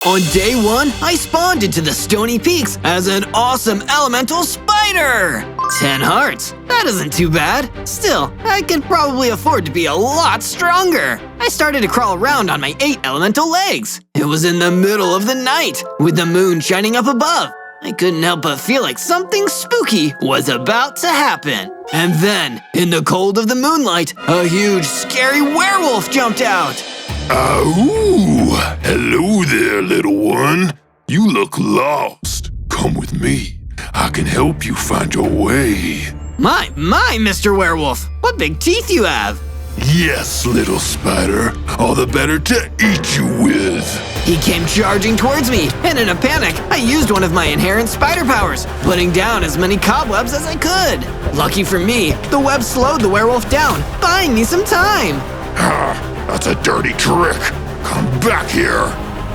On day 1, I spawned into the Stony Peaks as an awesome elemental spider! 10 hearts. That isn't too bad. Still, I could probably afford to be a lot stronger. I started to crawl around on my 8 elemental legs. It was in the middle of the night, with the moon shining up above. I couldn't help but feel like something spooky was about to happen. And then, in the cold of the moonlight, a huge, scary werewolf jumped out. Ooh, hello there, little one. You look lost. Come with me. I can help you find your way. My, Mr. Werewolf, what big teeth you have. Yes, little spider. All the better to eat you with. He came charging towards me, and in a panic, I used one of my inherent spider powers, putting down as many cobwebs as I could. Lucky for me, the web slowed the werewolf down, buying me some time. That's a dirty trick. Come back here.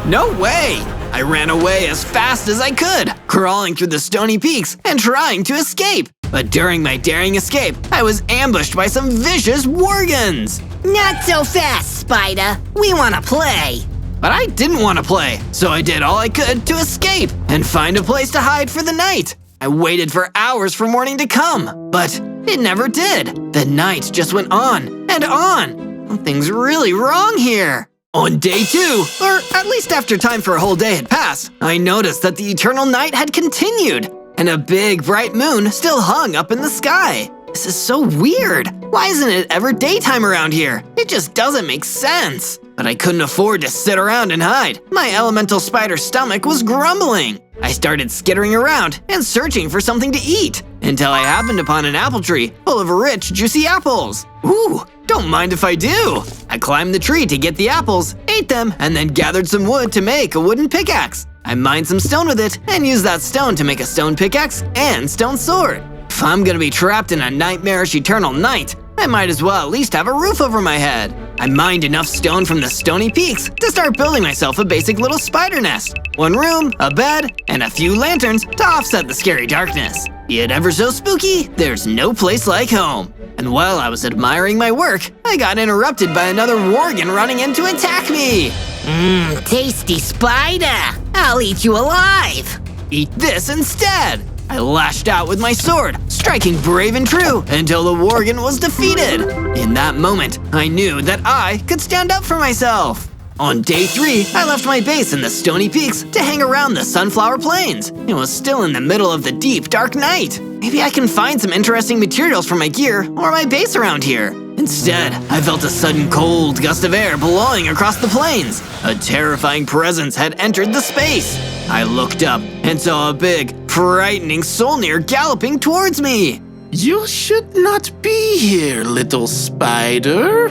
No way! I ran away as fast as I could, crawling through the Stony Peaks and trying to escape. But during my daring escape, I was ambushed by some vicious worgons. Not so fast, Spider. We want to play. But I didn't want to play, so I did all I could to escape and find a place to hide for the night. I waited for hours for morning to come, but it never did. The night just went on and on. Something's really wrong here. On day 2, or at least after time for a whole day had passed, I noticed that the eternal night had continued, and a big bright moon still hung up in the sky. This is so weird. Why isn't it ever daytime around here? It just doesn't make sense. But I couldn't afford to sit around and hide. My elemental spider stomach was grumbling. I started skittering around and searching for something to eat, until I happened upon an apple tree full of rich, juicy apples. Ooh, don't mind if I do. I climbed the tree to get the apples, ate them, and then gathered some wood to make a wooden pickaxe. I mined some stone with it and used that stone to make a stone pickaxe and stone sword. If I'm gonna be trapped in a nightmarish eternal night, I might as well at least have a roof over my head. I mined enough stone from the Stony Peaks to start building myself a basic little spider nest. 1 room, a bed, and a few lanterns to offset the scary darkness. Be it ever so spooky, there's no place like home. And while I was admiring my work, I got interrupted by another worgen running in to attack me. Tasty spider. I'll eat you alive. Eat this instead. I lashed out with my sword, striking brave and true until the worgen was defeated. In that moment, I knew that I could stand up for myself. On day 3, I left my base in the Stony Peaks to hang around the Sunflower Plains. It was still in the middle of the deep, dark night. Maybe I can find some interesting materials for my gear or my base around here. Instead, I felt a sudden cold gust of air blowing across the plains. A terrifying presence had entered the space. I looked up and saw a big, frightening Solnir galloping towards me. You should not be here, little spider.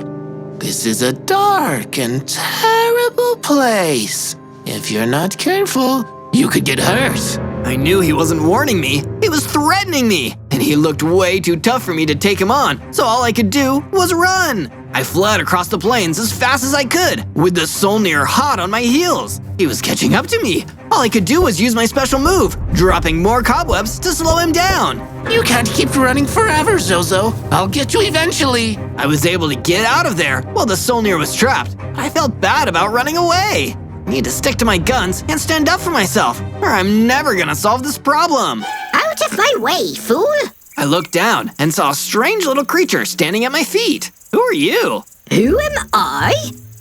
This is a dark and terrible place. If you're not careful, you could get hurt. I knew he wasn't warning me. He was threatening me, and he looked way too tough for me to take him on, so all I could do was run. I fled across the plains as fast as I could, with the Solnir hot on my heels. He was catching up to me. All I could do was use my special move, dropping more cobwebs to slow him down. You can't keep running forever, Zozo. I'll get you eventually. I was able to get out of there while the Solnir was trapped. I felt bad about running away. I need to stick to my guns and stand up for myself, or I'm never gonna solve this problem. Out of my way, fool. I looked down and saw a strange little creature standing at my feet. Who are you? Who am I?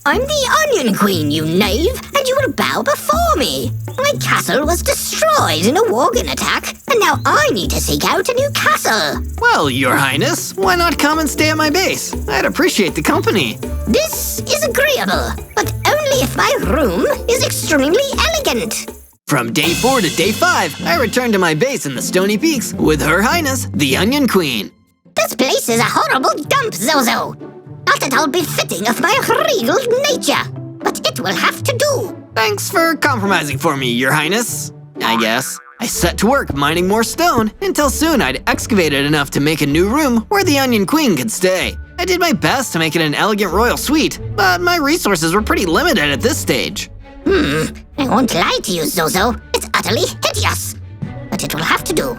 I'm the Onion Queen, you knave, and you will bow before me. My castle was destroyed in a worgen attack, and now I need to seek out a new castle. Well, Your Highness, why not come and stay at my base? I'd appreciate the company. This is agreeable, but only if my room is extremely elegant. From day 4 to day 5, I returned to my base in the Stony Peaks with Her Highness, the Onion Queen. This place is a horrible dump, Zozo. Not at all befitting of my regal nature, but it will have to do. Thanks for compromising for me, Your Highness, I guess. I set to work mining more stone until soon I'd excavated enough to make a new room where the Onion Queen could stay. I did my best to make it an elegant royal suite, but my resources were pretty limited at this stage. I won't lie to you, Zozo. It's utterly hideous, but it will have to do.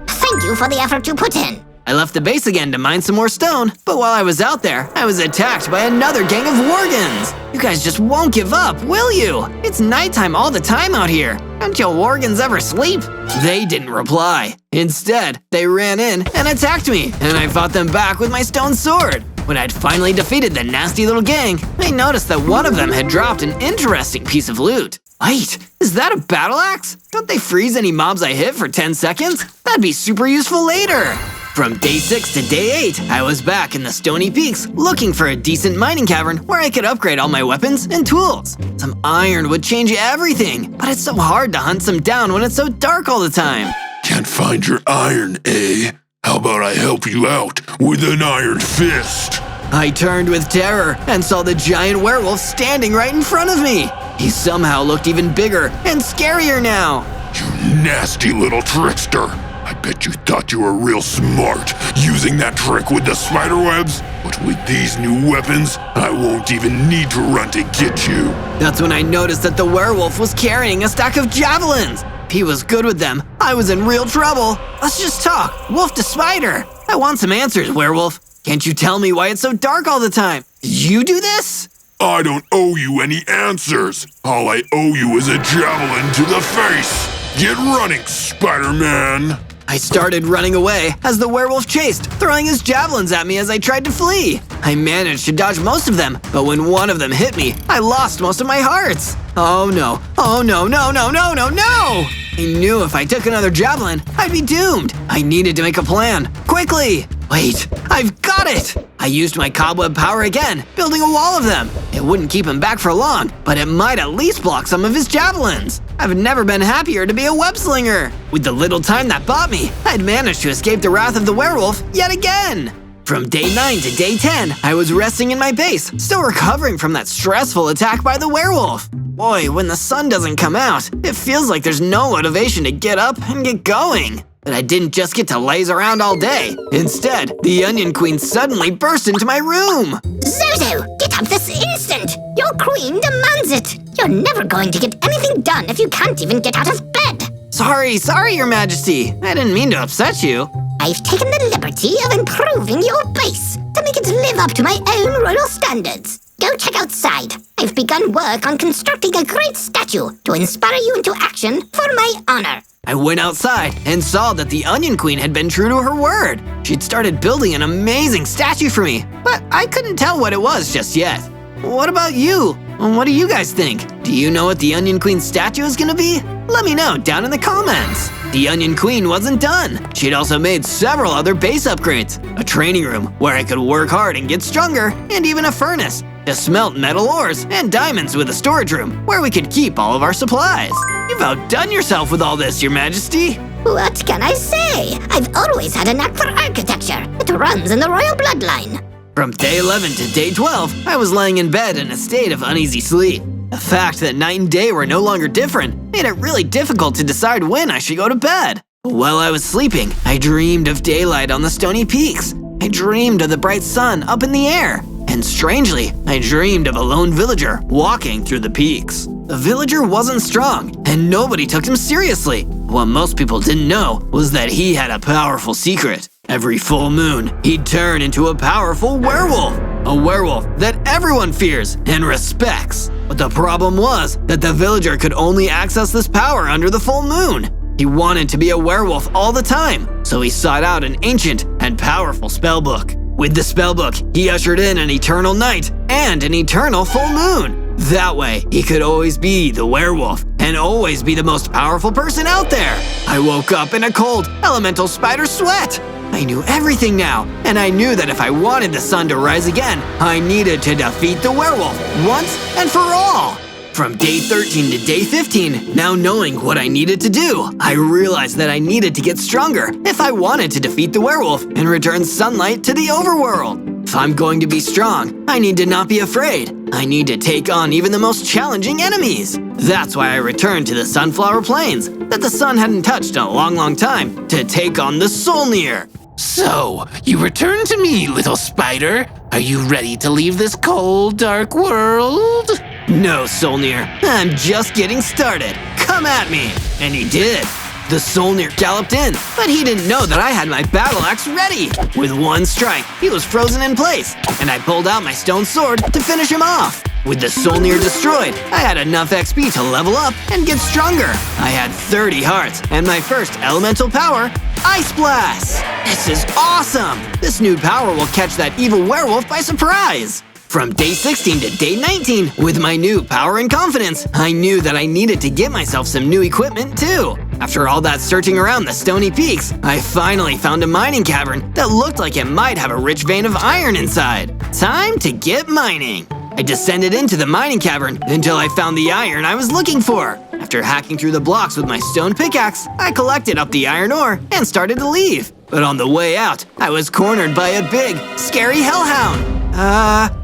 Thank you for the effort you put in. I left the base again to mine some more stone, but while I was out there, I was attacked by another gang of worgans. You guys just won't give up, will you? It's nighttime all the time out here. Don't you worgans ever sleep? They didn't reply. Instead, they ran in and attacked me, and I fought them back with my stone sword. When I'd finally defeated the nasty little gang, I noticed that one of them had dropped an interesting piece of loot. Wait, is that a battle axe? Don't they freeze any mobs I hit for 10 seconds? That'd be super useful later. From day 6 to day 8, I was back in the Stony Peaks looking for a decent mining cavern where I could upgrade all my weapons and tools. Some iron would change everything, but it's so hard to hunt some down when it's so dark all the time. Can't find your iron, eh? How about I help you out with an iron fist? I turned with terror and saw the giant werewolf standing right in front of me. He somehow looked even bigger and scarier now. You nasty little trickster. I bet you thought you were real smart using that trick with the spider webs. But with these new weapons, I won't even need to run to get you. That's when I noticed that the werewolf was carrying a stack of javelins. If he was good with them, I was in real trouble. Let's just talk, wolf to spider. I want some answers, werewolf. Can't you tell me why it's so dark all the time? Did you do this? I don't owe you any answers. All I owe you is a javelin to the face. Get running, Spider-Man. I started running away as the werewolf chased, throwing his javelins at me as I tried to flee. I managed to dodge most of them, but when one of them hit me, I lost most of my hearts. Oh no, oh no, no, no, no, no, no! I knew if I took another javelin, I'd be doomed. I needed to make a plan, quickly. Wait, I've got it! I used my cobweb power again, building a wall of them. It wouldn't keep him back for long, but it might at least block some of his javelins. I've never been happier to be a web slinger. With the little time that bought me, I'd managed to escape the wrath of the werewolf yet again. From day 9 to day 10, I was resting in my base, still recovering from that stressful attack by the werewolf. Boy, when the sun doesn't come out, it feels like there's no motivation to get up and get going. But I didn't just get to laze around all day. Instead, the Onion Queen suddenly burst into my room. Zozo, get up this instant! Your queen demands it! You're never going to get anything done if you can't even get out of bed! Sorry, your majesty. I didn't mean to upset you. I've taken the liberty of improving your base to make it live up to my own royal standards. Go check outside. I've begun work on constructing a great statue to inspire you into action for my honor. I went outside and saw that the Onion Queen had been true to her word. She'd started building an amazing statue for me, but I couldn't tell what it was just yet. What about you? What do you guys think? Do you know what the Onion Queen's statue is gonna be? Let me know down in the comments. The Onion Queen wasn't done. She'd also made several other base upgrades. A training room where I could work hard and get stronger, and even a furnace to smelt metal ores and diamonds with a storage room where we could keep all of our supplies. You've outdone yourself with all this, your majesty. What can I say? I've always had a knack for architecture. It runs in the royal bloodline. From day 11 to day 12, I was laying in bed in a state of uneasy sleep. The fact that night and day were no longer different made it really difficult to decide when I should go to bed. While I was sleeping, I dreamed of daylight on the Stony Peaks. I dreamed of the bright sun up in the air. And strangely, I dreamed of a lone villager walking through the peaks. The villager wasn't strong, and nobody took him seriously. What most people didn't know was that he had a powerful secret. Every full moon, he'd turn into a powerful werewolf. A werewolf that everyone fears and respects. But the problem was that the villager could only access this power under the full moon. He wanted to be a werewolf all the time, so he sought out an ancient and powerful spellbook. With the spellbook, he ushered in an eternal night and an eternal full moon. That way, he could always be the werewolf and always be the most powerful person out there. I woke up in a cold, elemental spider sweat. I knew everything now, and I knew that if I wanted the sun to rise again, I needed to defeat the werewolf once and for all. From day 13 to day 15, now knowing what I needed to do, I realized that I needed to get stronger if I wanted to defeat the werewolf and return sunlight to the overworld. If I'm going to be strong, I need to not be afraid. I need to take on even the most challenging enemies. That's why I returned to the Sunflower Plains that the sun hadn't touched in a long time to take on the Solnir. So, you return to me, little spider. Are you ready to leave this cold, dark world? No, Solnir, I'm just getting started. Come at me. And he did. The Solnir galloped in, but he didn't know that I had my battle axe ready. With one strike, he was frozen in place, and I pulled out my stone sword to finish him off. With the Solnir destroyed, I had enough XP to level up and get stronger. I had 30 hearts, and my first elemental power, Ice Blast! This is awesome! This new power will catch that evil werewolf by surprise! From day 16 to day 19, with my new power and confidence, I knew that I needed to get myself some new equipment too. After all that searching around the stony peaks, I finally found a mining cavern that looked like it might have a rich vein of iron inside. Time to get mining! I descended into the mining cavern until I found the iron I was looking for. After hacking through the blocks with my stone pickaxe, I collected up the iron ore and started to leave. But on the way out, I was cornered by a big, scary hellhound.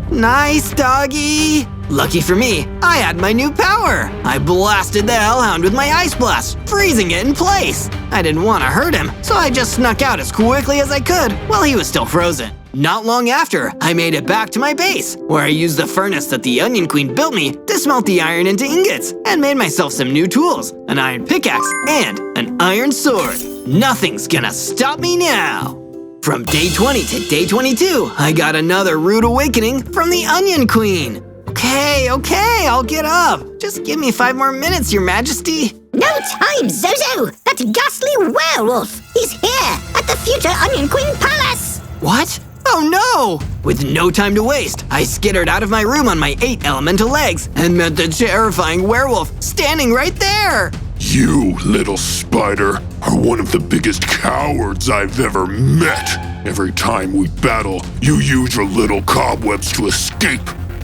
Nice doggy. Lucky for me, I had my new power. I blasted the hellhound with my ice blast, freezing it in place. I didn't want to hurt him, so I just snuck out as quickly as I could while he was still frozen. Not long after, I made it back to my base, where I used the furnace that the Onion Queen built me to smelt the iron into ingots, and made myself some new tools, an iron pickaxe and an iron sword. Nothing's gonna stop me now! From day 20 to day 22, I got another rude awakening from the Onion Queen. Okay, I'll get up. Just give me 5 more minutes, Your Majesty. No time, Zozo! That ghastly werewolf! He's here, at the future Onion Queen Palace! What? Oh no! With no time to waste, I skittered out of my room on my 8 elemental legs and met the terrifying werewolf standing right there! You, little spider, are one of the biggest cowards I've ever met. Every time we battle, you use your little cobwebs to escape.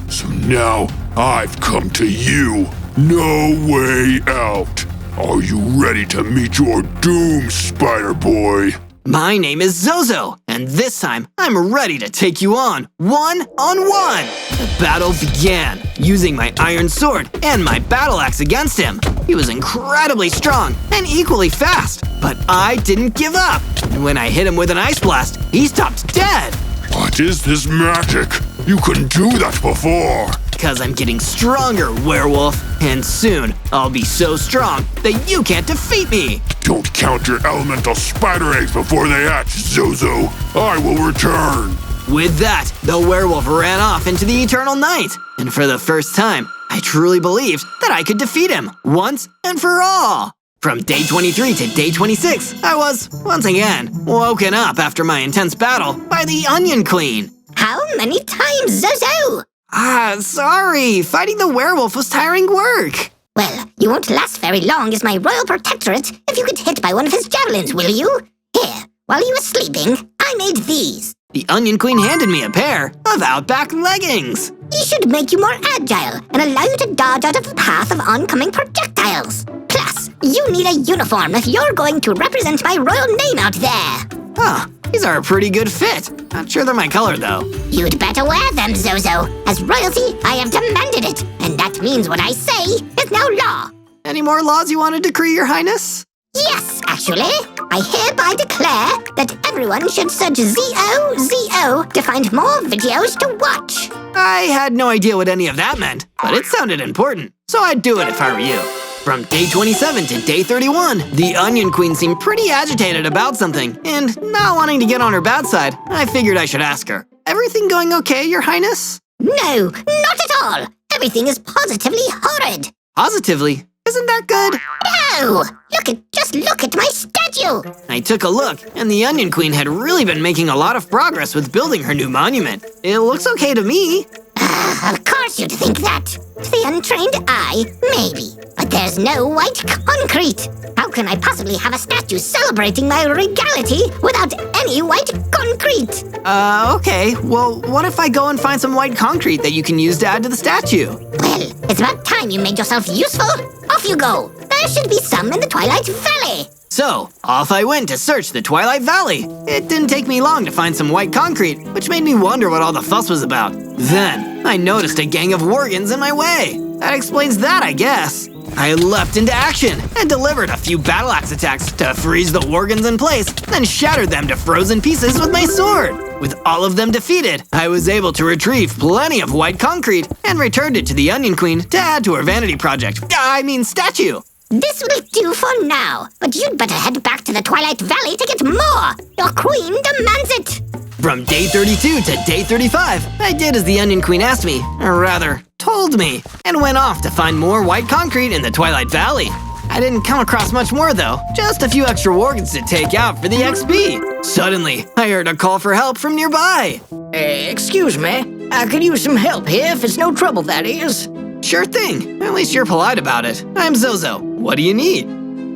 So now, I've come to you. No way out. Are you ready to meet your doom, Spider Boy? My name is Zozo, and this time I'm ready to take you on one-on-one. The battle began, using my iron sword and my battle axe against him. He was incredibly strong and equally fast, but I didn't give up. And when I hit him with an ice blast, he stopped dead. What is this magic? You couldn't do that before. Because I'm getting stronger, werewolf, and soon I'll be so strong that you can't defeat me. Don't count your elemental spider eggs before they hatch, Zozo. I will return. With that, the werewolf ran off into the eternal night. And for the first time, I truly believed that I could defeat him once and for all. From day 23 to day 26, I was, once again, woken up after my intense battle by the Onion Queen. How many times, Zozo? Sorry. Fighting the werewolf was tiring work. Well, you won't last very long as my royal protectorate if you get hit by one of his javelins, will you? Here, while you were sleeping, I made these. The Onion Queen handed me a pair of Outback leggings. These should make you more agile and allow you to dodge out of the path of oncoming projectiles. Plus, you need a uniform if you're going to represent my royal name out there. Huh, these are a pretty good fit. Not sure they're my color, though. You'd better wear them, Zozo. As royalty, I have demanded it, and that means what I say is now law. Any more laws you want to decree, Your Highness? Yes, actually. I hereby declare that everyone should search ZOZO to find more videos to watch. I had no idea what any of that meant, but it sounded important, so I'd do it if I were you. From day 27 to day 31, the Onion Queen seemed pretty agitated about something, and not wanting to get on her bad side, I figured I should ask her. Everything going okay, Your Highness? No, not at all. Everything is positively horrid. Positively? Isn't that good? No! Just look at my statue! I took a look, and the Onion Queen had really been making a lot of progress with building her new monument. It looks okay to me. Of course you'd think that. To the untrained eye, maybe. But there's no white concrete. How can I possibly have a statue celebrating my regality without any white concrete? Okay. Well, what if I go and find some white concrete that you can use to add to the statue? Well, it's about time you made yourself useful. Off you go. There should be some in the Twilight Valley. So, off I went to search the Twilight Valley. It didn't take me long to find some white concrete, which made me wonder what all the fuss was about. Then, I noticed a gang of worgons in my way. That explains that, I guess. I leapt into action and delivered a few battle axe attacks to freeze the worgons in place, then shattered them to frozen pieces with my sword. With all of them defeated, I was able to retrieve plenty of white concrete and returned it to the Onion Queen to add to her vanity project. I mean statue. This will do for now, but you'd better head back to the Twilight Valley to get more. Your queen demands it. From day 32 to day 35, I did as the Onion Queen asked me, or rather, told me, and went off to find more white concrete in the Twilight Valley. I didn't come across much more though, just a few extra organs to take out for the XP. Suddenly, I heard a call for help from nearby. Excuse me, I could use some help here if it's no trouble, that is. Sure thing, at least you're polite about it. I'm Zozo, what do you need?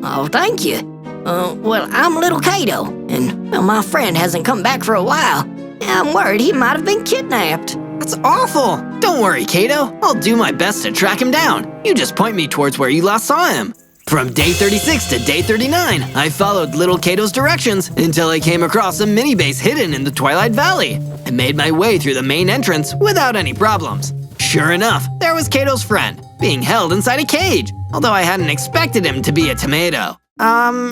Oh, thank you. Well, I'm Little Kato, and well, my friend hasn't come back for a while. I'm worried he might have been kidnapped. That's awful. Don't worry, Kato, I'll do my best to track him down. You just point me towards where you last saw him. From day 36 to day 39, I followed Little Kato's directions until I came across a mini base hidden in the Twilight Valley. I made my way through the main entrance without any problems. Sure enough, there was Kato's friend, being held inside a cage, although I hadn't expected him to be a tomato.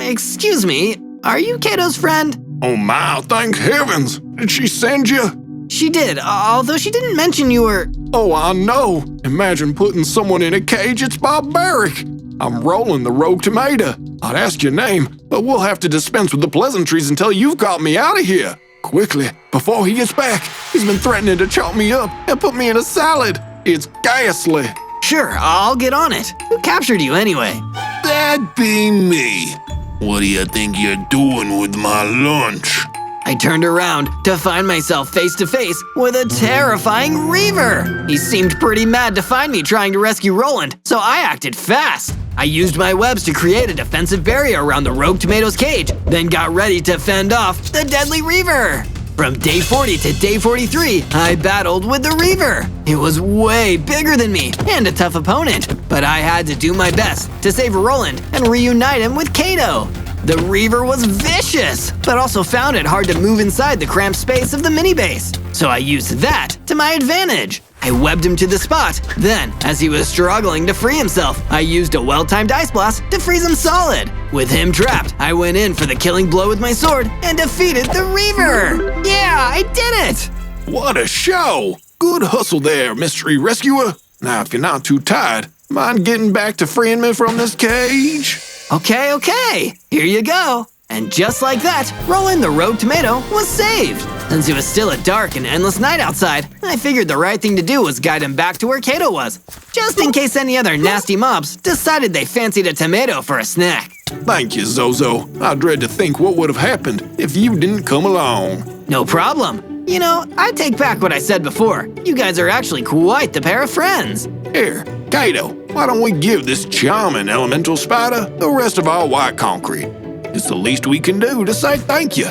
Excuse me, are you Kato's friend? Oh my, thank heavens! Did she send you? She did, although she didn't mention you were… Oh, I know. Imagine putting someone in a cage, it's barbaric. I'm Roland the Rogue Tomato. I'd ask your name, but we'll have to dispense with the pleasantries until you've got me out of here. Quickly, before he gets back. He's been threatening to chop me up and put me in a salad. It's ghastly. Sure, I'll get on it. Who captured you anyway? That'd be me. What do you think you're doing with my lunch? I turned around to find myself face to face with a terrifying Reaver. He seemed pretty mad to find me trying to rescue Roland, so I acted fast. I used my webs to create a defensive barrier around the Rogue Tomato's cage, then got ready to fend off the deadly Reaver. From day 40 to day 43, I battled with the Reaver. It was way bigger than me and a tough opponent, but I had to do my best to save Roland and reunite him with Kato. The Reaver was vicious, but also found it hard to move inside the cramped space of the mini base, so I used that to my advantage. I webbed him to the spot, then, as he was struggling to free himself, I used a well-timed ice blast to freeze him solid. With him trapped, I went in for the killing blow with my sword and defeated the Reaver! Yeah, I did it! What a show! Good hustle there, mystery rescuer. Now, if you're not too tired, mind getting back to freeing me from this cage? Okay, here you go. And just like that, Roland the Rogue Tomato was saved. Since it was still a dark and endless night outside, I figured the right thing to do was guide him back to where Kato was, just in case any other nasty mobs decided they fancied a tomato for a snack. Thank you, Zozo. I dread to think what would have happened if you didn't come along. No problem. You know, I take back what I said before. You guys are actually quite the pair of friends. Here, Kato, why don't we give this charming elemental spider the rest of our white concrete? It's the least we can do to say thank you.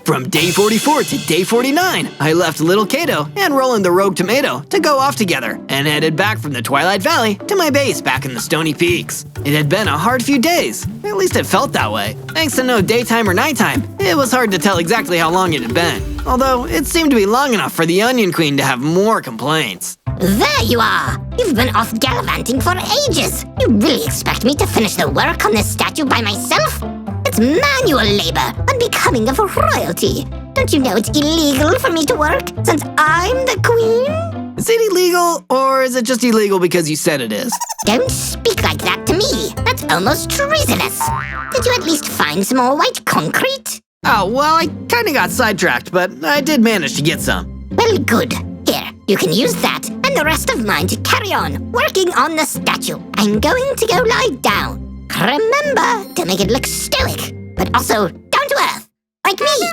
From day 44 to day 49, I left Little Kato and Roland the Rogue Tomato to go off together and headed back from the Twilight Valley to my base back in the Stony Peaks. It had been a hard few days, at least it felt that way. Thanks to no daytime or nighttime, it was hard to tell exactly how long it had been. Although, it seemed to be long enough for the Onion Queen to have more complaints. There you are! You've been off gallivanting for ages! You really expect me to finish the work on this statue by myself? It's manual labor, unbecoming of royalty. Don't you know it's illegal for me to work, since I'm the queen? Is it illegal, or is it just illegal because you said it is? Don't speak like that to me. That's almost treasonous. Did you at least find some more white concrete? Oh, well, I kinda got sidetracked, but I did manage to get some. Well, good. Here, you can use that and the rest of mine to carry on working on the statue. I'm going to go lie down. Remember to make it look stoic, but also down to earth, like me.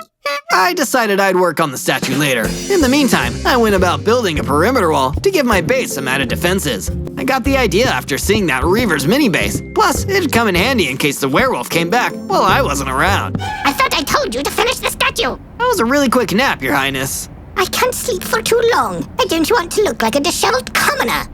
I decided I'd work on the statue later. In the meantime, I went about building a perimeter wall to give my base some added defenses. I got the idea after seeing that Reaver's mini base. Plus, it'd come in handy in case the werewolf came back while I wasn't around. I thought I told you to finish the statue. That was a really quick nap, Your Highness. I can't sleep for too long. I don't want to look like a disheveled commoner.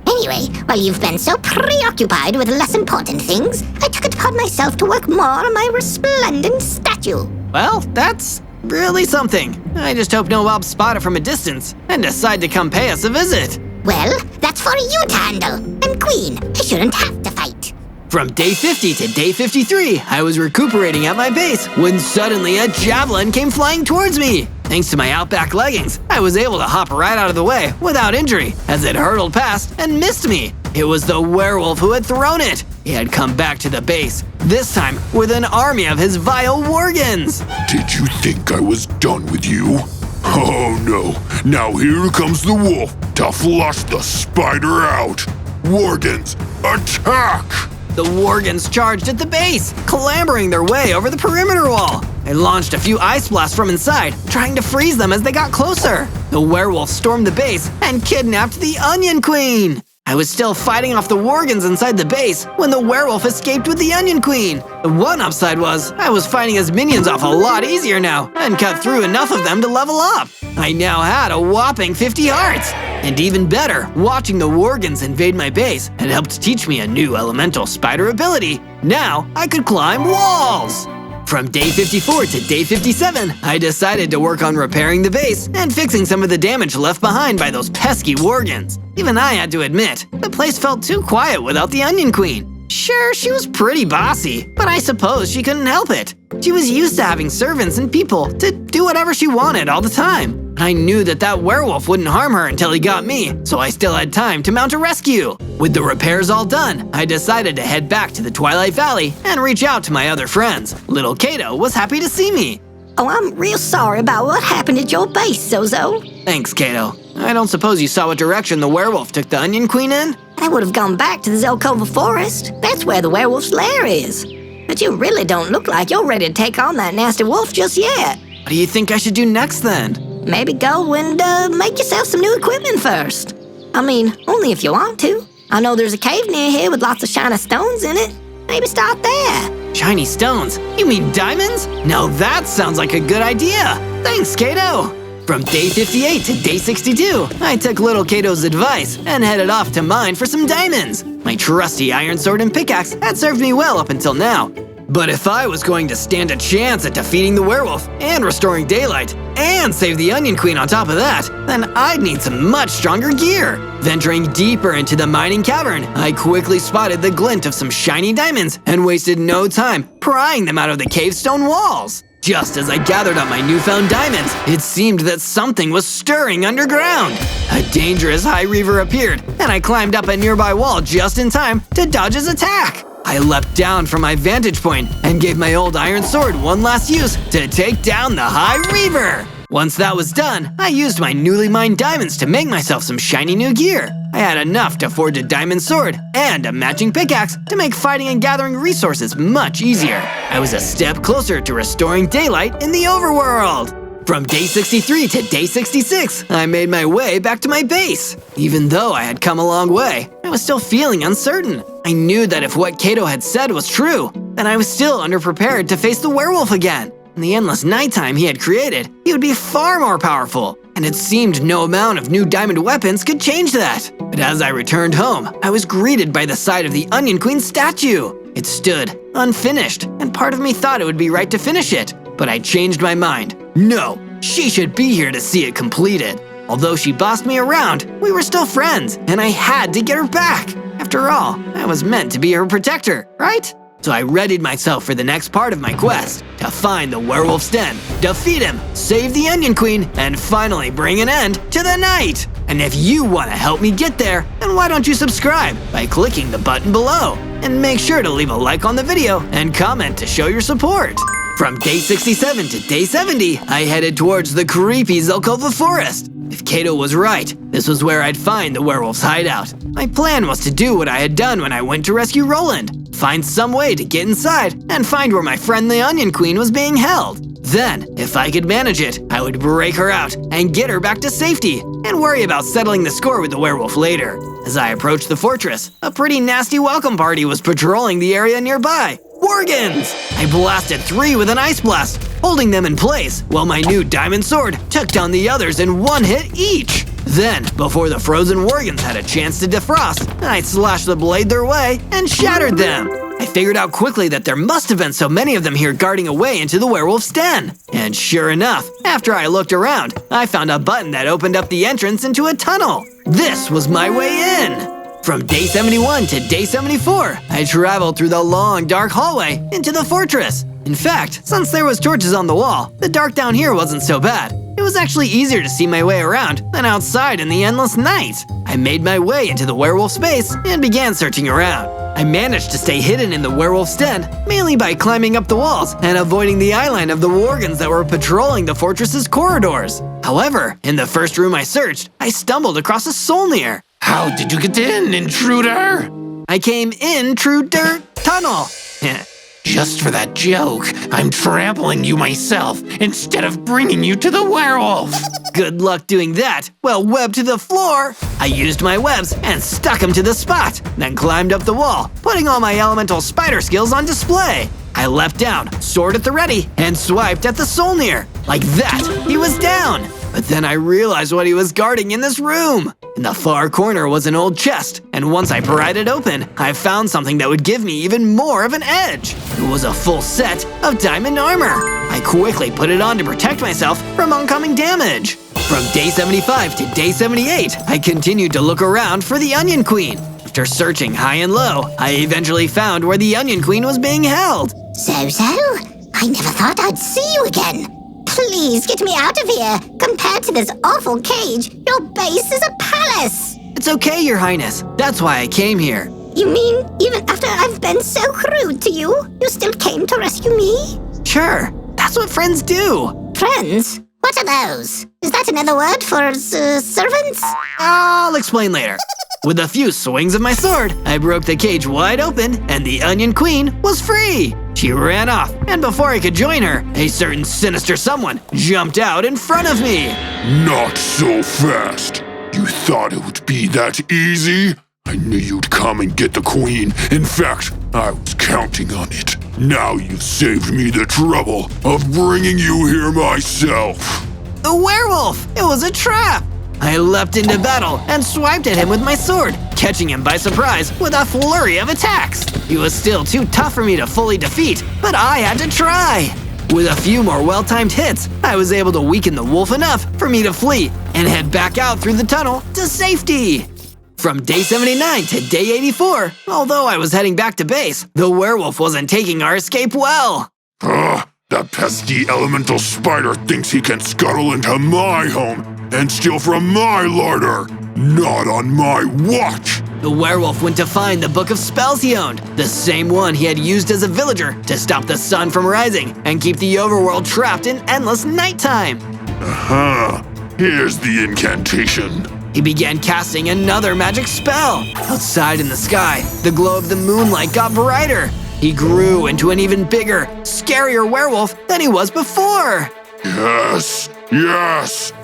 Anyway, while you've been so preoccupied with less important things, I took it upon myself to work more on my resplendent statue. Well, that's really something. I just hope no mobs spot it from a distance and decide to come pay us a visit. Well, that's for you to handle. I'm queen. I shouldn't have to fight. From day 50 to day 53, I was recuperating at my base when suddenly a javelin came flying towards me. Thanks to my Outback leggings, I was able to hop right out of the way without injury as it hurtled past and missed me. It was the werewolf who had thrown it. He had come back to the base, this time with an army of his vile worgans. Did you think I was done with you? Oh no, now here comes the wolf to flush the spider out. Worgans, attack! The worgans charged at the base, clambering their way over the perimeter wall. I launched a few ice blasts from inside, trying to freeze them as they got closer. The werewolf stormed the base and kidnapped the Onion Queen. I was still fighting off the worgans inside the base when the werewolf escaped with the Onion Queen. The one upside was I was fighting his minions off a lot easier now and cut through enough of them to level up. I now had a whopping 50 hearts. And even better, watching the worgans invade my base had helped teach me a new elemental spider ability. Now I could climb walls. From day 54 to day 57, I decided to work on repairing the base and fixing some of the damage left behind by those pesky worgans. Even I had to admit, the place felt too quiet without the Onion Queen. Sure, she was pretty bossy, but I suppose she couldn't help it. She was used to having servants and people to do whatever she wanted all the time. I knew that werewolf wouldn't harm her until he got me, so I still had time to mount a rescue. With the repairs all done, I decided to head back to the Twilight Valley and reach out to my other friends. Little Kato was happy to see me. Oh, I'm real sorry about what happened at your base, Zozo. Thanks, Kato. I don't suppose you saw what direction the werewolf took the Onion Queen in? I would have gone back to the Zelkova Forest. That's where the werewolf's lair is. But you really don't look like you're ready to take on that nasty wolf just yet. What do you think I should do next then? Maybe go and make yourself some new equipment first. I mean, only if you want to. I know there's a cave near here with lots of shiny stones in it. Maybe start there. Shiny stones? You mean diamonds? Now that sounds like a good idea. Thanks, Kato. From day 58 to day 62, I took little Kato's advice and headed off to mine for some diamonds. My trusty iron sword and pickaxe had served me well up until now. But if I was going to stand a chance at defeating the werewolf and restoring daylight and save the Onion Queen on top of that, then I'd need some much stronger gear. Venturing deeper into the mining cavern, I quickly spotted the glint of some shiny diamonds and wasted no time prying them out of the cave stone walls. Just as I gathered up my newfound diamonds, it seemed that something was stirring underground. A dangerous high reaver appeared, and I climbed up a nearby wall just in time to dodge his attack. I leapt down from my vantage point and gave my old iron sword one last use to take down the High Reaver. Once that was done, I used my newly mined diamonds to make myself some shiny new gear. I had enough to forge a diamond sword and a matching pickaxe to make fighting and gathering resources much easier. I was a step closer to restoring daylight in the overworld. From day 63 to day 66, I made my way back to my base. Even though I had come a long way, I was still feeling uncertain. I knew that if what Kato had said was true, then I was still underprepared to face the werewolf again. In the endless nighttime he had created, he would be far more powerful, and it seemed no amount of new diamond weapons could change that. But as I returned home, I was greeted by the sight of the Onion Queen statue. It stood, unfinished, and part of me thought it would be right to finish it. But I changed my mind. No, she should be here to see it completed. Although she bossed me around, we were still friends, and I had to get her back. After all, I was meant to be her protector, right? So I readied myself for the next part of my quest, to find the werewolf's den, defeat him, save the Onion Queen, and finally bring an end to the night. And if you want to help me get there, then why don't you subscribe by clicking the button below? And make sure to leave a like on the video and comment to show your support. From day 67 to day 70, I headed towards the creepy Zelkova Forest. If Kato was right, this was where I'd find the werewolf's hideout. My plan was to do what I had done when I went to rescue Roland, find some way to get inside and find where my friend the Onion Queen was being held. Then, if I could manage it, I would break her out and get her back to safety and worry about settling the score with the werewolf later. As I approached the fortress, a pretty nasty welcome party was patrolling the area nearby. Worgans! I blasted 3 with an ice blast, holding them in place, while my new diamond sword took down the others in one hit each. Then, before the frozen Worgans had a chance to defrost, I slashed the blade their way and shattered them. I figured out quickly that there must have been so many of them here guarding a way into the werewolf's den. And sure enough, after I looked around, I found a button that opened up the entrance into a tunnel. This was my way in. From day 71 to day 74, I traveled through the long, dark hallway into the fortress. In fact, since there was torches on the wall, the dark down here wasn't so bad. It was actually easier to see my way around than outside in the endless night. I made my way into the werewolf's base and began searching around. I managed to stay hidden in the werewolf's den, mainly by climbing up the walls and avoiding the eyeline of the worgens that were patrolling the fortress's corridors. However, in the first room I searched, I stumbled across a Solnir. How did you get in, intruder? I came in through dirt tunnel. Just for that joke, I'm trampling you myself instead of bringing you to the werewolf. Good luck doing that. Well, web to the floor. I used my webs and stuck them to the spot, then climbed up the wall, putting all my elemental spider skills on display. I leapt down, sword at the ready, and swiped at the Solnir. Like that, he was down. But then I realized what he was guarding in this room. In the far corner was an old chest, and once I pried it open, I found something that would give me even more of an edge. It was a full set of diamond armor. I quickly put it on to protect myself from oncoming damage. From day 75 to day 78, I continued to look around for the Onion Queen. After searching high and low, I eventually found where the Onion Queen was being held. Zozo, I never thought I'd see you again. Please get me out of here. Compared to this awful cage, your base is a palace. It's okay, Your Highness. That's why I came here. You mean even after I've been so crude to you, you still came to rescue me? Sure, that's what friends do. Friends? What are those? Is that another word for servants? I'll explain later. With a few swings of my sword, I broke the cage wide open, and the Onion Queen was free. She ran off, and before I could join her, a certain sinister someone jumped out in front of me. Not so fast. You thought it would be that easy? I knew you'd come and get the queen. In fact, I was counting on it. Now you've saved me the trouble of bringing you here myself. The werewolf! It was a trap! I leapt into battle and swiped at him with my sword, catching him by surprise with a flurry of attacks. He was still too tough for me to fully defeat, but I had to try. With a few more well-timed hits, I was able to weaken the wolf enough for me to flee and head back out through the tunnel to safety. From day 79 to day 84, although I was heading back to base, the werewolf wasn't taking our escape well. That pesky elemental spider thinks he can scuttle into my home and steal from my larder. Not on my watch! The werewolf went to find the book of spells he owned, the same one he had used as a villager to stop the sun from rising and keep the overworld trapped in endless nighttime. Here's the incantation. He began casting another magic spell. Outside in the sky, the glow of the moonlight got brighter. He grew into an even bigger, scarier werewolf than he was before. Yes!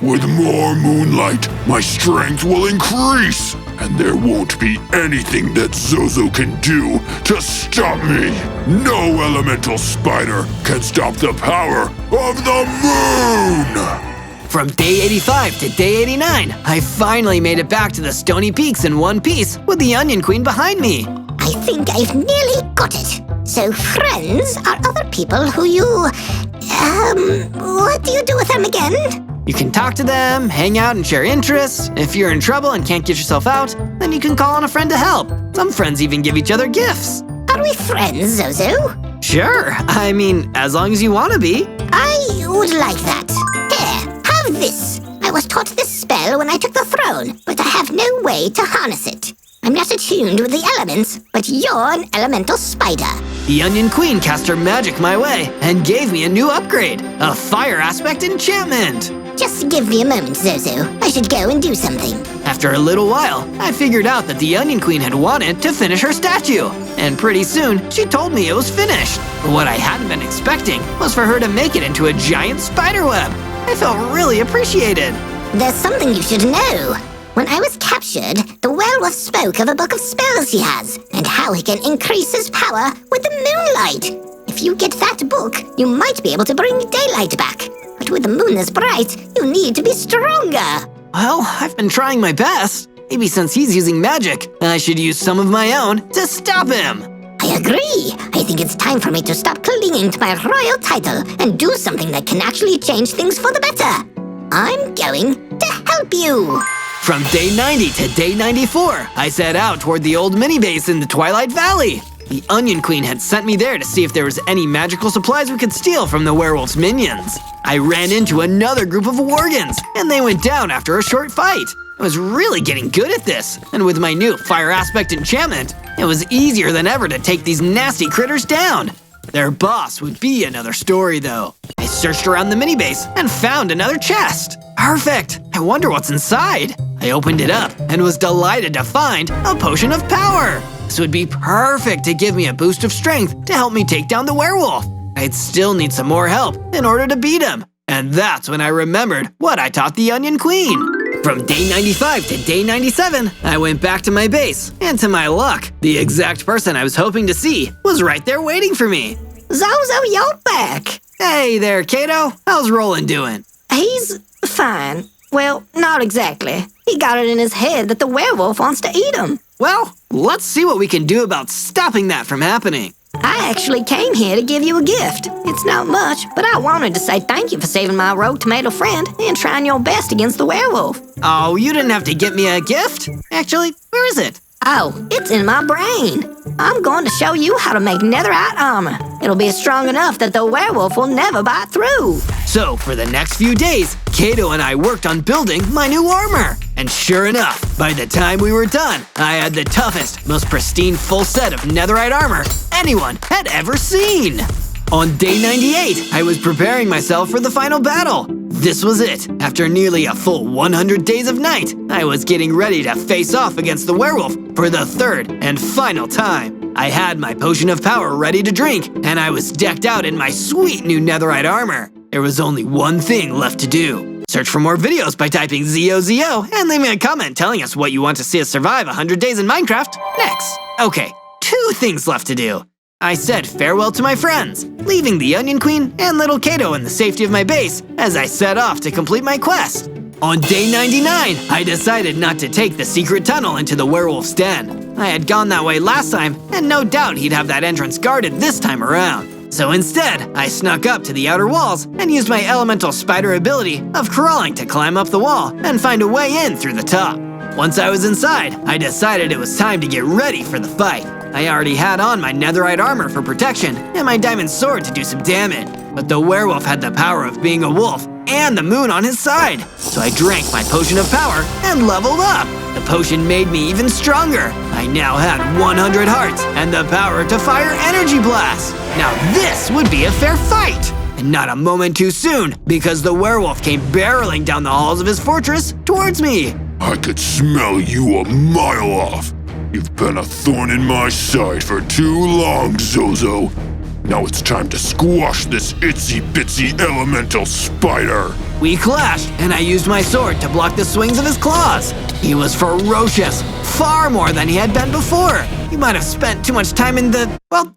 With more moonlight, my strength will increase, and there won't be anything that Zozo can do to stop me. No elemental spider can stop the power of the moon! From day 85 to day 89, I finally made it back to the Stony Peaks in one piece with the Onion Queen behind me. I think I've nearly got it. So friends are other people who you… what do you do with them again? You can talk to them, hang out and share interests. If you're in trouble and can't get yourself out, then you can call on a friend to help. Some friends even give each other gifts. Are we friends, Zozo? Sure, I mean, as long as you want to be. I would like that. Here, have this. I was taught this spell when I took the throne, but I have no way to harness it. I'm not attuned with the elements, but you're an elemental spider. The Onion Queen cast her magic my way and gave me a new upgrade, a fire aspect enchantment. Just give me a moment, Zozo. I should go and do something. After a little while, I figured out that the Onion Queen had wanted to finish her statue, and pretty soon she told me it was finished. But what I hadn't been expecting was for her to make it into a giant spiderweb. I felt really appreciated. There's something you should know. When I was captured, the werewolf spoke of a book of spells he has, and how he can increase his power with the moonlight. If you get that book, you might be able to bring daylight back. But with the moon this bright, you need to be stronger. Well, I've been trying my best. Maybe since he's using magic, I should use some of my own to stop him. I agree. I think it's time for me to stop clinging to my royal title and do something that can actually change things for the better. I'm going to help you. From day 90 to day 94, I set out toward the old mini-base in the Twilight Valley. The Onion Queen had sent me there to see if there was any magical supplies we could steal from the werewolf's minions. I ran into another group of worgens, and they went down after a short fight. I was really getting good at this, and with my new fire aspect enchantment, It was easier than ever to take these nasty critters down. Their boss would be another story, though. I searched around the mini-base and found another chest. Perfect! I wonder what's inside. I opened it up and was delighted to find a potion of power. This would be perfect to give me a boost of strength to help me take down the werewolf. I'd still need some more help in order to beat him. And that's when I remembered what I taught the Onion Queen. From day 95 to day 97, I went back to my base, and to my luck, the exact person I was hoping to see was right there waiting for me. Zozo, you're back. Hey there, Kato. How's Roland doing? He's fine. Well, not exactly. He got it in his head that the werewolf wants to eat him. Well, let's see what we can do about stopping that from happening. I actually came here to give you a gift. It's not much, but I wanted to say thank you for saving my rogue tomato friend and trying your best against the werewolf. Oh, you didn't have to get me a gift. Actually, where is it? Oh, it's in my brain. I'm going to show you how to make netherite armor. It'll be strong enough that the werewolf will never bite through. So, for the next few days, Kato and I worked on building my new armor. And sure enough, by the time we were done, I had the toughest, most pristine full set of netherite armor anyone had ever seen. On day 98, I was preparing myself for the final battle. This was it. After nearly a full 100 days of night, I was getting ready to face off against the werewolf for the third and final time. I had my potion of power ready to drink, and I was decked out in my sweet new netherite armor. There was only one thing left to do. Search for more videos by typing ZOZO and leave me a comment telling us what you want to see us survive 100 days in Minecraft next. Okay, 2 things left to do. I said farewell to my friends, leaving the Onion Queen and little Kato in the safety of my base as I set off to complete my quest. On day 99, I decided not to take the secret tunnel into the werewolf's den. I had gone that way last time, and no doubt he'd have that entrance guarded this time around. So instead, I snuck up to the outer walls and used my elemental spider ability of crawling to climb up the wall and find a way in through the top. Once I was inside, I decided it was time to get ready for the fight. I already had on my netherite armor for protection and my diamond sword to do some damage. But the werewolf had the power of being a wolf and the moon on his side. So I drank my potion of power and leveled up. The potion made me even stronger. I now had 100 hearts and the power to fire energy blasts. Now this would be a fair fight. And not a moment too soon, because the werewolf came barreling down the halls of his fortress towards me. I could smell you a mile off. You've been a thorn in my side for too long, Zozo. Now it's time to squash this itsy-bitsy elemental spider. We clashed, and I used my sword to block the swings of his claws. He was ferocious, far more than he had been before. He might have spent too much time in the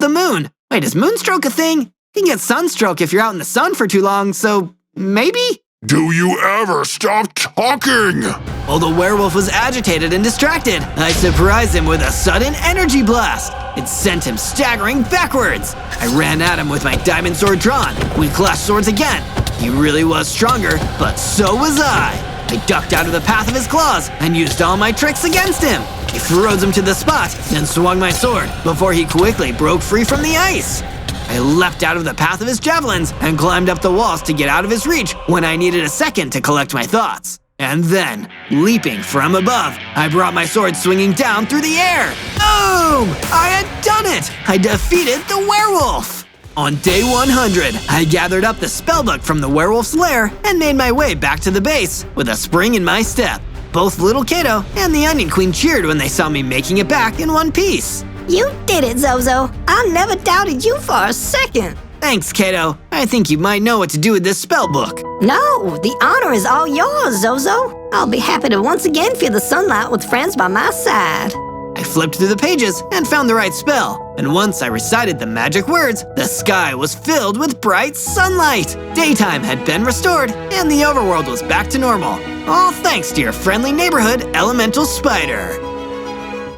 moon. Wait, is moonstroke a thing? You can get sunstroke if you're out in the sun for too long, so maybe? Do you ever stop talking? While the werewolf was agitated and distracted, I surprised him with a sudden energy blast. It sent him staggering backwards. I ran at him with my diamond sword drawn. We clashed swords again. He really was stronger, but so was I. I ducked out of the path of his claws and used all my tricks against him. I froze him to the spot, then swung my sword before he quickly broke free from the ice. I leapt out of the path of his javelins and climbed up the walls to get out of his reach when I needed a second to collect my thoughts. And then, leaping from above, I brought my sword swinging down through the air. Boom! I had done it! I defeated the werewolf! On day 100, I gathered up the spellbook from the werewolf's lair and made my way back to the base with a spring in my step. Both little Kato and the Onion Queen cheered when they saw me making it back in one piece. You did it, Zozo. I never doubted you for a second. Thanks, Kato. I think you might know what to do with this spellbook. No, the honor is all yours, Zozo. I'll be happy to once again feel the sunlight with friends by my side. I flipped through the pages and found the right spell. And once I recited the magic words, the sky was filled with bright sunlight. Daytime had been restored, and the overworld was back to normal. All thanks to your friendly neighborhood elemental spider.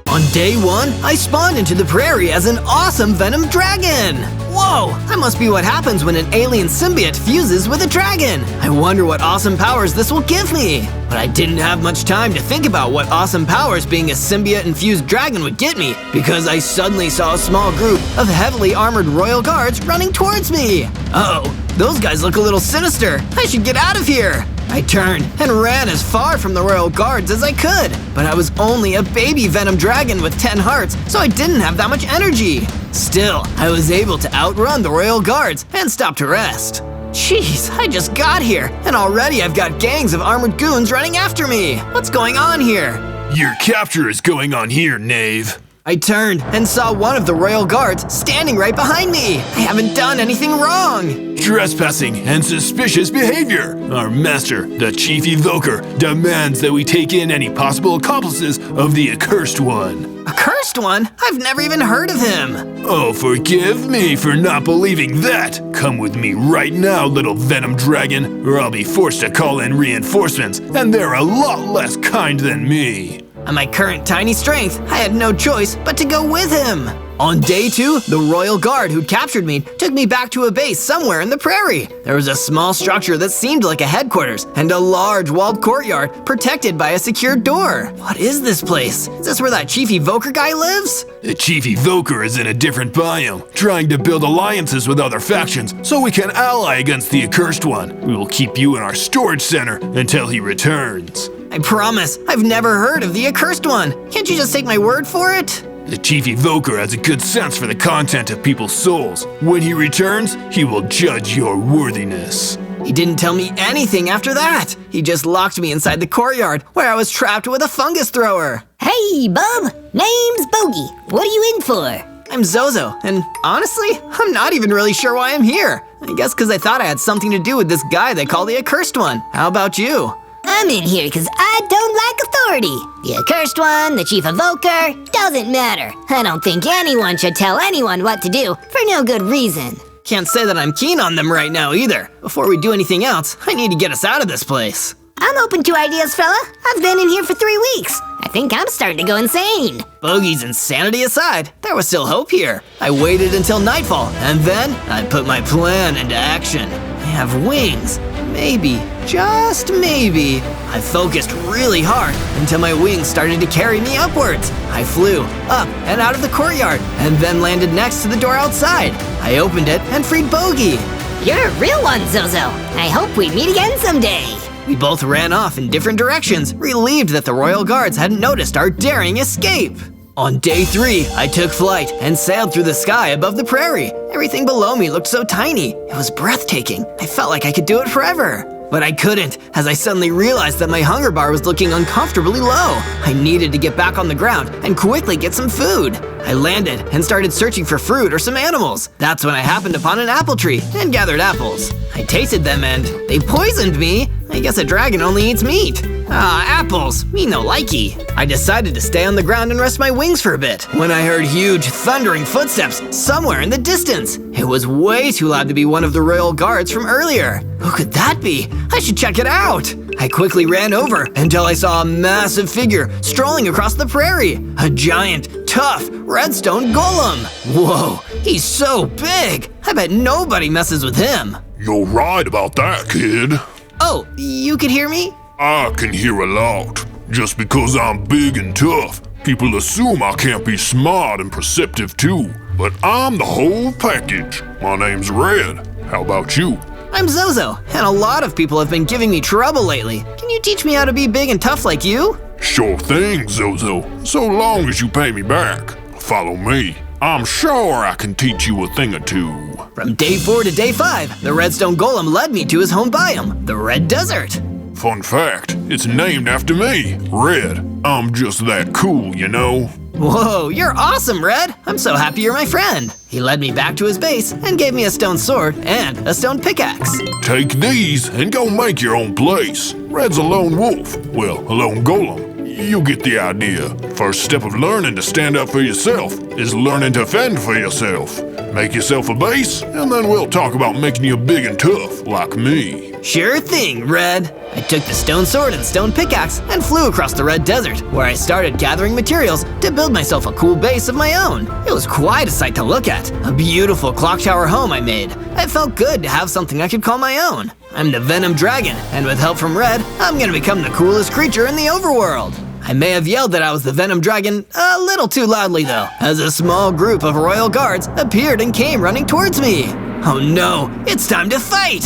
On day 1, I spawned into the prairie as an awesome venom dragon! Whoa, that must be what happens when an alien symbiote fuses with a dragon! I wonder what awesome powers this will give me! But I didn't have much time to think about what awesome powers being a symbiote-infused dragon would get me, because I suddenly saw a small group of heavily armored royal guards running towards me! Uh-oh, those guys look a little sinister! I should get out of here! I turned and ran as far from the royal guards as I could, but I was only a baby venom dragon with 10 hearts, so I didn't have that much energy. Still, I was able to outrun the royal guards and stop to rest. Jeez, I just got here, and already I've got gangs of armored goons running after me. What's going on here? Your capture is going on here, knave. I turned and saw one of the royal guards standing right behind me. I haven't done anything wrong. Trespassing and suspicious behavior. Our master, the Chief Evoker, demands that we take in any possible accomplices of the Accursed One. Accursed One? I've never even heard of him. Oh, forgive me for not believing that. Come with me right now, little Venom Dragon, or I'll be forced to call in reinforcements, and they're a lot less kind than me. At my current tiny strength, I had no choice but to go with him. On day 2, the royal guard who'd captured me took me back to a base somewhere in the prairie. There was a small structure that seemed like a headquarters and a large walled courtyard protected by a secured door. What is this place? Is this where that Chief Evoker guy lives? The Chief Evoker is in a different biome, trying to build alliances with other factions so we can ally against the Accursed One. We will keep you in our storage center until he returns. I promise, I've never heard of the Accursed One. Can't you just take my word for it? The Chief Evoker has a good sense for the content of people's souls. When he returns, he will judge your worthiness. He didn't tell me anything after that. He just locked me inside the courtyard where I was trapped with a fungus thrower. Hey, bub. Name's Bogey. What are you in for? I'm Zozo, and honestly, I'm not even really sure why I'm here. I guess because I thought I had something to do with this guy they call the Accursed One. How about you? I'm in here because I don't like authority. The Accursed One, the Chief Evoker, doesn't matter. I don't think anyone should tell anyone what to do for no good reason. Can't say that I'm keen on them right now either. Before we do anything else, I need to get us out of this place. I'm open to ideas, fella. I've been in here for 3 weeks. I think I'm starting to go insane. Bogey's insanity aside, there was still hope here. I waited until nightfall, and then I put my plan into action. I have wings. Maybe, just maybe. I focused really hard until my wings started to carry me upwards. I flew up and out of the courtyard and then landed next to the door outside. I opened it and freed Bogey. You're a real one, Zozo. I hope we meet again someday. We both ran off in different directions, relieved that the royal guards hadn't noticed our daring escape. On day 3, I took flight and sailed through the sky above the prairie. Everything below me looked so tiny. It was breathtaking. I felt like I could do it forever. But I couldn't, as I suddenly realized that my hunger bar was looking uncomfortably low. I needed to get back on the ground and quickly get some food. I landed and started searching for fruit or some animals. That's when I happened upon an apple tree and gathered apples. I tasted them and they poisoned me. I guess a dragon only eats meat. Apples, me no likey. I decided to stay on the ground and rest my wings for a bit when I heard huge thundering footsteps somewhere in the distance. It was way too loud to be one of the royal guards from earlier. Who could that be? I should check it out. I quickly ran over until I saw a massive figure strolling across the prairie. A giant, tough, redstone golem. Whoa, he's so big. I bet nobody messes with him. You're right about that, kid. Oh, you could hear me? I can hear a lot. Just because I'm big and tough, people assume I can't be smart and perceptive too. But I'm the whole package. My name's Red. How about you? I'm Zozo, and a lot of people have been giving me trouble lately. Can you teach me how to be big and tough like you? Sure thing, Zozo. So long as you pay me back. Follow me. I'm sure I can teach you a thing or two. From day 4 to day 5, the redstone golem led me to his home biome, the Red Desert. Fun fact, it's named after me, Red. I'm just that cool, you know? Whoa, you're awesome, Red! I'm so happy you're my friend. He led me back to his base and gave me a stone sword and a stone pickaxe. Take these and go make your own place. Red's a lone wolf. Well, a lone golem. You get the idea. First step of learning to stand up for yourself is learning to fend for yourself. Make yourself a base, and then we'll talk about making you big and tough, like me. Sure thing, Red. I took the stone sword and stone pickaxe and flew across the Red Desert, where I started gathering materials to build myself a cool base of my own. It was quite a sight to look at. A beautiful clock tower home I made. It felt good to have something I could call my own. I'm the Venom Dragon, and with help from Red, I'm gonna become the coolest creature in the overworld. I may have yelled that I was the Venom Dragon a little too loudly though, as a small group of royal guards appeared and came running towards me. Oh no, it's time to fight!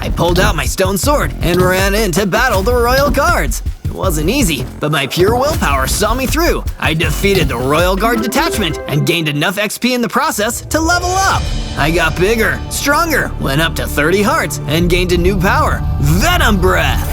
I pulled out my stone sword and ran in to battle the royal guards. It wasn't easy, but my pure willpower saw me through. I defeated the royal guard detachment and gained enough XP in the process to level up. I got bigger, stronger, went up to 30 hearts, and gained a new power, Venom Breath.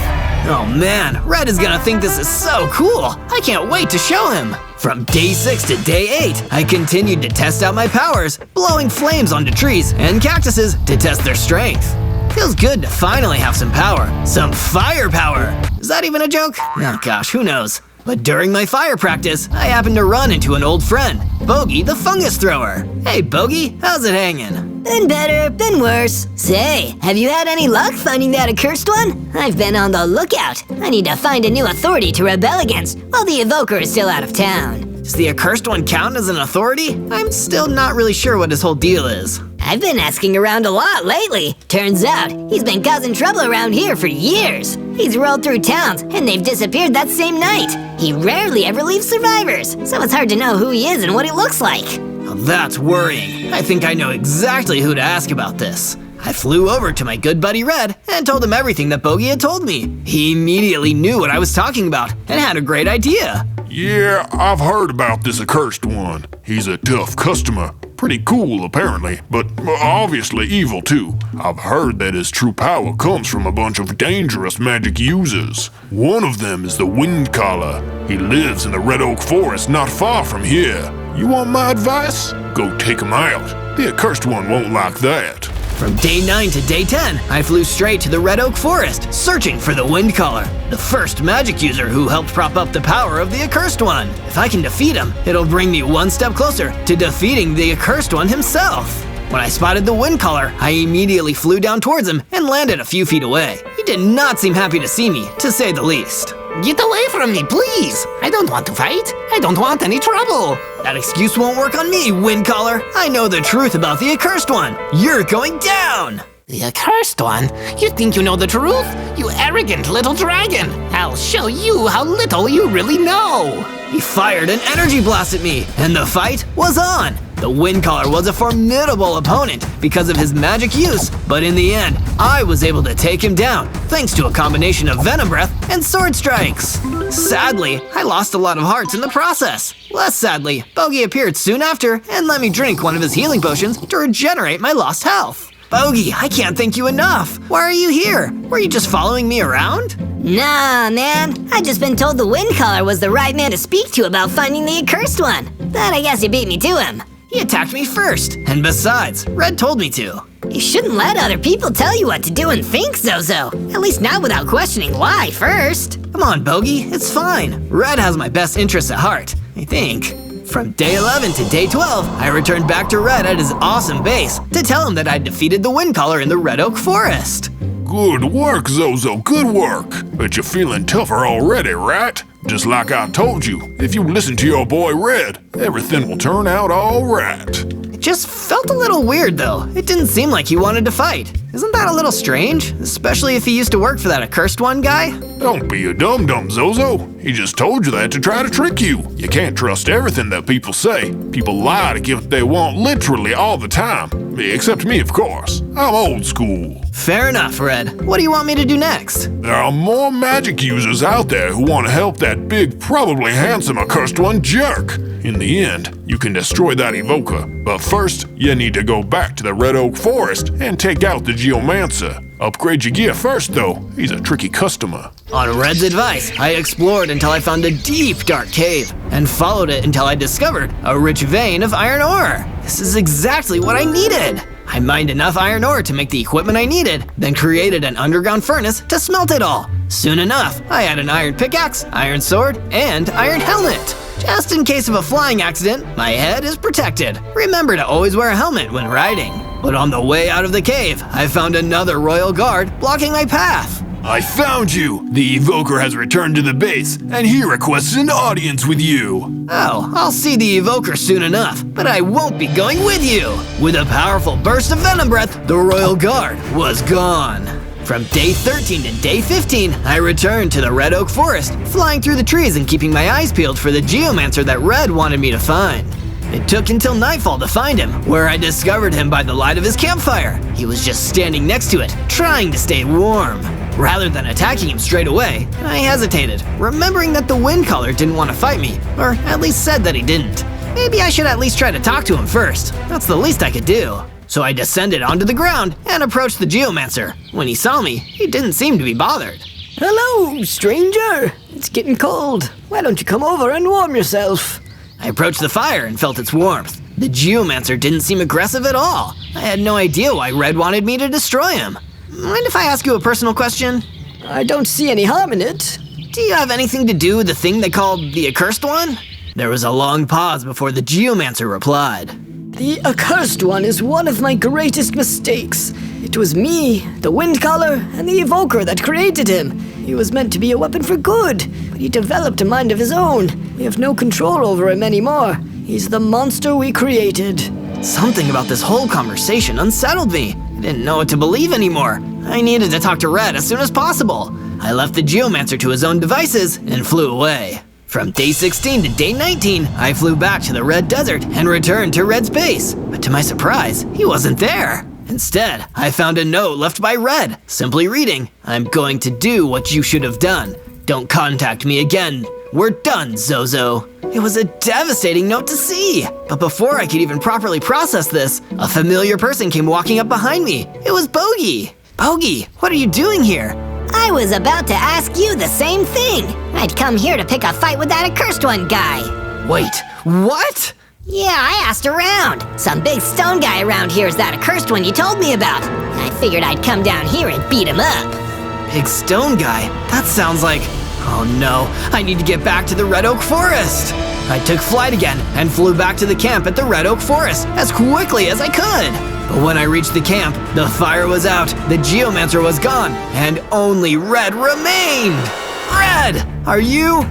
Oh man, Red is gonna think this is so cool. I can't wait to show him. From day 6 to day 8, I continued to test out my powers, blowing flames onto trees and cactuses to test their strength. Feels good to finally have some power. Some firepower! Is that even a joke? Oh gosh, who knows? But during my fire practice, I happened to run into an old friend, Bogey the fungus thrower. Hey Bogey, how's it hanging? Been better, been worse. Say, have you had any luck finding that accursed one? I've been on the lookout. I need to find a new authority to rebel against while the Evoker is still out of town. Does the accursed one count as an authority? I'm still not really sure what his whole deal is. I've been asking around a lot lately. Turns out, he's been causing trouble around here for years. He's rolled through towns, and they've disappeared that same night. He rarely ever leaves survivors, so it's hard to know who he is and what he looks like. Well, that's worrying. I think I know exactly who to ask about this. I flew over to my good buddy Red and told him everything that Bogey had told me. He immediately knew what I was talking about and had a great idea. Yeah, I've heard about this accursed one. He's a tough customer. Pretty cool, apparently, but obviously evil, too. I've heard that his true power comes from a bunch of dangerous magic users. One of them is the Wind Caller. He lives in the Red Oak Forest not far from here. You want my advice? Go take him out. The accursed one won't like that. From day 9 to day 10, I flew straight to the Red Oak Forest, searching for the Wind Caller, the first magic user who helped prop up the power of the Accursed One. If I can defeat him, it'll bring me one step closer to defeating the Accursed One himself. When I spotted the Wind Caller, I immediately flew down towards him and landed a few feet away. He did not seem happy to see me, to say the least. Get away from me, please! I don't want to fight. I don't want any trouble. That excuse won't work on me, Wind Caller. I know the truth about the Accursed One. You're going down! The accursed one? You think you know the truth? You arrogant little dragon! I'll show you how little you really know! He fired an energy blast at me, and the fight was on! The Wind Caller was a formidable opponent because of his magic use, but in the end, I was able to take him down thanks to a combination of Venom Breath and Sword Strikes. Sadly, I lost a lot of hearts in the process. Less sadly, Bogey appeared soon after and let me drink one of his healing potions to regenerate my lost health. Bogey, I can't thank you enough. Why are you here? Were you just following me around? Nah, man. I just been told the Wind Caller was the right man to speak to about finding the accursed one. But I guess you beat me to him. He attacked me first, and besides, Red told me to. You shouldn't let other people tell you what to do and think, Zozo. At least not without questioning why first. Come on, Bogey, it's fine. Red has my best interests at heart, I think. From day 11 to day 12, I returned back to Red at his awesome base to tell him that I'd defeated the Wind Caller in the Red Oak Forest. Good work, Zozo, good work. Bet you're feeling tougher already, right? Just like I told you, if you listen to your boy Red, everything will turn out all right. It just felt a little weird, though. It didn't seem like he wanted to fight. Isn't that a little strange? Especially if he used to work for that Accursed One guy? Don't be a dum-dum, Zozo. He just told you that to try to trick you. You can't trust everything that people say. People lie to get what they want literally all the time. Except me, of course. I'm old school. Fair enough, Red. What do you want me to do next? There are more magic users out there who want to help that big, probably handsome Accursed One jerk. In the end, you can destroy that evoker. But first, you need to go back to the Red Oak Forest and take out the Geomancer. Upgrade your gear first, though. He's a tricky customer. On Red's advice, I explored until I found a deep, dark cave, and followed it until I discovered a rich vein of iron ore. This is exactly what I needed. I mined enough iron ore to make the equipment I needed, then created an underground furnace to smelt it all. Soon enough, I had an iron pickaxe, iron sword, and iron helmet. Just in case of a flying accident, my head is protected. Remember to always wear a helmet when riding. But on the way out of the cave, I found another royal guard blocking my path. I found you! The evoker has returned to the base, and he requests an audience with you. Oh, I'll see the evoker soon enough, but I won't be going with you. With a powerful burst of venom breath, the royal guard was gone. From day 13 to day 15, I returned to the Red Oak Forest, flying through the trees and keeping my eyes peeled for the Geomancer that Red wanted me to find. It took until nightfall to find him, where I discovered him by the light of his campfire. He was just standing next to it, trying to stay warm. Rather than attacking him straight away, I hesitated, remembering that the wind caller didn't want to fight me, or at least said that he didn't. Maybe I should at least try to talk to him first. That's the least I could do. So I descended onto the ground and approached the geomancer. When he saw me, he didn't seem to be bothered. Hello, stranger. It's getting cold. Why don't you come over and warm yourself? I approached the fire and felt its warmth. The geomancer didn't seem aggressive at all. I had no idea why Red wanted me to destroy him. Mind if I ask you a personal question? I don't see any harm in it. Do you have anything to do with the thing they called the Accursed One? There was a long pause before the geomancer replied. The Accursed One is one of my greatest mistakes. It was me, the wind caller, and the evoker that created him. He was meant to be a weapon for good, but he developed a mind of his own. We have no control over him anymore. He's the monster we created. Something about this whole conversation unsettled me. I didn't know what to believe anymore. I needed to talk to Red as soon as possible. I left the geomancer to his own devices and flew away. From day 16 to day 19, I flew back to the Red Desert and returned to Red's base. But to my surprise, he wasn't there. Instead, I found a note left by Red, simply reading, "I'm going to do what you should have done. Don't contact me again. We're done, Zozo." It was a devastating note to see. But before I could even properly process this, a familiar person came walking up behind me. It was Bogey. Bogey, what are you doing here? I was about to ask you the same thing. I'd come here to pick a fight with that Accursed One guy. Wait, what? Yeah, I asked around. Some big stone guy around here is that Accursed One you told me about. I figured I'd come down here and beat him up. Big stone guy? That sounds like... Oh no, I need to get back to the Red Oak Forest. I took flight again and flew back to the camp at the Red Oak Forest as quickly as I could. But when I reached the camp, the fire was out, the geomancer was gone, and only Red remained. Red, are you?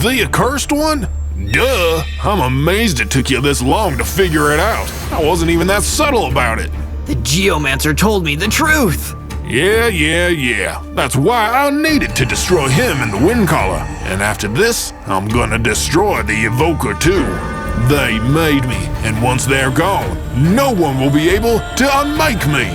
The Accursed One? Duh! I'm amazed it took you this long to figure it out. I wasn't even that subtle about it. The geomancer told me the truth. Yeah. That's why I needed to destroy him and the wind caller. And after this, I'm gonna destroy the evoker too. They made me, and once they're gone, no one will be able to unmake me.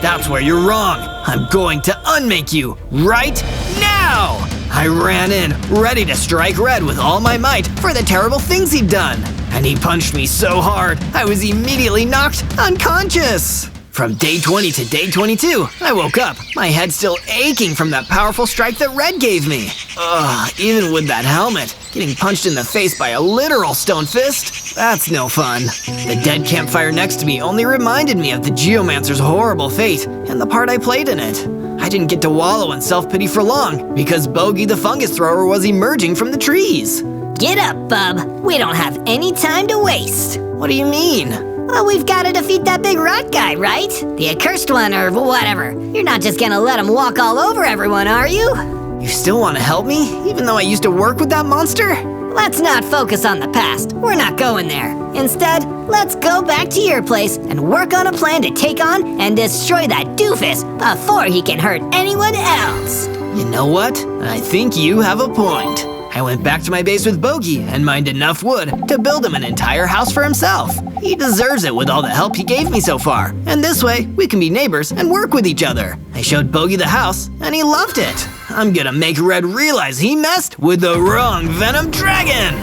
That's where you're wrong. I'm going to unmake you right now. I ran in, ready to strike Red with all my might for the terrible things he'd done. And he punched me so hard, I was immediately knocked unconscious. From day 20 to day 22, I woke up, my head still aching from that powerful strike that Red gave me. Ugh, even with that helmet, getting punched in the face by a literal stone fist, that's no fun. The dead campfire next to me only reminded me of the geomancer's horrible fate and the part I played in it. I didn't get to wallow in self-pity for long because Bogey the fungus thrower was emerging from the trees. Get up, bub. We don't have any time to waste. What do you mean? Well, we've got to defeat that big rat guy, right? The Accursed One or whatever. You're not just gonna let him walk all over everyone, are you? You still want to help me, even though I used to work with that monster? Let's not focus on the past. We're not going there. Instead, let's go back to your place and work on a plan to take on and destroy that doofus before he can hurt anyone else. You know what? I think you have a point. I went back to my base with Bogey and mined enough wood to build him an entire house for himself. He deserves it with all the help he gave me so far, and this way we can be neighbors and work with each other. I showed Bogey the house, and he loved it. I'm gonna make Red realize he messed with the wrong Venom Dragon!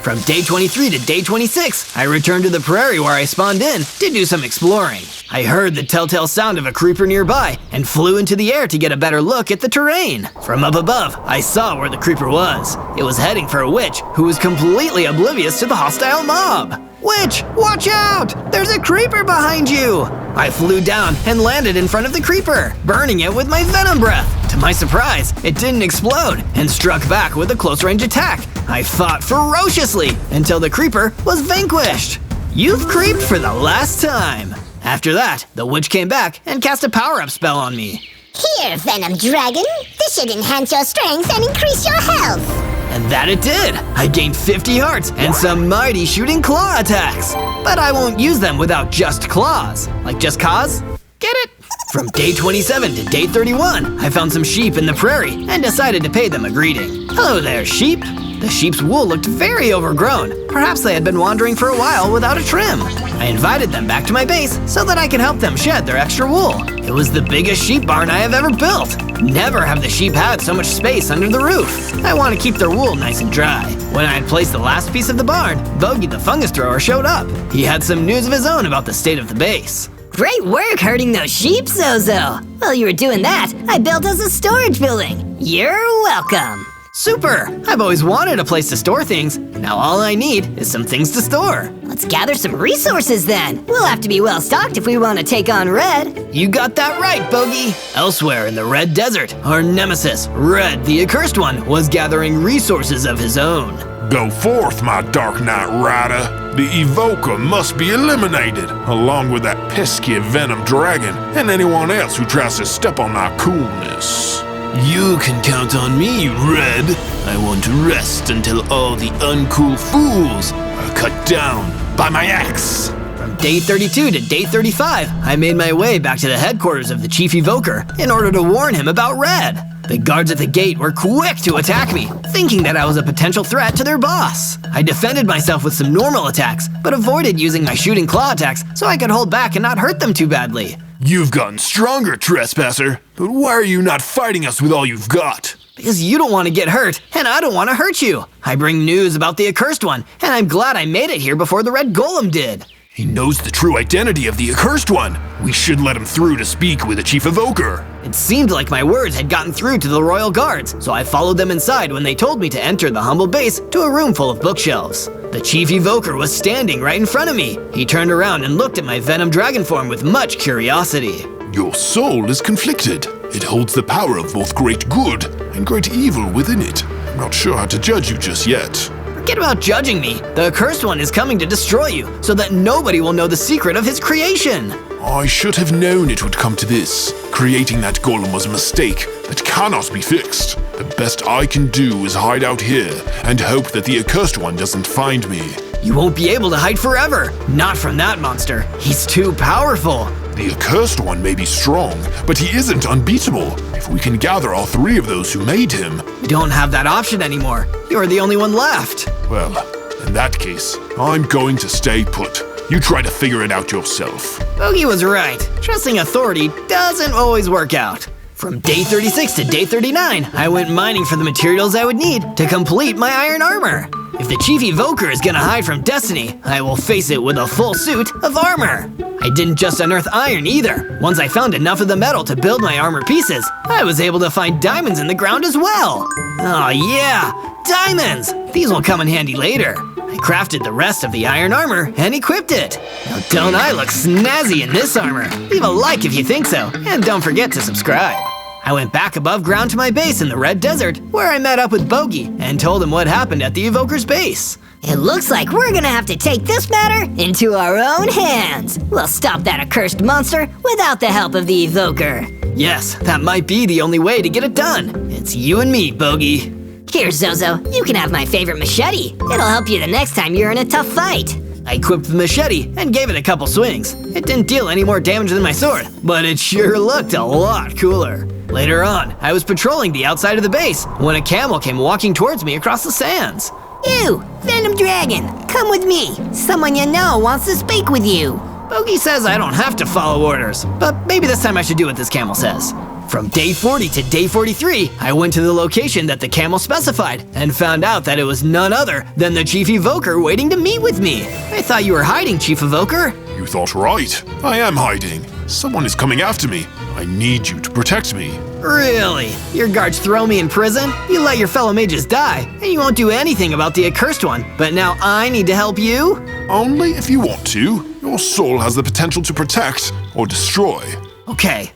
From day 23 to day 26, I returned to the prairie where I spawned in to do some exploring. I heard the telltale sound of a creeper nearby and flew into the air to get a better look at the terrain. From up above, I saw where the creeper was. It was heading for a witch who was completely oblivious to the hostile mob. Witch, watch out! There's a creeper behind you! I flew down and landed in front of the creeper, burning it with my venom breath. To my surprise, it didn't explode and struck back with a close-range attack. I fought ferociously until the creeper was vanquished. You've creeped for the last time. After that, the witch came back and cast a power-up spell on me. Here, Venom Dragon. This should enhance your strength and increase your health. And that it did! I gained 50 hearts and some mighty shooting claw attacks! But I won't use them without just claws. Like just cause? Get it? From day 27 to day 31, I found some sheep in the prairie and decided to pay them a greeting. Hello there, sheep. The sheep's wool looked very overgrown. Perhaps they had been wandering for a while without a trim. I invited them back to my base so that I could help them shed their extra wool. It was the biggest sheep barn I have ever built. Never have the sheep had so much space under the roof. I want to keep their wool nice and dry. When I had placed the last piece of the barn, Bogey the fungus thrower showed up. He had some news of his own about the state of the base. Great work herding those sheep, Zozo. While you were doing that, I built us a storage building. You're welcome. Super! I've always wanted a place to store things. Now all I need is some things to store. Let's gather some resources then. We'll have to be well stocked if we want to take on Red. You got that right, Bogey! Elsewhere in the Red Desert, our nemesis, Red the Accursed One, was gathering resources of his own. Go forth, my Dark Knight Rider. The Evoker must be eliminated, along with that pesky Venom Dragon and anyone else who tries to step on our coolness. You can count on me, Red. I won't rest until all the uncool fools are cut down by my axe. From day 32 to day 35, I made my way back to the headquarters of the Chief Evoker in order to warn him about Red. The guards at the gate were quick to attack me, thinking that I was a potential threat to their boss. I defended myself with some normal attacks, but avoided using my shooting claw attacks so I could hold back and not hurt them too badly. You've gotten stronger, Trespasser, but why are you not fighting us with all you've got? Because you don't want to get hurt, and I don't want to hurt you. I bring news about the Accursed One, and I'm glad I made it here before the Red Golem did. He knows the true identity of the Accursed One. We should let him through to speak with the Chief Evoker. It seemed like my words had gotten through to the royal guards, so I followed them inside when they told me to enter the humble base to a room full of bookshelves. The Chief Evoker was standing right in front of me. He turned around and looked at my Venom dragon form with much curiosity. Your soul is conflicted. It holds the power of both great good and great evil within it. I'm not sure how to judge you just yet. Forget about judging me. The Accursed One is coming to destroy you, so that nobody will know the secret of his creation. I should have known it would come to this. Creating that golem was a mistake that cannot be fixed. The best I can do is hide out here and hope that the Accursed One doesn't find me. You won't be able to hide forever. Not from that monster. He's too powerful. The Accursed One may be strong, but he isn't unbeatable. If we can gather all three of those who made him. We don't have that option anymore. You're the only one left. Well, in that case, I'm going to stay put. You try to figure it out yourself. Bogey was right. Trusting authority doesn't always work out. From day 36 to day 39, I went mining for the materials I would need to complete my iron armor. If the Chief Evoker is gonna hide from Destiny, I will face it with a full suit of armor. I didn't just unearth iron either. Once I found enough of the metal to build my armor pieces, I was able to find diamonds in the ground as well. Oh yeah, diamonds! These will come in handy later. I crafted the rest of the iron armor and equipped it. Now don't I look snazzy in this armor? Leave a like if you think so, and don't forget to subscribe. I went back above ground to my base in the Red Desert, where I met up with Bogey and told him what happened at the Evoker's base. It looks like we're gonna have to take this matter into our own hands. We'll stop that accursed monster without the help of the Evoker. Yes, that might be the only way to get it done. It's you and me, Bogey. Here, Zozo, you can have my favorite machete. It'll help you the next time you're in a tough fight. I equipped the machete and gave it a couple swings. It didn't deal any more damage than my sword, but it sure looked a lot cooler. Later on, I was patrolling the outside of the base when a camel came walking towards me across the sands. You, Venom Dragon, come with me. Someone you know wants to speak with you. Bogey says I don't have to follow orders, but maybe this time I should do what this camel says. From day 40 to day 43, I went to the location that the camel specified and found out that it was none other than the Chief Evoker waiting to meet with me. I thought you were hiding, Chief Evoker. You thought right. I am hiding. Someone is coming after me. I need you to protect me. Really? Your guards throw me in prison? You let your fellow mages die, and you won't do anything about the Accursed One, but now I need to help you? Only if you want to. Your soul has the potential to protect or destroy. Okay.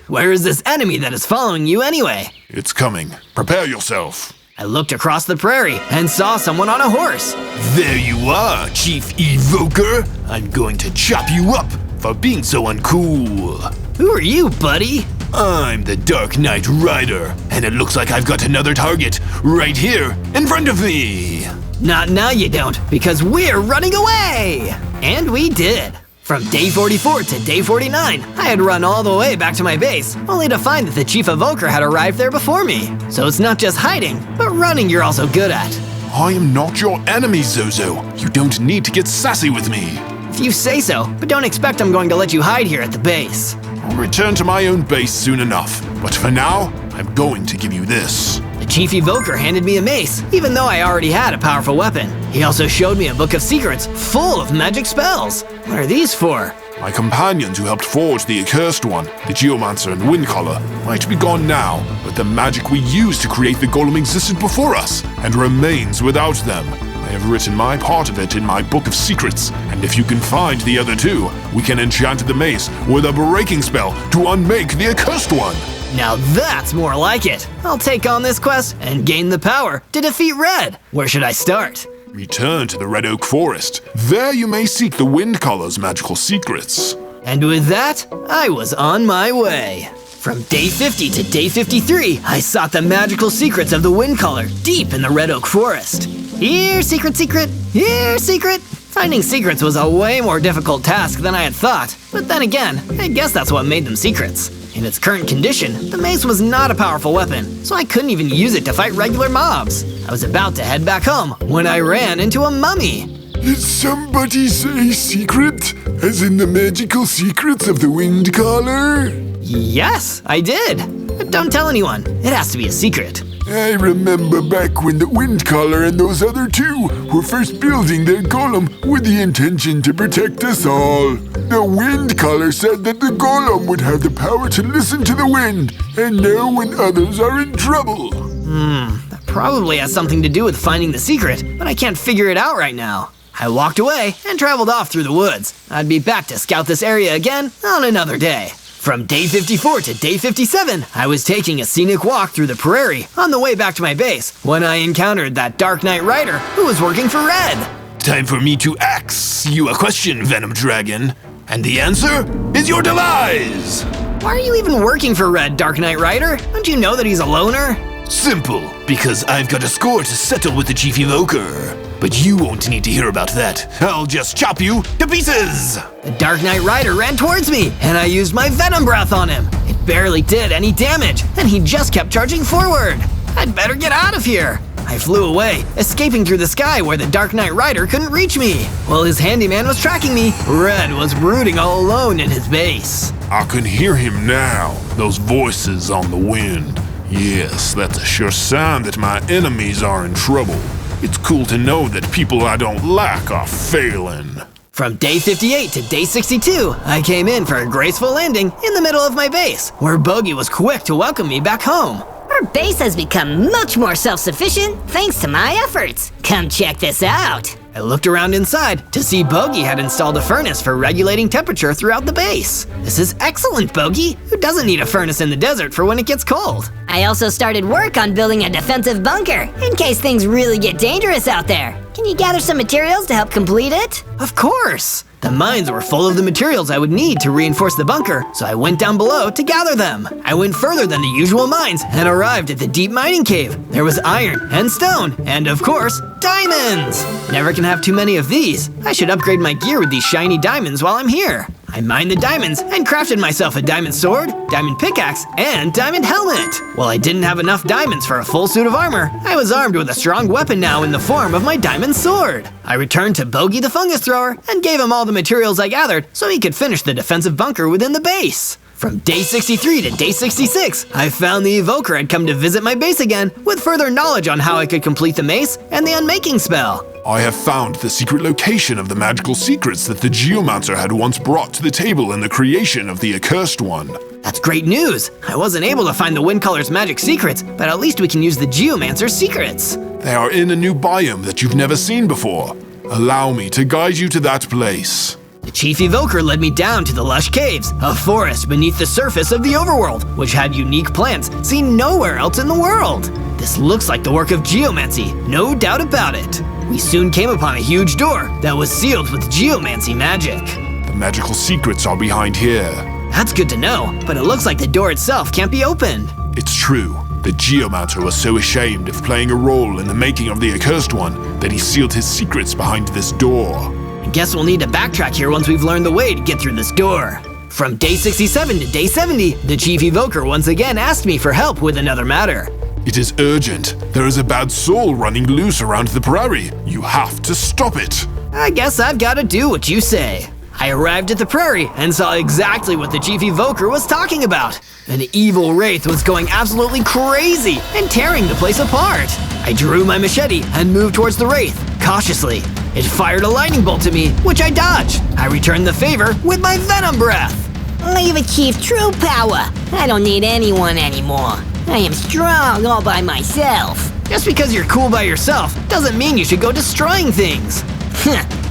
Where is this enemy that is following you anyway? It's coming. Prepare yourself. I looked across the prairie and saw someone on a horse. There you are, Chief Evoker. I'm going to chop you up for being so uncool. Who are you, buddy? I'm the Dark Knight Rider, and it looks like I've got another target right here in front of me. Not now you don't, because we're running away! And we did. From day 44 to day 49, I had run all the way back to my base, only to find that the Chief Evoker had arrived there before me. So it's not just hiding, but running you're also good at. I am not your enemy, Zozo. You don't need to get sassy with me. If you say so, but don't expect I'm going to let you hide here at the base. I'll return to my own base soon enough, but for now, I'm going to give you this. The Chief Evoker handed me a mace, even though I already had a powerful weapon. He also showed me a book of secrets full of magic spells. What are these for? My companions who helped forge the Accursed One, the Geomancer and Windcaller, might be gone now, but the magic we used to create the golem existed before us, and remains without them. I have written my part of it in my book of secrets, and if you can find the other two, we can enchant the mace with a breaking spell to unmake the Accursed One. Now that's more like it. I'll take on this quest and gain the power to defeat Red. Where should I start? Return to the Red Oak Forest. There you may seek the Windcaller's magical secrets. And with that, I was on my way. From day 50 to day 53, I sought the magical secrets of the Windcaller deep in the Red Oak Forest. Here, secret, secret. Here, secret. Finding secrets was a way more difficult task than I had thought. But then again, I guess that's what made them secrets. In its current condition, the mace was not a powerful weapon, so I couldn't even use it to fight regular mobs. I was about to head back home when I ran into a mummy. Did somebody say secret? As in the magical secrets of the Windcaller? Yes, I did. But don't tell anyone. It has to be a secret. I remember back when the Windcaller and those other two were first building their golem with the intention to protect us all. The Windcaller said that the golem would have the power to listen to the wind and know when others are in trouble. That probably has something to do with finding the secret, but I can't figure it out right now. I walked away and traveled off through the woods. I'd be back to scout this area again on another day. From day 54 to day 57, I was taking a scenic walk through the prairie on the way back to my base when I encountered that Dark Knight Rider who was working for Red. Time for me to ask you a question, Venom Dragon. And the answer is your demise! Why are you even working for Red, Dark Knight Rider? Don't you know that he's a loner? Simple, because I've got a score to settle with the Chief Evoker. But you won't need to hear about that. I'll just chop you to pieces! The Dark Knight Rider ran towards me, and I used my Venom Breath on him. It barely did any damage, and he just kept charging forward. I'd better get out of here. I flew away, escaping through the sky where the Dark Knight Rider couldn't reach me. While his handyman was tracking me, Red was brooding all alone in his base. I can hear him now, those voices on the wind. Yes, that's a sure sign that my enemies are in trouble. It's cool to know that people I don't like are failing. From day 58 to day 62, I came in for a graceful landing in the middle of my base, where Bogey was quick to welcome me back home. Our base has become much more self-sufficient thanks to my efforts. Come check this out. I looked around inside to see Bogey had installed a furnace for regulating temperature throughout the base. This is excellent, Bogey. Who doesn't need a furnace in the desert for when it gets cold? I also started work on building a defensive bunker in case things really get dangerous out there. Can you gather some materials to help complete it? Of course! The mines were full of the materials I would need to reinforce the bunker, so I went down below to gather them. I went further than the usual mines and arrived at the deep mining cave. There was iron and stone, and of course, diamonds! Never can have too many of these. I should upgrade my gear with these shiny diamonds while I'm here. I mined the diamonds and crafted myself a diamond sword, diamond pickaxe, and diamond helmet. While I didn't have enough diamonds for a full suit of armor, I was armed with a strong weapon now in the form of my diamond sword. I returned to Bogey the fungus thrower and gave him all the materials I gathered so he could finish the defensive bunker within the base. From day 63 to day 66, I found the Evoker had come to visit my base again with further knowledge on how I could complete the mace and the unmaking spell. I have found the secret location of the magical secrets that the Geomancer had once brought to the table in the creation of the Accursed One. That's great news! I wasn't able to find the Windcaller's magic secrets, but at least we can use the Geomancer's secrets. They are in a new biome that you've never seen before. Allow me to guide you to that place. The Chief Evoker led me down to the lush caves, a forest beneath the surface of the overworld, which had unique plants seen nowhere else in the world. This looks like the work of geomancy, no doubt about it. We soon came upon a huge door that was sealed with geomancy magic. The magical secrets are behind here. That's good to know, but it looks like the door itself can't be opened. It's true. The Geomancer was so ashamed of playing a role in the making of the Accursed One that he sealed his secrets behind this door. I guess we'll need to backtrack here once we've learned the way to get through this door. From day 67 to day 70, the Chief Evoker once again asked me for help with another matter. It is urgent. There is a bad soul running loose around the prairie. You have to stop it. I guess I've got to do what you say. I arrived at the prairie and saw exactly what the chief evoker was talking about. An evil wraith was going absolutely crazy and tearing the place apart. I drew my machete and moved towards the wraith, cautiously. It fired a lightning bolt to me, which I dodged. I returned the favor with my venom breath. I've achieved true power. I don't need anyone anymore. I am strong all by myself. Just because you're cool by yourself doesn't mean you should go destroying things.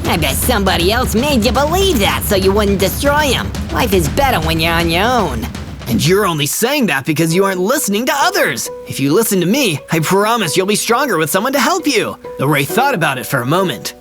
I bet somebody else made you believe that so you wouldn't destroy him. Life is better when you're on your own. And you're only saying that because you aren't listening to others. If you listen to me, I promise you'll be stronger with someone to help you. The wraith thought about it for a moment.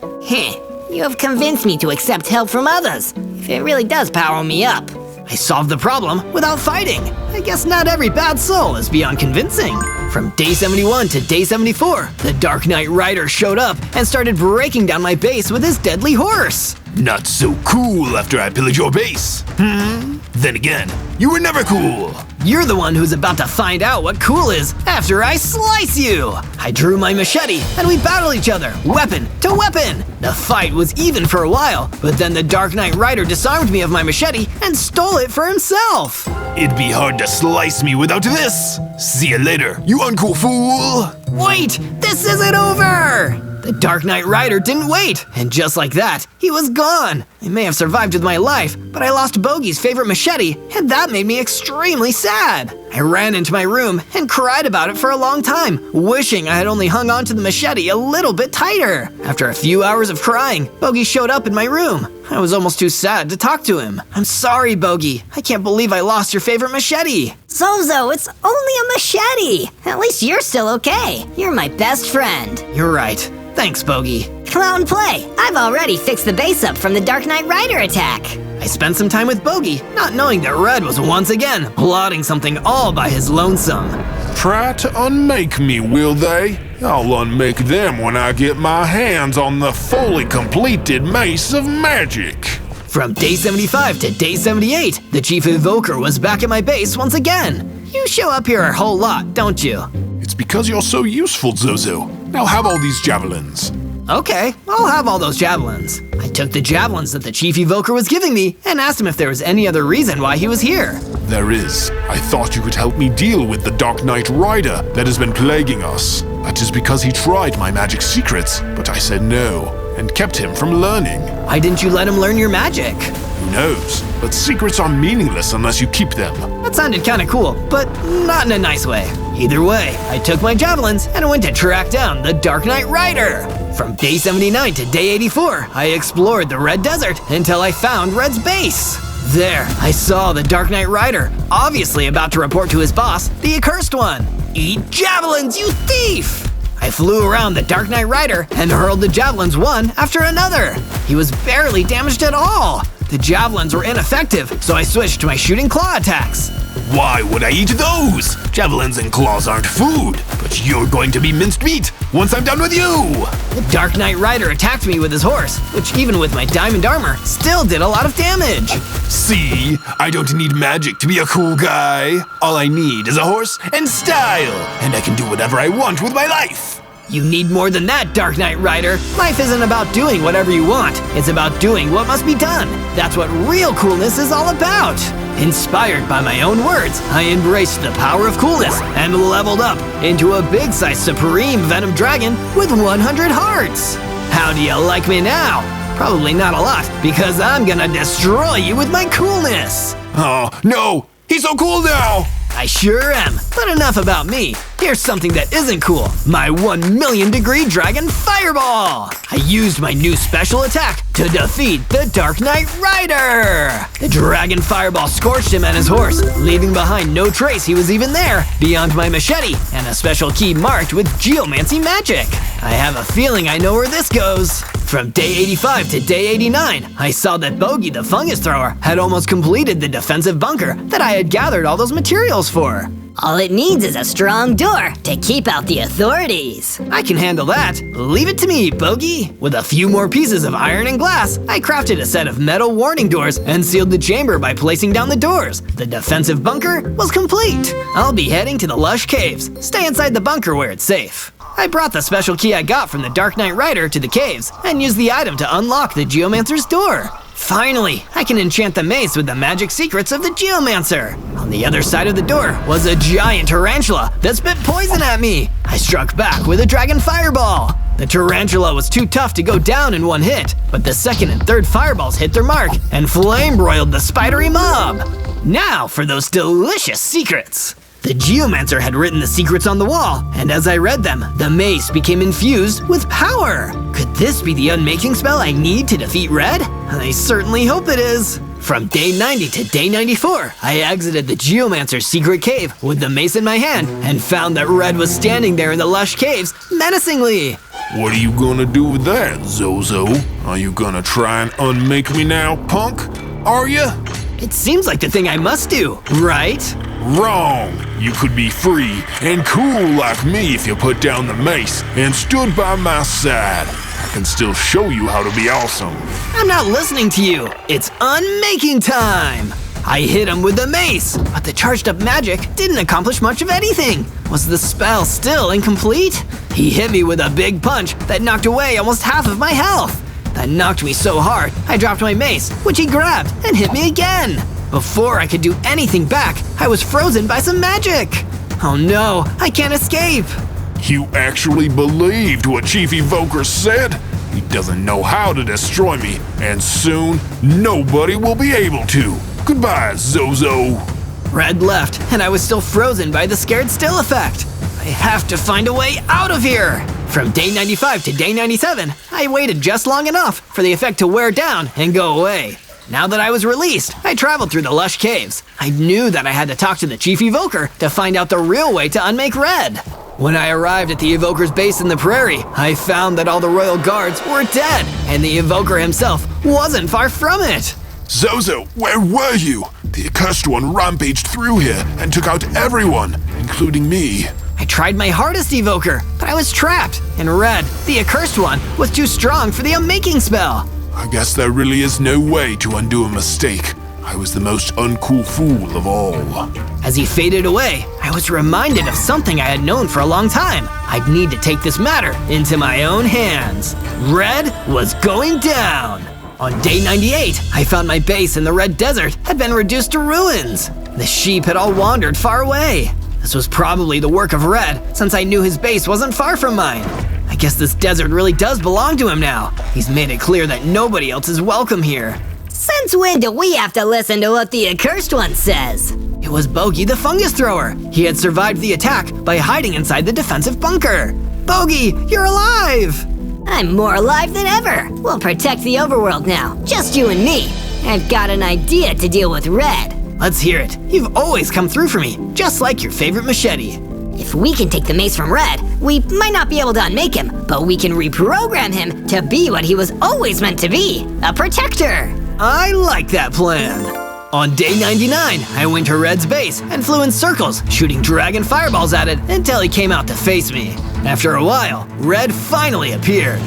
You have convinced me to accept help from others. If it really does power me up. I solved the problem without fighting. I guess not every bad soul is beyond convincing. From day 71 to day 74, the Dark Knight Rider showed up and started breaking down my base with his deadly horse. Not so cool after I pillage your base. Then again, you were never cool. You're the one who's about to find out what cool is after I slice you! I drew my machete and we battled each other, weapon to weapon! The fight was even for a while, but then the Dark Knight Rider disarmed me of my machete and stole it for himself! It'd be hard to slice me without this. See you later, you uncool fool! Wait! This isn't over! The Dark Knight Rider didn't wait, and just like that, he was gone. I may have survived with my life, but I lost Bogey's favorite machete, and that made me extremely sad. I ran into my room and cried about it for a long time, wishing I had only hung on to the machete a little bit tighter. After a few hours of crying, Bogey showed up in my room. I was almost too sad to talk to him. I'm sorry, Bogey. I can't believe I lost your favorite machete. Zozo, it's only a machete. At least you're still okay. You're my best friend. You're right. Thanks, Bogey. Come out and play. I've already fixed the base up from the Dark Knight Rider attack. I spent some time with Bogey, not knowing that Red was once again plotting something all by his lonesome. Try to unmake me, will they? I'll unmake them when I get my hands on the fully completed Mace of Magic. From day 75 to day 78, the Chief Evoker was back at my base once again. You show up here a whole lot, don't you? It's because you're so useful, Zozo. Now have all these javelins. Okay, I'll have all those javelins. I took the javelins that the Chief Evoker was giving me and asked him if there was any other reason why he was here. There is. I thought you could help me deal with the Dark Knight Rider that has been plaguing us. That is because he tried my magic secrets, but I said no, and kept him from learning. Why didn't you let him learn your magic? Who knows? But secrets are meaningless unless you keep them. That sounded kinda cool, but not in a nice way. Either way, I took my javelins and went to track down the Dark Knight Rider. From day 79 to day 84, I explored the Red Desert until I found Red's base. There, I saw the Dark Knight Rider, obviously about to report to his boss, the Accursed One. Eat javelins, you thief! I flew around the Dark Knight Rider and hurled the javelins one after another. He was barely damaged at all. The javelins were ineffective, so I switched to my shooting claw attacks. Why would I eat those? Javelins and claws aren't food, but you're going to be minced meat once I'm done with you! The Dark Knight Rider attacked me with his horse, which even with my diamond armor, still did a lot of damage. See? I don't need magic to be a cool guy. All I need is a horse and style, and I can do whatever I want with my life. You need more than that, Dark Knight Rider. Life isn't about doing whatever you want. It's about doing what must be done. That's what real coolness is all about. Inspired by my own words, I embraced the power of coolness and leveled up into a big-sized Supreme Venom Dragon with 100 hearts. How do you like me now? Probably not a lot, because I'm gonna destroy you with my coolness. Oh, no! He's so cool now! I sure am, but enough about me. Here's something that isn't cool, my 1,000,000-degree Dragon Fireball! I used my new special attack to defeat the Dark Knight Rider! The Dragon Fireball scorched him and his horse, leaving behind no trace he was even there, beyond my machete and a special key marked with geomancy magic. I have a feeling I know where this goes. From day 85 to day 89, I saw that Bogey the Fungus Thrower had almost completed the defensive bunker that I had gathered all those materials for. All it needs is a strong door to keep out the authorities. I can handle that. Leave it to me, Bogey. With a few more pieces of iron and glass, I crafted a set of metal warning doors and sealed the chamber by placing down the doors. The defensive bunker was complete. I'll be heading to the lush caves. Stay inside the bunker where it's safe. I brought the special key I got from the Dark Knight Rider to the caves and used the item to unlock the Geomancer's door. Finally, I can enchant the mace with the magic secrets of the Geomancer. On the other side of the door was a giant tarantula that spit poison at me. I struck back with a dragon fireball. The tarantula was too tough to go down in one hit, but the second and third fireballs hit their mark and flame broiled the spidery mob. Now for those delicious secrets. The Geomancer had written the secrets on the wall, and as I read them, the mace became infused with power. Could this be the unmaking spell I need to defeat Red? I certainly hope it is. From day 90 to day 94, I exited the Geomancer's secret cave with the mace in my hand and found that Red was standing there in the lush caves, menacingly. What are you gonna do with that, Zozo? Are you gonna try and unmake me now, punk? Are ya? It seems like the thing I must do, right? Wrong! You could be free and cool like me if you put down the mace and stood by my side. I can still show you how to be awesome. I'm not listening to you. It's unmaking time. I hit him with the mace, but the charged up magic didn't accomplish much of anything. Was the spell still incomplete? He hit me with a big punch that knocked away almost half of my health. That knocked me so hard, I dropped my mace, which he grabbed and hit me again. Before I could do anything back, I was frozen by some magic. Oh no, I can't escape. You actually believed what Chief Evoker said? He doesn't know how to destroy me, and soon nobody will be able to. Goodbye, Zozo. Red left, and I was still frozen by the scared still effect. I have to find a way out of here. From day 95 to day 97, I waited just long enough for the effect to wear down and go away. Now that I was released, I traveled through the lush caves. I knew that I had to talk to the Chief Evoker to find out the real way to unmake Red. When I arrived at the Evoker's base in the prairie, I found that all the royal guards were dead, and the Evoker himself wasn't far from it. Zozo, where were you? The accursed one rampaged through here and took out everyone, including me. I tried my hardest, Evoker, but I was trapped, and Red, the accursed one, was too strong for the unmaking spell. I guess there really is no way to undo a mistake. I was the most uncool fool of all. As he faded away, I was reminded of something I had known for a long time. I'd need to take this matter into my own hands. Red was going down. On day 98, I found my base in the Red Desert had been reduced to ruins. The sheep had all wandered far away. This was probably the work of Red, since I knew his base wasn't far from mine. I guess this desert really does belong to him now. He's made it clear that nobody else is welcome here. Since when do we have to listen to what the accursed one says? It was Bogey the fungus thrower. He had survived the attack by hiding inside the defensive bunker. Bogey, you're alive! I'm more alive than ever. We'll protect the overworld now, just you and me. I've got an idea to deal with Red. Let's hear it. You've always come through for me, just like your favorite machete. If we can take the mace from Red, we might not be able to unmake him, but we can reprogram him to be what he was always meant to be, a protector. I like that plan. On day 99, I went to Red's base and flew in circles, shooting dragon fireballs at it until he came out to face me. After a while, Red finally appeared.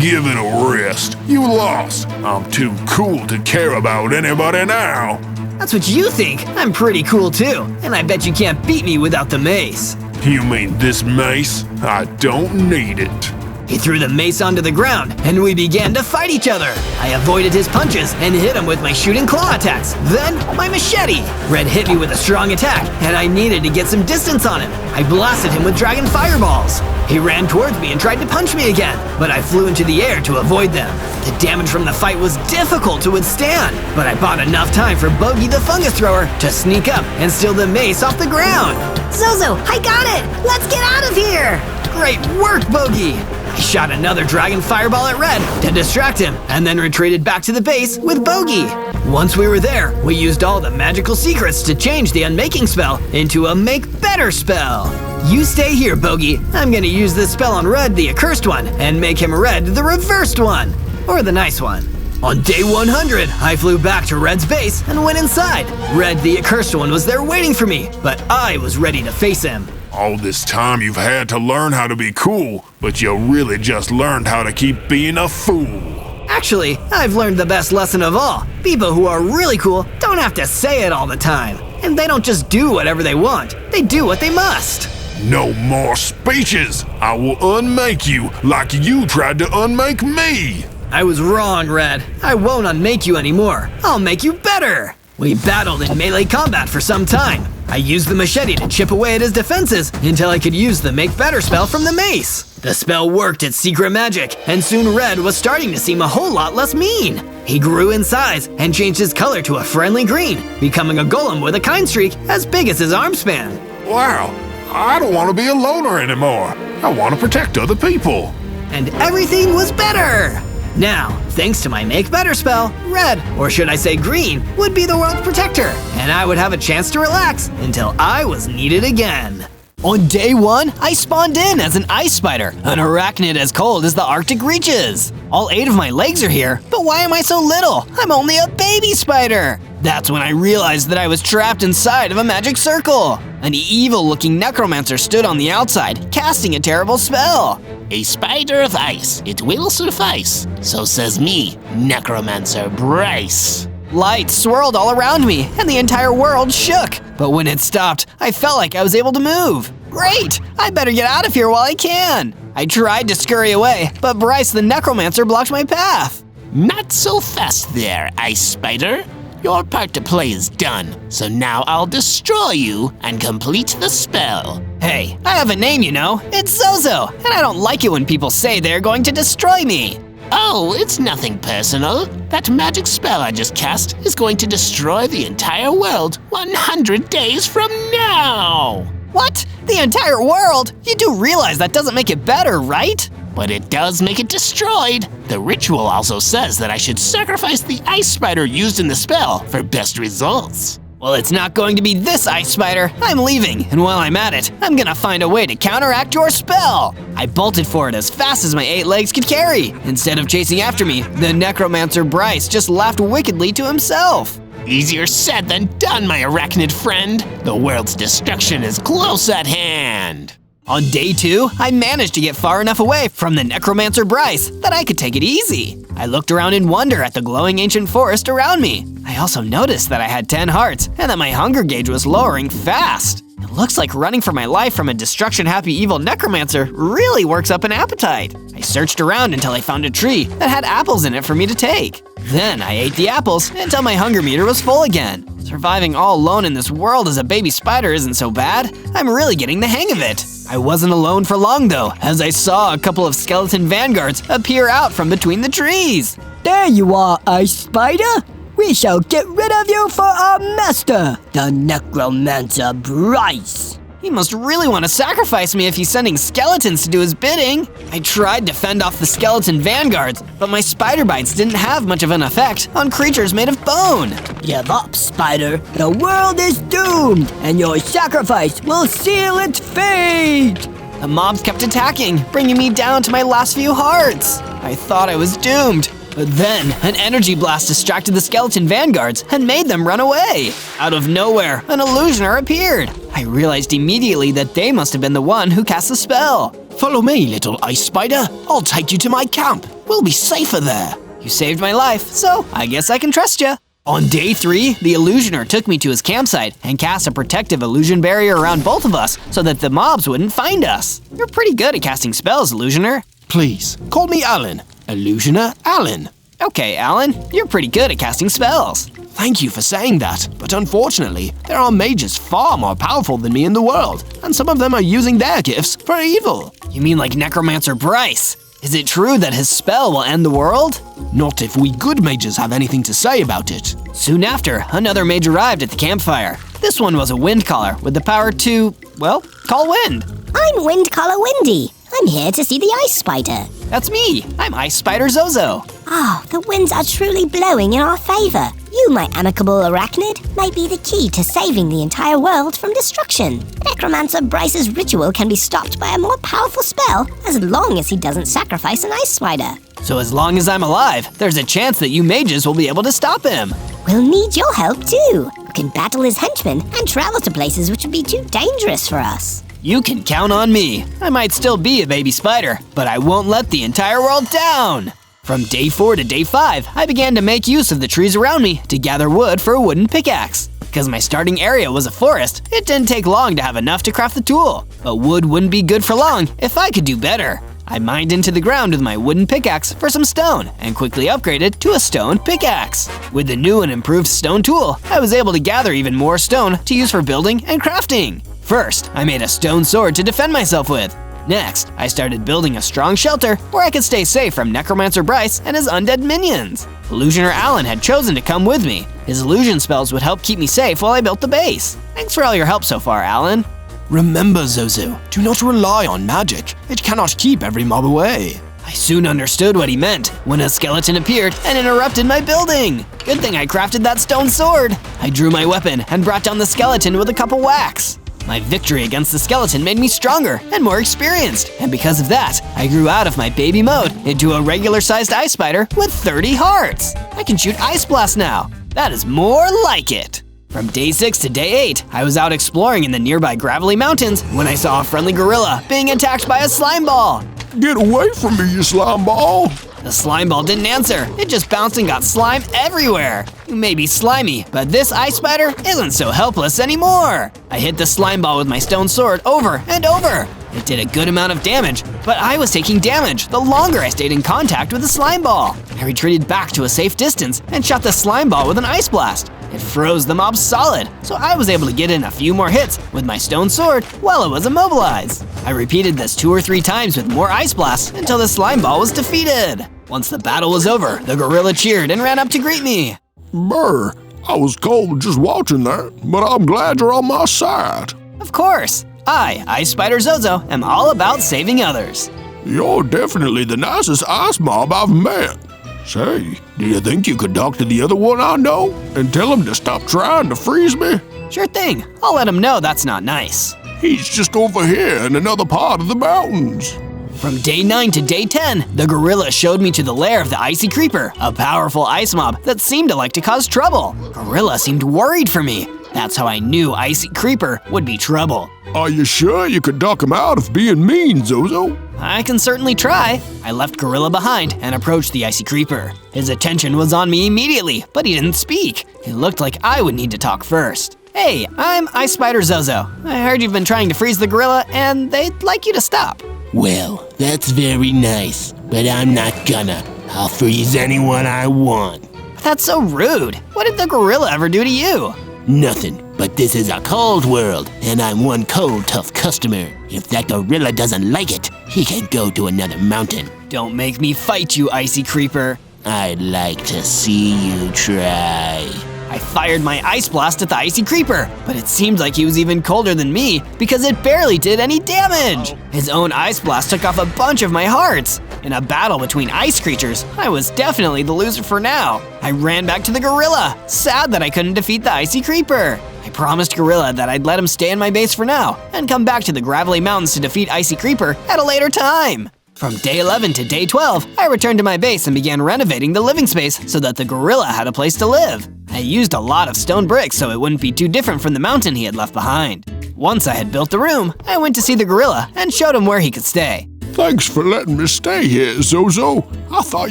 Give it a rest. You lost. I'm too cool to care about anybody now. That's what you think. I'm pretty cool too, and I bet you can't beat me without the mace. You mean this mace? I don't need it. He threw the mace onto the ground, and we began to fight each other. I avoided his punches and hit him with my shooting claw attacks, then my machete. Red hit me with a strong attack, and I needed to get some distance on him. I blasted him with dragon fireballs. He ran towards me and tried to punch me again, but I flew into the air to avoid them. The damage from the fight was difficult to withstand, but I bought enough time for Bogey the fungus thrower to sneak up and steal the mace off the ground. Zozo, I got it! Let's get out of here! Great work, Bogey! I shot another dragon fireball at Red to distract him, and then retreated back to the base with Bogey. Once we were there, we used all the magical secrets to change the unmaking spell into a make better spell. You stay here, Bogey. I'm gonna use this spell on Red, the accursed one, and make him Red, the reversed one. Or the nice one. On day 100, I flew back to Red's base and went inside. Red, the accursed one, was there waiting for me, but I was ready to face him. All this time you've had to learn how to be cool, but you really just learned how to keep being a fool. Actually, I've learned the best lesson of all. People who are really cool don't have to say it all the time. And they don't just do whatever they want, they do what they must. No more speeches! I will unmake you like you tried to unmake me! I was wrong, Red. I won't unmake you anymore. I'll make you better. We battled in melee combat for some time. I used the machete to chip away at his defenses until I could use the Make Better spell from the mace. The spell worked its secret magic, and soon Red was starting to seem a whole lot less mean. He grew in size and changed his color to a friendly green, becoming a golem with a kind streak as big as his arm span. Wow, I don't want to be a loner anymore. I want to protect other people. And everything was better! Now, thanks to my Make Better spell, Red, or should I say Green, would be the world's protector, and I would have a chance to relax until I was needed again. On day 1, I spawned in as an ice spider, an arachnid as cold as the Arctic reaches. All 8 of my legs are here, but why am I so little? I'm only a baby spider! That's when I realized that I was trapped inside of a magic circle. An evil-looking necromancer stood on the outside, casting a terrible spell. A spider of ice, it will suffice. So says me, Necromancer Bryce. Light swirled all around me, and the entire world shook. But when it stopped, I felt like I was able to move. Great! I better get out of here while I can. I tried to scurry away, but Bryce the necromancer blocked my path. Not so fast there, Ice Spider. Your part to play is done, so now I'll destroy you and complete the spell. Hey, I have a name, you know. It's Zozo, and I don't like it when people say they're going to destroy me. Oh, it's nothing personal. That magic spell I just cast is going to destroy the entire world 100 days from now. What? The entire world? You do realize that doesn't make it better, right? But it does make it destroyed. The ritual also says that I should sacrifice the ice spider used in the spell for best results. Well, it's not going to be this ice spider. I'm leaving, and while I'm at it, I'm gonna find a way to counteract your spell. I bolted for it as fast as my 8 legs could carry. Instead of chasing after me, the necromancer Bryce just laughed wickedly to himself. Easier said than done, my arachnid friend. The world's destruction is close at hand. On day 2, I managed to get far enough away from the necromancer Bryce that I could take it easy. I looked around in wonder at the glowing ancient forest around me. I also noticed that I had 10 hearts and that my hunger gauge was lowering fast. It looks like running for my life from a destruction-happy evil necromancer really works up an appetite. I searched around until I found a tree that had apples in it for me to take. Then I ate the apples until my hunger meter was full again. Surviving all alone in this world as a baby spider isn't so bad. I'm really getting the hang of it. I wasn't alone for long though, as I saw a couple of skeleton vanguards appear out from between the trees. There you are, Ice Spider. We shall get rid of you for our master, the necromancer Bryce. He must really want to sacrifice me if he's sending skeletons to do his bidding. I tried to fend off the skeleton vanguards, but my spider bites didn't have much of an effect on creatures made of bone. Give up, Spider. The world is doomed, and your sacrifice will seal its fate. The mobs kept attacking, bringing me down to my last few hearts. I thought I was doomed. But then, an energy blast distracted the skeleton vanguards and made them run away. Out of nowhere, an illusioner appeared. I realized immediately that they must have been the one who cast the spell. Follow me, little ice spider. I'll take you to my camp. We'll be safer there. You saved my life, so I guess I can trust you. On day 3, the illusioner took me to his campsite and cast a protective illusion barrier around both of us so that the mobs wouldn't find us. You're pretty good at casting spells, illusioner. Please, call me Alan. Illusioner Alan. Okay, Alan, you're pretty good at casting spells. Thank you for saying that, but unfortunately, there are mages far more powerful than me in the world, and some of them are using their gifts for evil. You mean like Necromancer Bryce? Is it true that his spell will end the world? Not if we good mages have anything to say about it. Soon after, another mage arrived at the campfire. This one was a wind caller with the power to, well, call wind. I'm Wind Caller Windy. I'm here to see the ice spider. That's me. I'm Ice Spider Zozo. Oh, the winds are truly blowing in our favor. You, my amicable arachnid, may be the key to saving the entire world from destruction. Necromancer Bryce's ritual can be stopped by a more powerful spell, as long as he doesn't sacrifice an ice spider. So as long as I'm alive, there's a chance that you mages will be able to stop him. We'll need your help too. We can battle his henchmen and travel to places which would be too dangerous for us. You can count on me. I might still be a baby spider, but I won't let the entire world down. From day 4 to day 5, I began to make use of the trees around me to gather wood for a wooden pickaxe. Because my starting area was a forest, it didn't take long to have enough to craft the tool. But wood wouldn't be good for long if I could do better. I mined into the ground with my wooden pickaxe for some stone and quickly upgraded to a stone pickaxe. With the new and improved stone tool, I was able to gather even more stone to use for building and crafting. First, I made a stone sword to defend myself with. Next, I started building a strong shelter where I could stay safe from Necromancer Bryce and his undead minions. Illusioner Alan had chosen to come with me. His illusion spells would help keep me safe while I built the base. Thanks for all your help so far, Alan. Remember, Zozo, do not rely on magic. It cannot keep every mob away. I soon understood what he meant when a skeleton appeared and interrupted my building. Good thing I crafted that stone sword. I drew my weapon and brought down the skeleton with a cup of wax. My victory against the skeleton made me stronger and more experienced, and because of that, I grew out of my baby mode into a regular-sized ice spider with 30 hearts. I can shoot ice blasts now. That is more like it. From day 6 to day 8, I was out exploring in the nearby gravelly mountains when I saw a friendly gorilla being attacked by a slime ball. Get away from me, you slime ball! The slime ball didn't answer. It just bounced and got slime everywhere. You may be slimy, but this ice spider isn't so helpless anymore. I hit the slime ball with my stone sword over and over. It did a good amount of damage, but I was taking damage the longer I stayed in contact with the slime ball. I retreated back to a safe distance and shot the slime ball with an ice blast. It froze the mob solid, so I was able to get in a few more hits with my stone sword while it was immobilized. I repeated this 2 or 3 times with more ice blasts until the slime ball was defeated. Once the battle was over, the gorilla cheered and ran up to greet me. Brr, I was cold just watching that, but I'm glad you're on my side. Of course, I, Ice Spider Zozo, am all about saving others. You're definitely the nicest ice mob I've met. Say, do you think you could talk to the other one I know and tell him to stop trying to freeze me? Sure thing, I'll let him know that's not nice. He's just over here in another part of the mountains. From day 9 to day 10, the gorilla showed me to the lair of the Icy Creeper, a powerful ice mob that seemed to like to cause trouble. Gorilla seemed worried for me. That's how I knew Icy Creeper would be trouble. Are you sure you could talk him out of being mean, Zozo? I can certainly try. I left Gorilla behind and approached the Icy Creeper. His attention was on me immediately, but he didn't speak. It looked like I would need to talk first. Hey, I'm Ice Spider Zozo. I heard you've been trying to freeze the gorilla and they'd like you to stop. Well, that's very nice, but I'm not gonna. I'll freeze anyone I want. That's so rude. What did the gorilla ever do to you? Nothing, but this is a cold world, and I'm one cold, tough customer. If that gorilla doesn't like it, he can go to another mountain. Don't make me fight you, Icy Creeper. I'd like to see you try. I fired my ice blast at the Icy Creeper, but it seemed like he was even colder than me because it barely did any damage. His own ice blast took off a bunch of my hearts. In a battle between ice creatures, I was definitely the loser for now. I ran back to the gorilla, sad that I couldn't defeat the Icy Creeper. I promised Gorilla that I'd let him stay in my base for now and come back to the gravelly mountains to defeat Icy Creeper at a later time. From day 11 to day 12, I returned to my base and began renovating the living space so that the gorilla had a place to live. I used a lot of stone bricks so it wouldn't be too different from the mountain he had left behind. Once I had built the room, I went to see the gorilla and showed him where he could stay. Thanks for letting me stay here, Zozo. I thought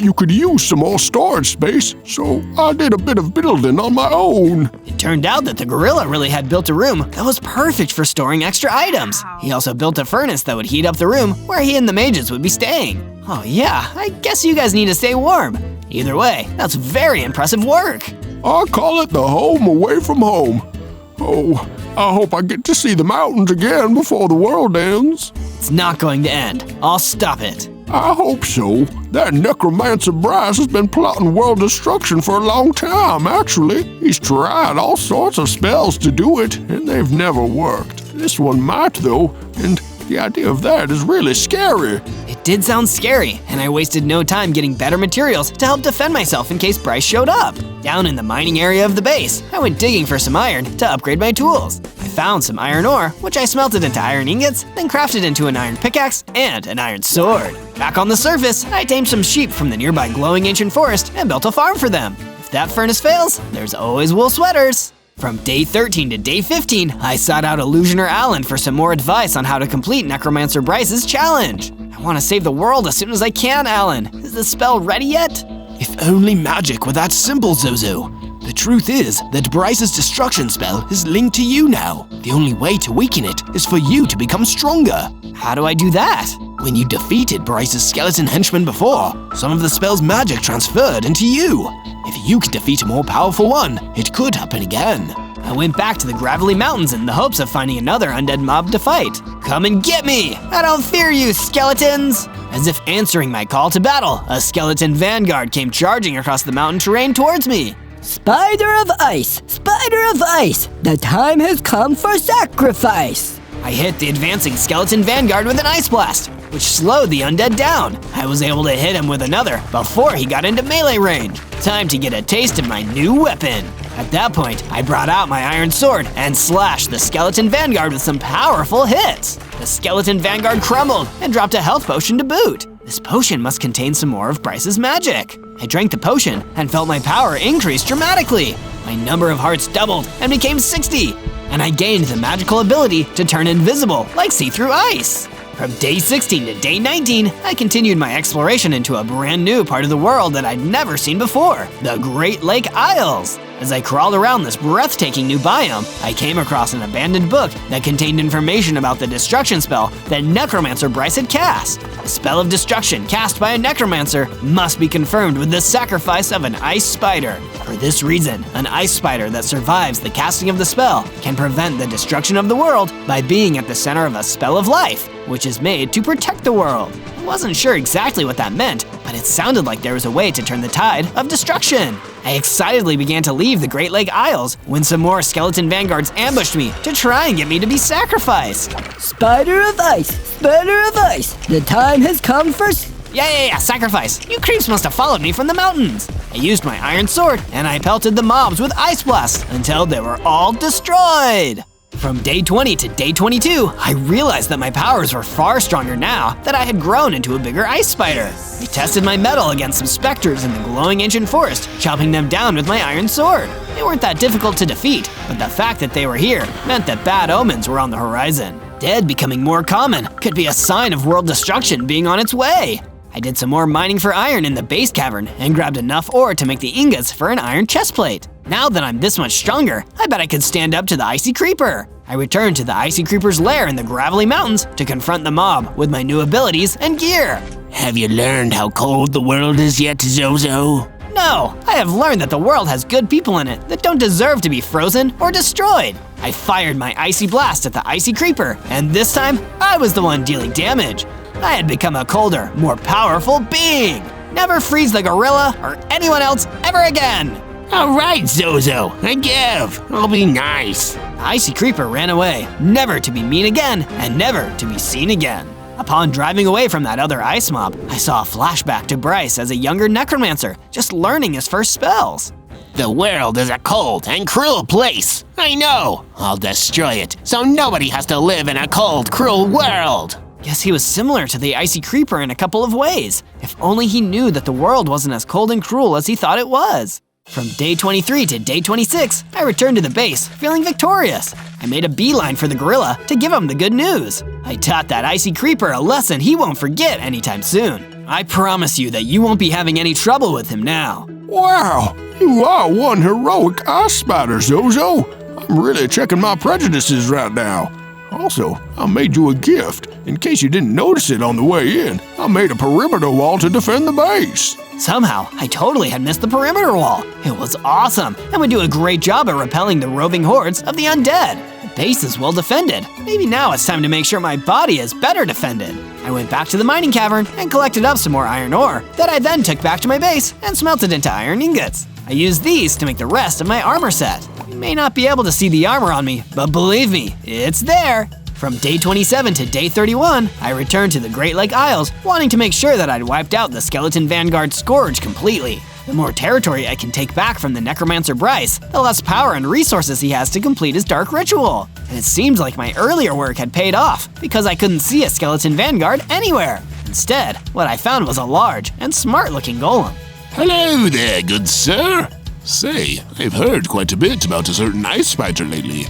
you could use some more storage space, so I did a bit of building on my own. It turned out that the gorilla really had built a room that was perfect for storing extra items. He also built a furnace that would heat up the room where he and the mages would be staying. Oh yeah, I guess you guys need to stay warm. Either way, that's very impressive work. I call it the home away from home. Oh, I hope I get to see the mountains again before the world ends. It's not going to end. I'll stop it. I hope so. That necromancer Bryce has been plotting world destruction for a long time, actually. He's tried all sorts of spells to do it, and they've never worked. This one might, though, and the idea of that is really scary. It did sound scary, and I wasted no time getting better materials to help defend myself in case Bryce showed up. Down in the mining area of the base, I went digging for some iron to upgrade my tools. I found some iron ore, which I smelted into iron ingots, then crafted into an iron pickaxe and an iron sword. Back on the surface, I tamed some sheep from the nearby glowing ancient forest and built a farm for them. If that furnace fails, there's always wool sweaters. From day 13 to day 15, I sought out Illusioner Alan for some more advice on how to complete Necromancer Bryce's challenge. I want to save the world as soon as I can, Alan. Is the spell ready yet? If only magic were that simple, Zozo. The truth is that Bryce's destruction spell is linked to you now. The only way to weaken it is for you to become stronger. How do I do that? When you defeated Bryce's skeleton henchman before, some of the spell's magic transferred into you. If you could defeat a more powerful one, it could happen again. I went back to the Gravelly Mountains in the hopes of finding another undead mob to fight. Come and get me! I don't fear you, skeletons! As if answering my call to battle, a skeleton vanguard came charging across the mountain terrain towards me. Spider of Ice! Spider of Ice! The time has come for sacrifice! I hit the advancing skeleton vanguard with an ice blast, which slowed the undead down. I was able to hit him with another before he got into melee range. Time to get a taste of my new weapon. At that point, I brought out my iron sword and slashed the skeleton vanguard with some powerful hits. The skeleton vanguard crumbled and dropped a health potion to boot. This potion must contain some more of Bryce's magic. I drank the potion and felt my power increase dramatically. My number of hearts doubled and became 60, and I gained the magical ability to turn invisible like see-through ice. From day 16 to day 19, I continued my exploration into a brand new part of the world that I'd never seen before, the Great Lake Isles. As I crawled around this breathtaking new biome, I came across an abandoned book that contained information about the destruction spell that Necromancer Bryce had cast. A spell of destruction cast by a Necromancer must be confirmed with the sacrifice of an ice spider. For this reason, an ice spider that survives the casting of the spell can prevent the destruction of the world by being at the center of a spell of life, which is made to protect the world. I wasn't sure exactly what that meant, but it sounded like there was a way to turn the tide of destruction. I excitedly began to leave the Great Lake Isles when some more skeleton vanguards ambushed me to try and get me to be sacrificed. Spider of Ice! Spider of Ice! The time has come for Yeah, sacrifice. You creeps must have followed me from the mountains. I used my iron sword and I pelted the mobs with ice blasts until they were all destroyed. From day 20 to day 22, I realized that my powers were far stronger now that I had grown into a bigger ice spider. I tested my mettle against some specters in the glowing ancient forest, chopping them down with my iron sword. They weren't that difficult to defeat, but the fact that they were here meant that bad omens were on the horizon. Dead becoming more common could be a sign of world destruction being on its way. I did some more mining for iron in the base cavern and grabbed enough ore to make the ingots for an iron chestplate. Now that I'm this much stronger, I bet I could stand up to the Icy Creeper. I returned to the Icy Creeper's lair in the Gravelly Mountains to confront the mob with my new abilities and gear. Have you learned how cold the world is yet, Zozo? No, I have learned that the world has good people in it that don't deserve to be frozen or destroyed. I fired my icy blast at the Icy Creeper, and this time, I was the one dealing damage. I had become a colder, more powerful being. Never freeze the gorilla or anyone else ever again. All right, Zozo, I give. I'll be nice. The Icy Creeper ran away, never to be mean again and never to be seen again. Upon driving away from that other ice mob, I saw a flashback to Bryce as a younger necromancer, just learning his first spells. The world is a cold and cruel place. I know. I'll destroy it so nobody has to live in a cold, cruel world. Guess he was similar to the Icy Creeper in a couple of ways. If only he knew that the world wasn't as cold and cruel as he thought it was. From day 23 to day 26, I returned to the base, feeling victorious. I made a beeline for the gorilla to give him the good news. I taught that Icy Creeper a lesson he won't forget anytime soon. I promise you that you won't be having any trouble with him now. Wow, you are one heroic ice spider, Zozo. I'm really checking my prejudices right now. Also, I made you a gift. In case you didn't notice it on the way in, I made a perimeter wall to defend the base. Somehow, I totally had missed the perimeter wall. It was awesome, and would do a great job at repelling the roving hordes of the undead. The base is well defended. Maybe now it's time to make sure my body is better defended. I went back to the mining cavern and collected up some more iron ore that I then took back to my base and smelted into iron ingots. I used these to make the rest of my armor set. You may not be able to see the armor on me, but believe me, it's there. From day 27 to day 31, I returned to the Great Lake Isles, wanting to make sure that I'd wiped out the Skeleton Vanguard Scourge completely. The more territory I can take back from the Necromancer Bryce, the less power and resources he has to complete his dark ritual. And it seems like my earlier work had paid off, because I couldn't see a Skeleton Vanguard anywhere. Instead, what I found was a large and smart-looking golem. Hello there, good sir. Say, I've heard quite a bit about a certain ice spider lately.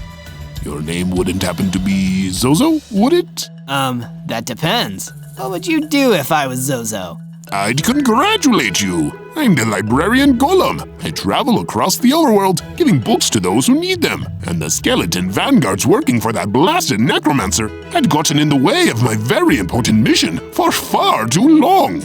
Your name wouldn't happen to be Zozo, would it? That depends. What would you do if I was Zozo? I'd congratulate you. I'm the librarian golem. I travel across the overworld, giving books to those who need them. And the skeleton vanguards working for that blasted necromancer had gotten in the way of my very important mission for far too long.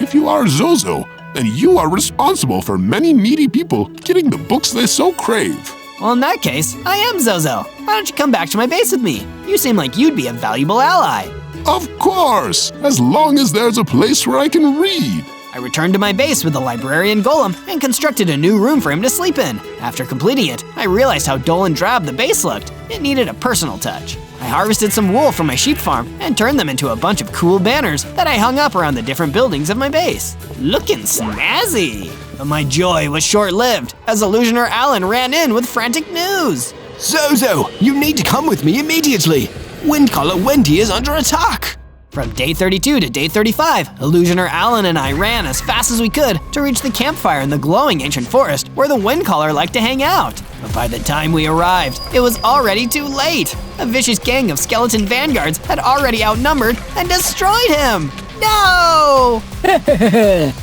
If you are Zozo, then you are responsible for many needy people getting the books they so crave. Well, in that case, I am Zozo. Why don't you come back to my base with me? You seem like you'd be a valuable ally. Of course, as long as there's a place where I can read. I returned to my base with the librarian golem and constructed a new room for him to sleep in. After completing it, I realized how dull and drab the base looked. It needed a personal touch. I harvested some wool from my sheep farm and turned them into a bunch of cool banners that I hung up around the different buildings of my base. Looking snazzy! But my joy was short-lived, as Illusioner Alan ran in with frantic news. Zozo, you need to come with me immediately. Windcaller Wendy is under attack. From day 32 to day 35, Illusioner Alan and I ran as fast as we could to reach the campfire in the glowing ancient forest where the Windcaller liked to hang out. But by the time we arrived, it was already too late. A vicious gang of skeleton vanguards had already outnumbered and destroyed him. No!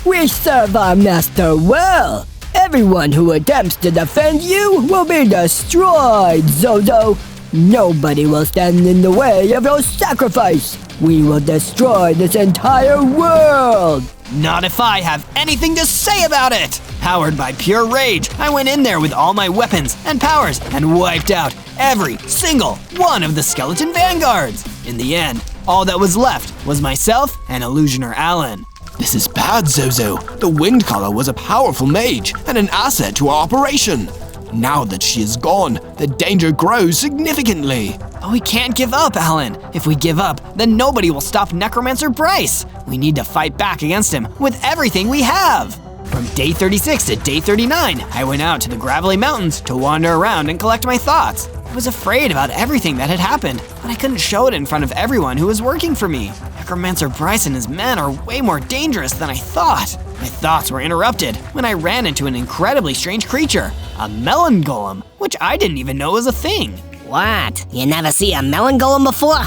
We serve our master well. Everyone who attempts to defend you will be destroyed, Zozo. Nobody will stand in the way of your sacrifice. We will destroy this entire world. Not if I have anything to say about it! Powered by pure rage, I went in there with all my weapons and powers and wiped out every single one of the skeleton vanguards. In the end, all that was left was myself and Illusioner Alan. This is bad, Zozo. The Windcaller was a powerful mage and an asset to our operation. Now that she is gone, the danger grows significantly. But we can't give up, Alan. If we give up, then nobody will stop Necromancer Bryce. We need to fight back against him with everything we have. From day 36 to day 39, I went out to the Gravelly Mountains to wander around and collect my thoughts. I was afraid about everything that had happened, but I couldn't show it in front of everyone who was working for me. Necromancer Bryce and his men are way more dangerous than I thought. My thoughts were interrupted when I ran into an incredibly strange creature, a melon golem, which I didn't even know was a thing. What? You never see a melon golem before?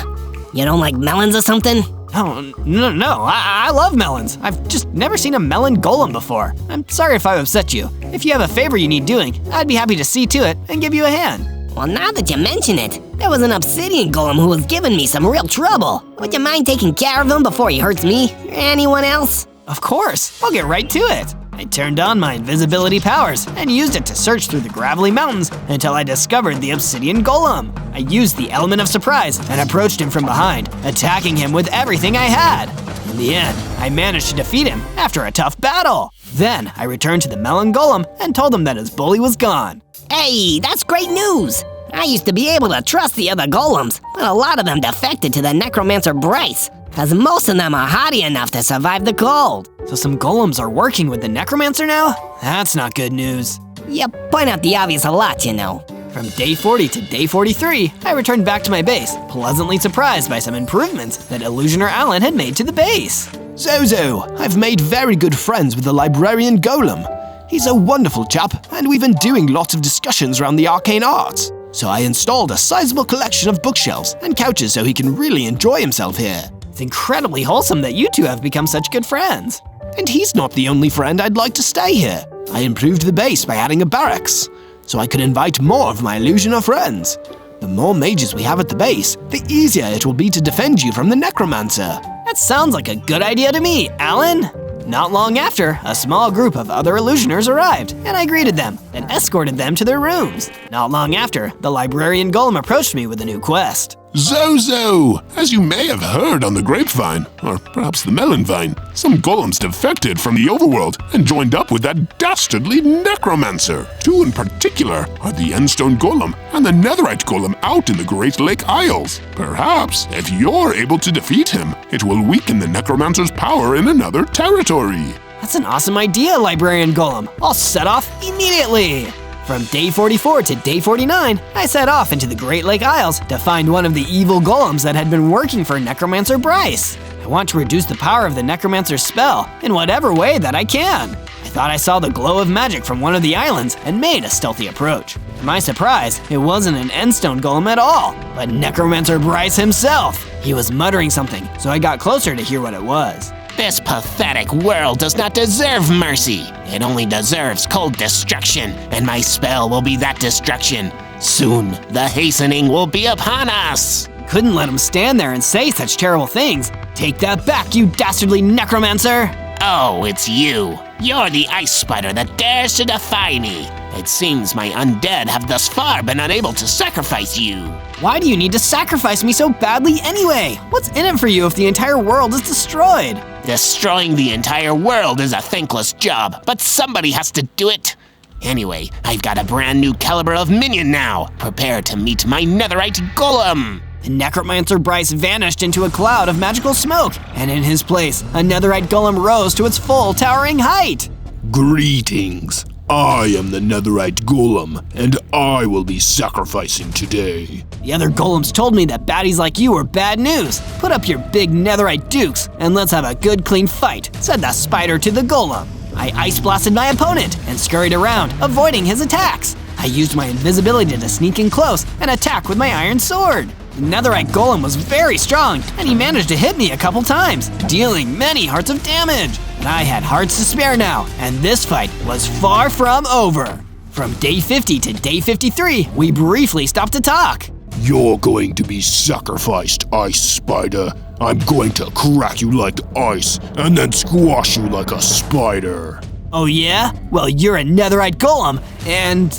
You don't like melons or something? No, I love melons. I've just never seen a melon golem before. I'm sorry if I upset you. If you have a favor you need doing, I'd be happy to see to it and give you a hand. Well, now that you mention it, there was an obsidian golem who was giving me some real trouble. Would you mind taking care of him before he hurts me or anyone else? Of course, I'll get right to it. I turned on my invisibility powers and used it to search through the Gravelly Mountains until I discovered the obsidian golem. I used the element of surprise and approached him from behind, attacking him with everything I had. In the end, I managed to defeat him after a tough battle. Then I returned to the melon golem and told him that his bully was gone. Hey, that's great news! I used to be able to trust the other golems, but a lot of them defected to the Necromancer Bryce, because most of them are hardy enough to survive the cold. So some golems are working with the Necromancer now? That's not good news. You point out the obvious a lot, you know. From day 40 to day 43, I returned back to my base, pleasantly surprised by some improvements that Illusioner Alan had made to the base. Zozo, I've made very good friends with the librarian golem. He's a wonderful chap, and we've been doing lots of discussions around the arcane arts. So I installed a sizable collection of bookshelves and couches so he can really enjoy himself here. It's incredibly wholesome that you two have become such good friends. And he's not the only friend I'd like to stay here. I improved the base by adding a barracks, so I could invite more of my Illusioner friends. The more mages we have at the base, the easier it will be to defend you from the Necromancer. That sounds like a good idea to me, Alan. Not long after, a small group of other Illusioners arrived, and I greeted them and escorted them to their rooms. Not long after, the librarian golem approached me with a new quest. Zozo! As you may have heard on the grapevine, or perhaps the melon vine, some golems defected from the overworld and joined up with that dastardly necromancer. Two in particular are the Endstone Golem and the Netherite Golem out in the Great Lake Isles. Perhaps, if you're able to defeat him, it will weaken the necromancer's power in another territory. That's an awesome idea, Librarian Golem. I'll set off immediately. From day 44 to day 49, I set off into the Great Lake Isles to find one of the evil golems that had been working for Necromancer Bryce. I want to reduce the power of the Necromancer's spell in whatever way that I can. I thought I saw the glow of magic from one of the islands and made a stealthy approach. To my surprise, it wasn't an Endstone Golem at all, but Necromancer Bryce himself. He was muttering something, so I got closer to hear what it was. This pathetic world does not deserve mercy. It only deserves cold destruction, and my spell will be that destruction. Soon, the hastening will be upon us. Couldn't let him stand there and say such terrible things. Take that back, you dastardly necromancer! Oh, it's you. You're the ice spider that dares to defy me. It seems my undead have thus far been unable to sacrifice you. Why do you need to sacrifice me so badly anyway? What's in it for you if the entire world is destroyed? Destroying the entire world is a thankless job, but somebody has to do it. Anyway, I've got a brand new caliber of minion now. Prepare to meet my netherite golem. The Necromancer Bryce vanished into a cloud of magical smoke, and in his place, a netherite golem rose to its full towering height. Greetings. I am the Netherite Golem, and I will be sacrificing today. The other golems told me that baddies like you were bad news. Put up your big netherite dukes, and let's have a good clean fight, said the spider to the golem. I ice blasted my opponent and scurried around, avoiding his attacks. I used my invisibility to sneak in close and attack with my iron sword. The netherite golem was very strong, and he managed to hit me a couple times, dealing many hearts of damage. But I had hearts to spare now, and this fight was far from over. From day 50 to day 53, we briefly stopped to talk. You're going to be sacrificed, Ice Spider. I'm going to crack you like ice and then squash you like a spider. Oh yeah? Well, you're a netherite golem, and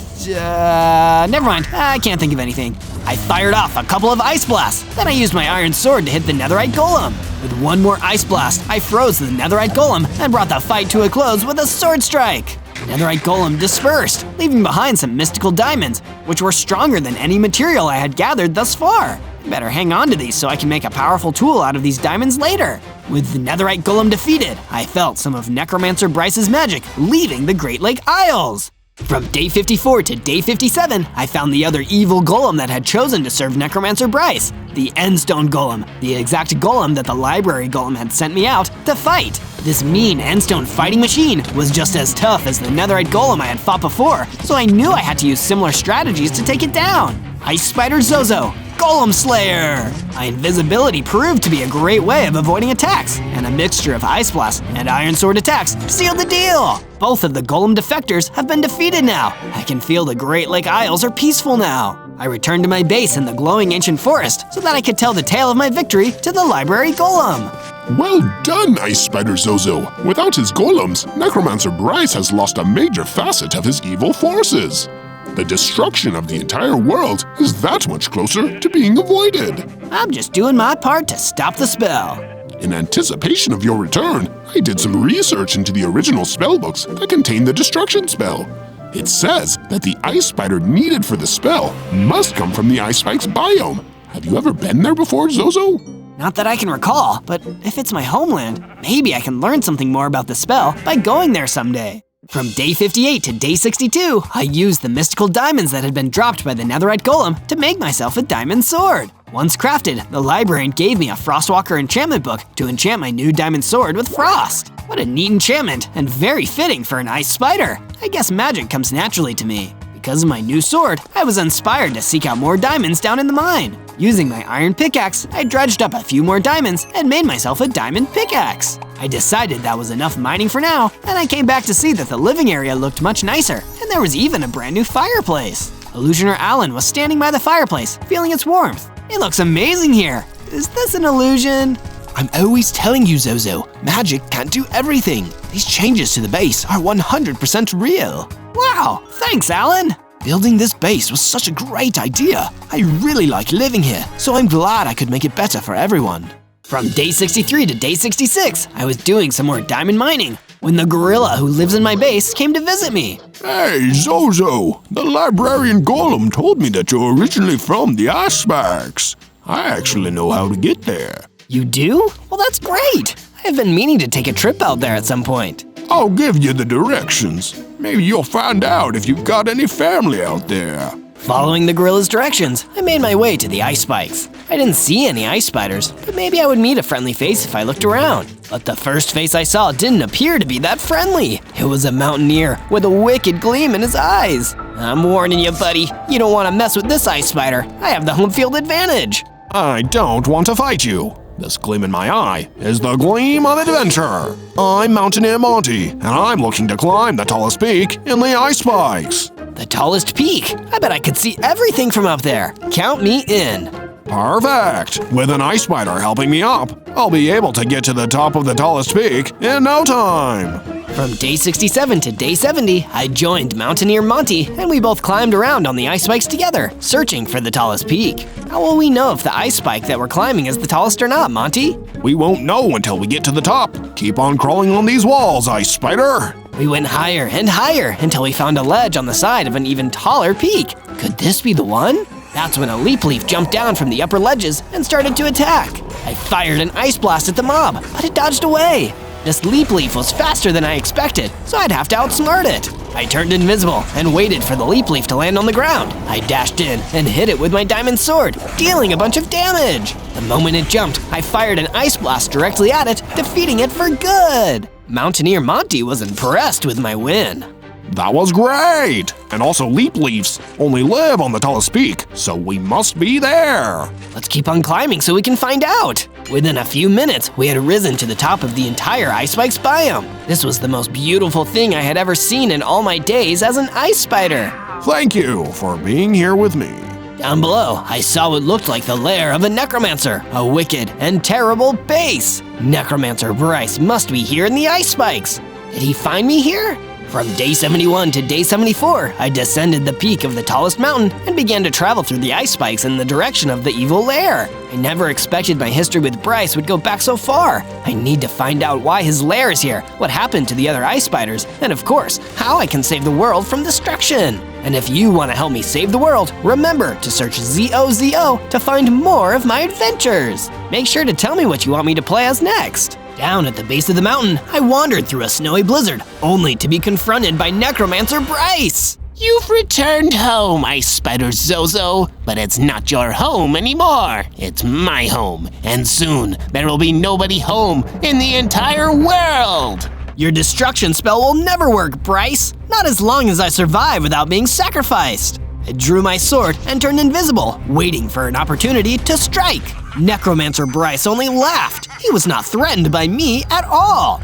never mind, I can't think of anything. I fired off a couple of ice blasts, then I used my iron sword to hit the netherite golem. With one more ice blast, I froze the netherite golem and brought the fight to a close with a sword strike. The netherite golem dispersed, leaving behind some mystical diamonds, which were stronger than any material I had gathered thus far. I better hang on to these so I can make a powerful tool out of these diamonds later. With the netherite golem defeated, I felt some of Necromancer Bryce's magic leaving the Great Lake Isles. From day 54 to day 57, I found the other evil golem that had chosen to serve Necromancer Bryce, the Endstone Golem, the exact golem that the library golem had sent me out to fight. This mean Endstone fighting machine was just as tough as the netherite golem I had fought before, so I knew I had to use similar strategies to take it down. Ice Spider Zozo, Golem Slayer! My invisibility proved to be a great way of avoiding attacks, and a mixture of Ice Blast and Iron Sword attacks sealed the deal! Both of the Golem defectors have been defeated now. I can feel the Great Lake Isles are peaceful now. I returned to my base in the glowing ancient forest so that I could tell the tale of my victory to the library golem. Well done, Ice Spider Zozo. Without his golems, Necromancer Bryce has lost a major facet of his evil forces. The destruction of the entire world is that much closer to being avoided. I'm just doing my part to stop the spell. In anticipation of your return, I did some research into the original spellbooks that contain the destruction spell. It says that the ice spider needed for the spell must come from the Ice Spikes biome. Have you ever been there before, Zozo? Not that I can recall, but if it's my homeland, maybe I can learn something more about the spell by going there someday. From day 58 to day 62, I used the mystical diamonds that had been dropped by the netherite golem to make myself a diamond sword. Once crafted, the librarian gave me a Frostwalker enchantment book to enchant my new diamond sword with frost. What a neat enchantment, and very fitting for an ice spider. I guess magic comes naturally to me. Because of my new sword, I was inspired to seek out more diamonds down in the mine. Using my iron pickaxe, I dredged up a few more diamonds and made myself a diamond pickaxe. I decided that was enough mining for now, and I came back to see that the living area looked much nicer, and there was even a brand new fireplace. Illusioner Alan was standing by the fireplace, feeling its warmth. It looks amazing here. Is this an illusion? I'm always telling you, Zozo, magic can't do everything. These changes to the base are 100% real. Wow, thanks, Alan. Building this base was such a great idea. I really like living here, so I'm glad I could make it better for everyone. From day 63 to day 66, I was doing some more diamond mining when the gorilla who lives in my base came to visit me. Hey, Zozo! The librarian golem told me that you're originally from the Ice Spikes. I actually know how to get there. You do? Well, that's great. I have been meaning to take a trip out there at some point. I'll give you the directions. Maybe you'll find out if you've got any family out there. Following the gorilla's directions, I made my way to the ice spikes. I didn't see any ice spiders, but maybe I would meet a friendly face if I looked around. But the first face I saw didn't appear to be that friendly. It was a mountaineer with a wicked gleam in his eyes. I'm warning you, buddy. You don't want to mess with this ice spider. I have the home field advantage. I don't want to fight you. This gleam in my eye is the gleam of adventure. I'm Mountaineer Monty, and I'm looking to climb the tallest peak in the Ice Spikes. The tallest peak? I bet I could see everything from up there. Count me in. Perfect! With an ice spider helping me up, I'll be able to get to the top of the tallest peak in no time. From day 67 to day 70, I joined Mountaineer Monty, and we both climbed around on the ice spikes together, searching for the tallest peak. How will we know if the ice spike that we're climbing is the tallest or not, Monty? We won't know until we get to the top. Keep on crawling on these walls, Ice Spider. We went higher and higher until we found a ledge on the side of an even taller peak. Could this be the one? That's when a leap leaf jumped down from the upper ledges and started to attack. I fired an ice blast at the mob, but it dodged away. This leap leaf was faster than I expected, so I'd have to outsmart it. I turned invisible and waited for the leap leaf to land on the ground. I dashed in and hit it with my diamond sword, dealing a bunch of damage. The moment it jumped, I fired an ice blast directly at it, defeating it for good. Mountaineer Monty was impressed with my win. That was great! And also leap leaves only live on the tallest peak, so we must be there. Let's keep on climbing so we can find out. Within a few minutes, we had risen to the top of the entire Ice Spikes biome. This was the most beautiful thing I had ever seen in all my days as an ice spider. Thank you for being here with me. Down below, I saw what looked like the lair of a necromancer, a wicked and terrible base. Necromancer Bryce must be here in the Ice Spikes. Did he find me here? From day 71 to day 74, I descended the peak of the tallest mountain and began to travel through the ice spikes in the direction of the evil lair. I never expected my history with Bryce would go back so far. I need to find out why his lair is here, what happened to the other ice spiders, and of course, how I can save the world from destruction. And if you want to help me save the world, remember to search ZOZO to find more of my adventures. Make sure to tell me what you want me to play as next. Down at the base of the mountain, I wandered through a snowy blizzard, only to be confronted by Necromancer Bryce. You've returned home, Ice Spider Zozo, but it's not your home anymore. It's my home, and soon there will be nobody home in the entire world. Your destruction spell will never work, Bryce. Not as long as I survive without being sacrificed. I drew my sword and turned invisible, waiting for an opportunity to strike. Necromancer Bryce only laughed. He was not threatened by me at all.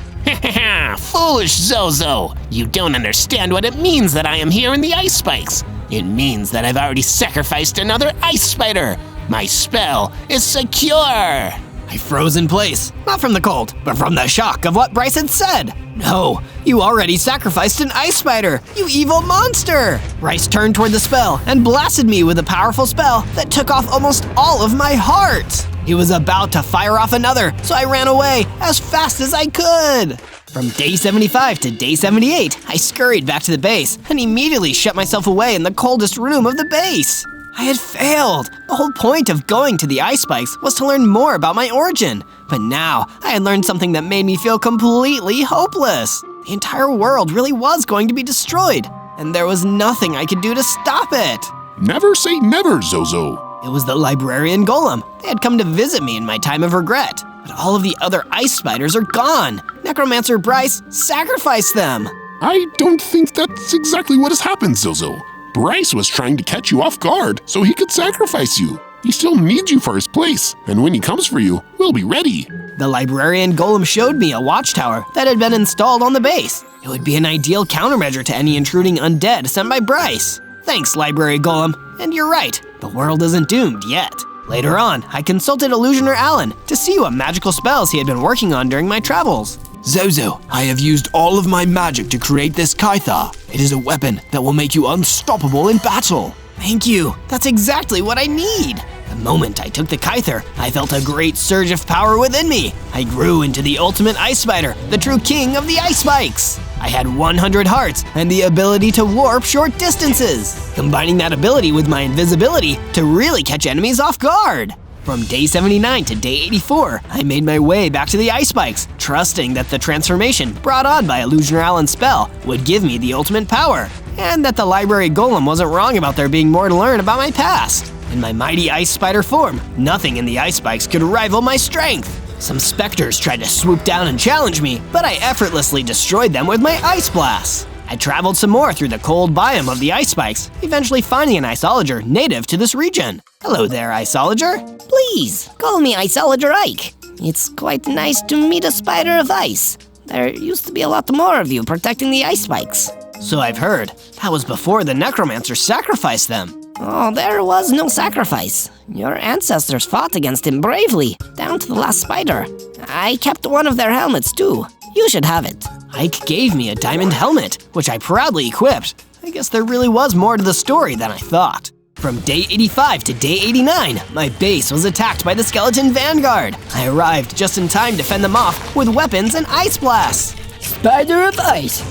Foolish Zozo! You don't understand what it means that I am here in the Ice Spikes. It means that I've already sacrificed another ice spider. My spell is secure. I froze in place, not from the cold, but from the shock of what Bryce had said. No, you already sacrificed an ice spider, you evil monster! Bryce turned toward the spell and blasted me with a powerful spell that took off almost all of my heart. He was about to fire off another, so I ran away as fast as I could. From day 75 to day 78, I scurried back to the base and immediately shut myself away in the coldest room of the base. I had failed. The whole point of going to the Ice Spikes was to learn more about my origin. But now, I had learned something that made me feel completely hopeless. The entire world really was going to be destroyed, and there was nothing I could do to stop it. Never say never, Zozo. It was the librarian golem. They had come to visit me in my time of regret. But all of the other ice spiders are gone. Necromancer Bryce sacrificed them. I don't think that's exactly what has happened, Zozo. Bryce was trying to catch you off guard so he could sacrifice you. He still needs you for his place, and when he comes for you, we'll be ready. The librarian golem showed me a watchtower that had been installed on the base. It would be an ideal countermeasure to any intruding undead sent by Bryce. Thanks, library golem. And you're right, the world isn't doomed yet. Later on, I consulted Illusioner Alan to see what magical spells he had been working on during my travels. Zozo, I have used all of my magic to create this Kytha. It is a weapon that will make you unstoppable in battle. Thank you. That's exactly what I need. The moment I took the Kyther, I felt a great surge of power within me. I grew into the ultimate ice spider, the true king of the ice spikes. I had 100 hearts and the ability to warp short distances, combining that ability with my invisibility to really catch enemies off guard. From day 79 to day 84, I made my way back to the ice spikes, trusting that the transformation brought on by Illusioner Allen's spell would give me the ultimate power, and that the library golem wasn't wrong about there being more to learn about my past. In my mighty ice spider form, nothing in the ice spikes could rival my strength. Some specters tried to swoop down and challenge me, but I effortlessly destroyed them with my ice blast. I traveled some more through the cold biome of the ice spikes, eventually finding an Icologer native to this region. Hello there, Icologer. Please, call me Iceologer Ike. It's quite nice to meet a spider of ice. There used to be a lot more of you protecting the ice spikes. So I've heard. That was before the necromancer sacrificed them. Oh, there was no sacrifice. Your ancestors fought against him bravely, down to the last spider. I kept one of their helmets too. You should have it. Ike gave me a diamond helmet, which I proudly equipped. I guess there really was more to the story than I thought. From day 85 to day 89, my base was attacked by the skeleton vanguard. I arrived just in time to fend them off with weapons and ice blasts. Spider of ice,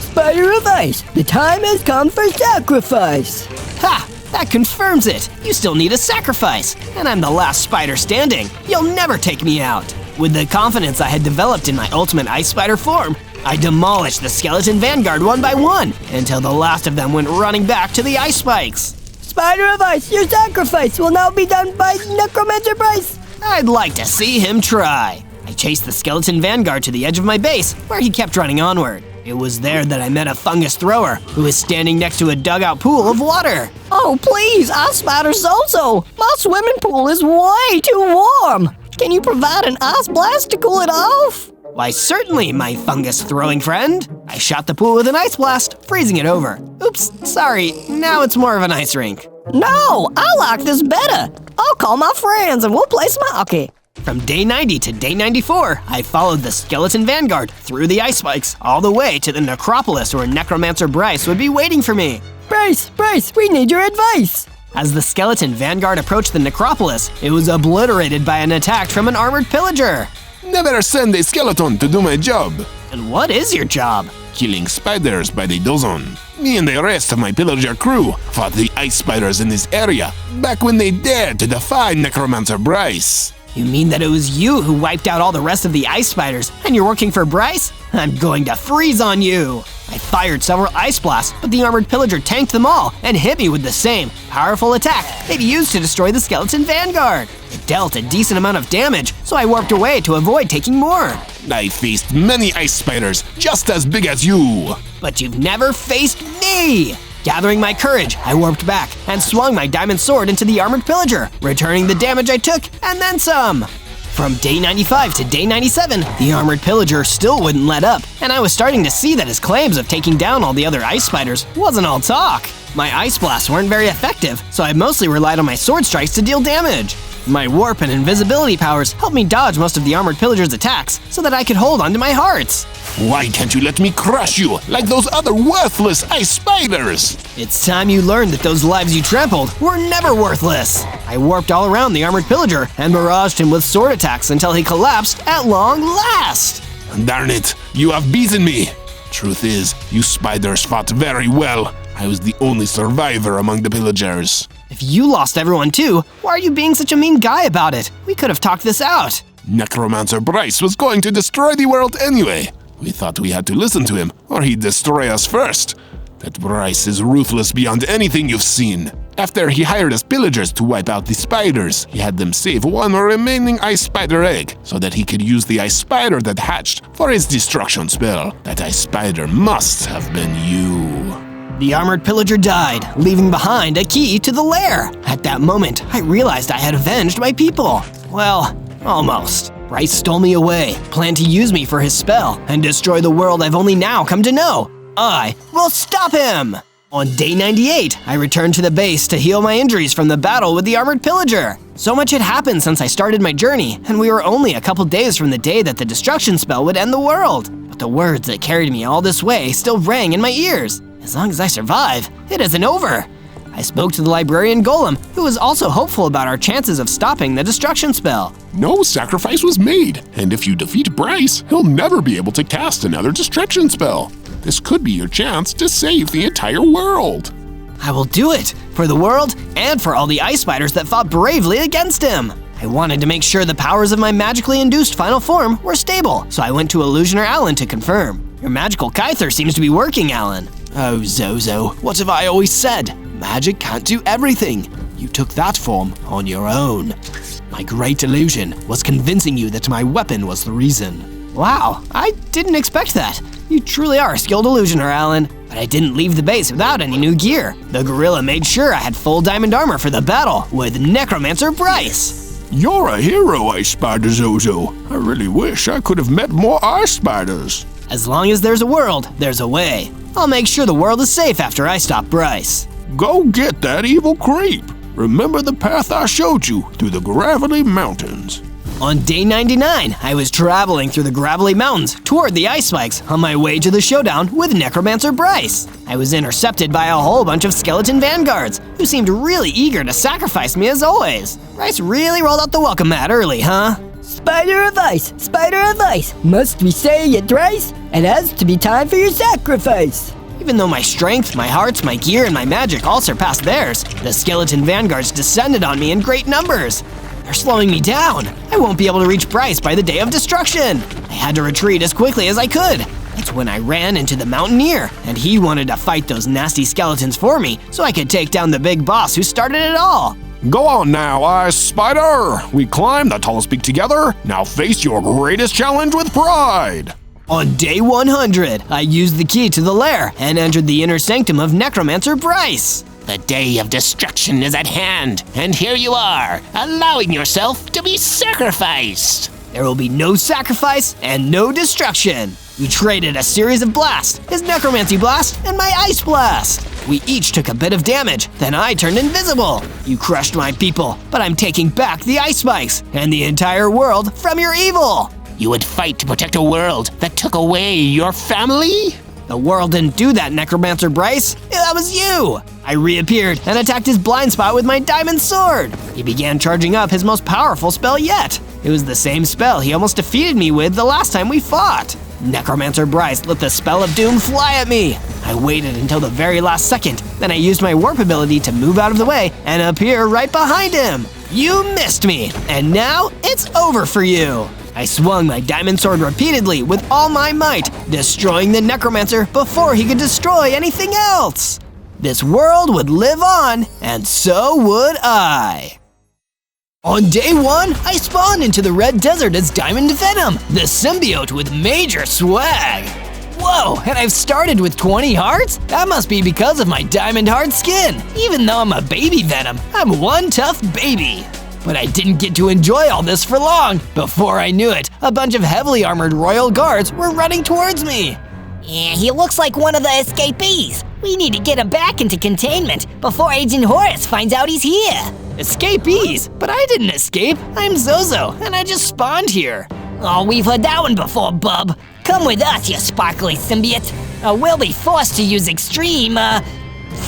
the time has come for sacrifice. Ha! That confirms it! You still need a sacrifice, and I'm the last spider standing. You'll never take me out. With the confidence I had developed in my ultimate ice spider form, I demolished the skeleton vanguard one by one, until the last of them went running back to the ice spikes. Spider of ice, your sacrifice will now be done by Necromancer Bryce. I'd like to see him try. I chased the skeleton vanguard to the edge of my base, where he kept running onward. It was there that I met a fungus thrower, who was standing next to a dugout pool of water. Oh, please, Ice Spider Zozo. My swimming pool is way too warm. Can you provide an ice blast to cool it off? Why, certainly, my fungus-throwing friend. I shot the pool with an ice blast, freezing it over. Oops, sorry, now it's more of an ice rink. No, I like this better. I'll call my friends and we'll play some hockey. From day 90 to day 94, I followed the skeleton vanguard through the ice spikes all the way to the necropolis where Necromancer Bryce would be waiting for me. Bryce, we need your advice. As the skeleton vanguard approached the necropolis, it was obliterated by an attack from an armored pillager. Never send a skeleton to do my job. And what is your job? Killing spiders by the dozen. Me and the rest of my pillager crew fought the ice spiders in this area back when they dared to defy Necromancer Bryce. You mean that it was you who wiped out all the rest of the ice spiders, and you're working for Bryce? I'm going to freeze on you! I fired several ice blasts, but the armored pillager tanked them all and hit me with the same powerful attack they'd used to destroy the skeleton vanguard. It dealt a decent amount of damage, so I warped away to avoid taking more. I faced many ice spiders just as big as you. But you've never faced me! Gathering my courage, I warped back and swung my diamond sword into the armored pillager, returning the damage I took and then some. From day 95 to day 97, the armored pillager still wouldn't let up, and I was starting to see that his claims of taking down all the other ice spiders wasn't all talk. My ice blasts weren't very effective, so I mostly relied on my sword strikes to deal damage. My warp and invisibility powers helped me dodge most of the armored pillager's attacks so that I could hold onto my hearts. Why can't you let me crush you like those other worthless ice spiders? It's time you learned that those lives you trampled were never worthless. I warped all around the armored pillager and barraged him with sword attacks until he collapsed at long last. Darn it, you have beaten me. Truth is, you spiders fought very well. I was the only survivor among the pillagers. If you lost everyone too, why are you being such a mean guy about it? We could have talked this out. Necromancer Bryce was going to destroy the world anyway. We thought we had to listen to him, or he'd destroy us first. That Bryce is ruthless beyond anything you've seen. After he hired us pillagers to wipe out the spiders, he had them save one remaining ice spider egg, so that he could use the ice spider that hatched for his destruction spell. That ice spider must have been you. The armored pillager died, leaving behind a key to the lair. At that moment, I realized I had avenged my people. Well, almost. Bryce stole me away, planned to use me for his spell, and destroy the world I've only now come to know. I will stop him! On day 98, I returned to the base to heal my injuries from the battle with the armored pillager. So much had happened since I started my journey, and we were only a couple days from the day that the destruction spell would end the world. But the words that carried me all this way still rang in my ears. As long as I survive, it isn't over. I spoke to the librarian golem, who was also hopeful about our chances of stopping the destruction spell. No sacrifice was made, and if you defeat Bryce, he'll never be able to cast another destruction spell. This could be your chance to save the entire world. I will do it, for the world and for all the ice spiders that fought bravely against him. I wanted to make sure the powers of my magically induced final form were stable, so I went to Illusioner Alan to confirm. Your magical Kyther seems to be working, Alan. Oh, Zozo, what have I always said? Magic can't do everything. You took that form on your own. My great illusion was convincing you that my weapon was the reason. Wow, I didn't expect that. You truly are a skilled illusioner, Alan. But I didn't leave the base without any new gear. The gorilla made sure I had full diamond armor for the battle with Necromancer Bryce. You're a hero, Ice Spider Zozo. I really wish I could have met more ice spiders. As long as there's a world, there's a way. I'll make sure the world is safe after I stop Bryce. Go get that evil creep. Remember the path I showed you through the Gravelly Mountains. On day 99, I was traveling through the Gravelly Mountains toward the ice spikes on my way to the showdown with Necromancer Bryce. I was intercepted by a whole bunch of skeleton vanguards who seemed really eager to sacrifice me as always. Bryce really rolled out the welcome mat early, huh? Spider of ice, spider of ice. Must we say it thrice? It has to be time for your sacrifice. Even though my strength, my hearts, my gear, and my magic all surpassed theirs, the skeleton vanguards descended on me in great numbers. They're slowing me down. I won't be able to reach Bryce by the day of destruction. I had to retreat as quickly as I could. That's when I ran into the Mountaineer, and he wanted to fight those nasty skeletons for me so I could take down the big boss who started it all. Go on now, Ice Spider. We climbed the tallest peak together. Now face your greatest challenge with pride. On day 100, I used the key to the lair and entered the inner sanctum of Necromancer Bryce. The day of destruction is at hand, and here you are, allowing yourself to be sacrificed. There will be no sacrifice and no destruction. We traded a series of blasts, his Necromancy Blast and my Ice Blast. We each took a bit of damage, then I turned invisible. You crushed my people, but I'm taking back the Ice Spikes and the entire world from your evil. You would fight to protect a world that took away your family? The world didn't do that, Necromancer Bryce. That was you! I reappeared and attacked his blind spot with my diamond sword. He began charging up his most powerful spell yet. It was the same spell he almost defeated me with the last time we fought. Necromancer Bryce let the spell of doom fly at me. I waited until the very last second, then I used my warp ability to move out of the way and appear right behind him. You missed me, and now it's over for you. I swung my diamond sword repeatedly with all my might, destroying the Necromancer before he could destroy anything else. This world would live on, and so would I. On day 1, I spawned into the Red Desert as Diamond Venom, the symbiote with major swag. Whoa, and I've started with 20 hearts? That must be because of my diamond hard skin. Even though I'm a baby Venom, I'm one tough baby. But I didn't get to enjoy all this for long. Before I knew it, a bunch of heavily armored royal guards were running towards me. Yeah, he looks like one of the escapees. We need to get him back into containment before Agent Horace finds out he's here. Escapees? But I didn't escape. I'm Zozo, and I just spawned here. Oh, we've heard that one before, bub. Come with us, you sparkly symbiote. We'll be forced to use extreme,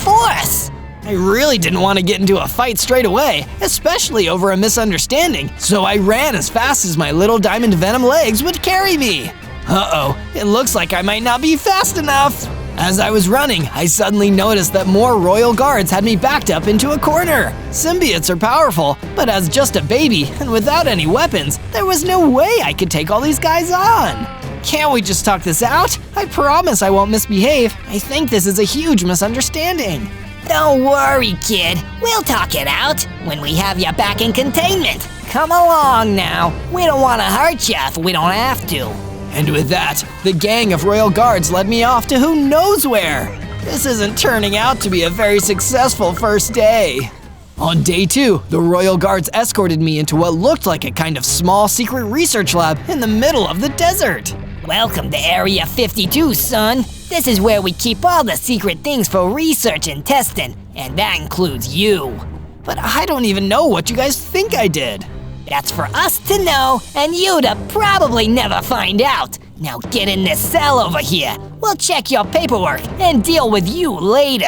force. I really didn't want to get into a fight straight away, especially over a misunderstanding, so I ran as fast as my little diamond venom legs would carry me. Uh-oh, it looks like I might not be fast enough. As I was running, I suddenly noticed that more royal guards had me backed up into a corner. Symbiotes are powerful, but as just a baby and without any weapons, there was no way I could take all these guys on. Can't we just talk this out? I promise I won't misbehave. I think this is a huge misunderstanding. Don't worry, kid. We'll talk it out when we have you back in containment. Come along now. We don't want to hurt you if we don't have to. And with that, the gang of royal guards led me off to who knows where. This isn't turning out to be a very successful first day. On day 2, the royal guards escorted me into what looked like a kind of small secret research lab in the middle of the desert. Welcome to Area 52, son. This is where we keep all the secret things for research and testing, and that includes you. But I don't even know what you guys think I did. That's for us to know, and you to probably never find out. Now get in this cell over here. We'll check your paperwork and deal with you later.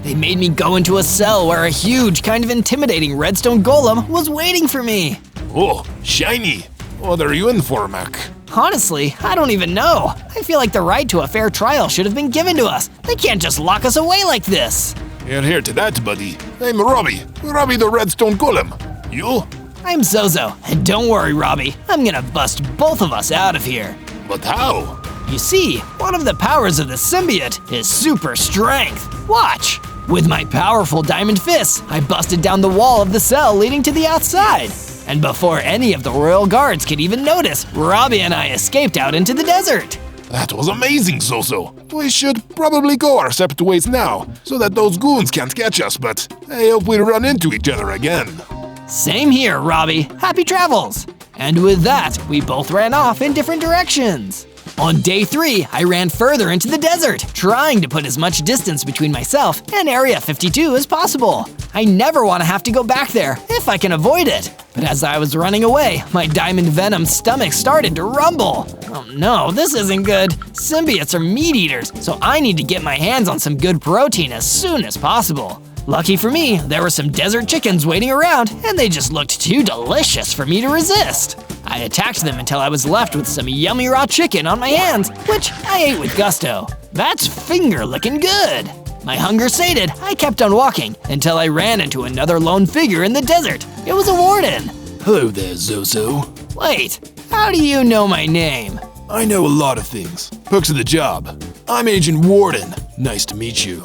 They made me go into a cell where a huge, kind of intimidating redstone golem was waiting for me. Oh, shiny. What are you in for, Mac? Honestly, I don't even know. I feel like the right to a fair trial should have been given to us. They can't just lock us away like this. You're here to that, buddy. I'm Robbie. Robbie the Redstone Golem. You? I'm Zozo, and don't worry, Robbie. I'm gonna bust both of us out of here. But how? You see, one of the powers of the symbiote is super strength. Watch! With my powerful diamond fists, I busted down the wall of the cell leading to the outside. And before any of the royal guards could even notice, Robbie and I escaped out into the desert. That was amazing, Zozo. We should probably go our separate ways now, so that those goons can't catch us, but I hope we run into each other again. Same here, Robbie. Happy travels. And with that, we both ran off in different directions. On day 3, I ran further into the desert, trying to put as much distance between myself and Area 52 as possible. I never want to have to go back there, if I can avoid it. But as I was running away, my diamond venom stomach started to rumble. Oh no, this isn't good. Symbiotes are meat eaters, so I need to get my hands on some good protein as soon as possible. Lucky for me, there were some desert chickens waiting around, and they just looked too delicious for me to resist. I attacked them until I was left with some yummy raw chicken on my hands, which I ate with gusto. That's finger-licking good. My hunger sated, I kept on walking until I ran into another lone figure in the desert. It was a warden. Hello there, Zozo. Wait, how do you know my name? I know a lot of things. Perks of the job. I'm Agent Warden. Nice to meet you.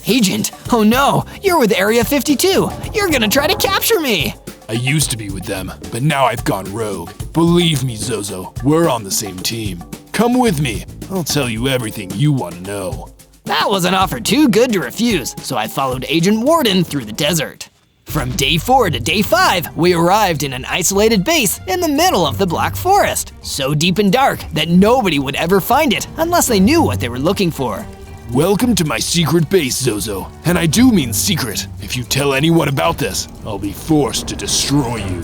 Agent? Oh no, you're with Area 52. You're gonna try to capture me. I used to be with them, but now I've gone rogue. Believe me, Zozo, we're on the same team. Come with me. I'll tell you everything you want to know. That was an offer too good to refuse, so I followed Agent Warden through the desert. From day 4 to day 5, we arrived in an isolated base in the middle of the Black Forest, so deep and dark that nobody would ever find it unless they knew what they were looking for. Welcome to my secret base, Zozo. And I do mean secret. If you tell anyone about this, I'll be forced to destroy you.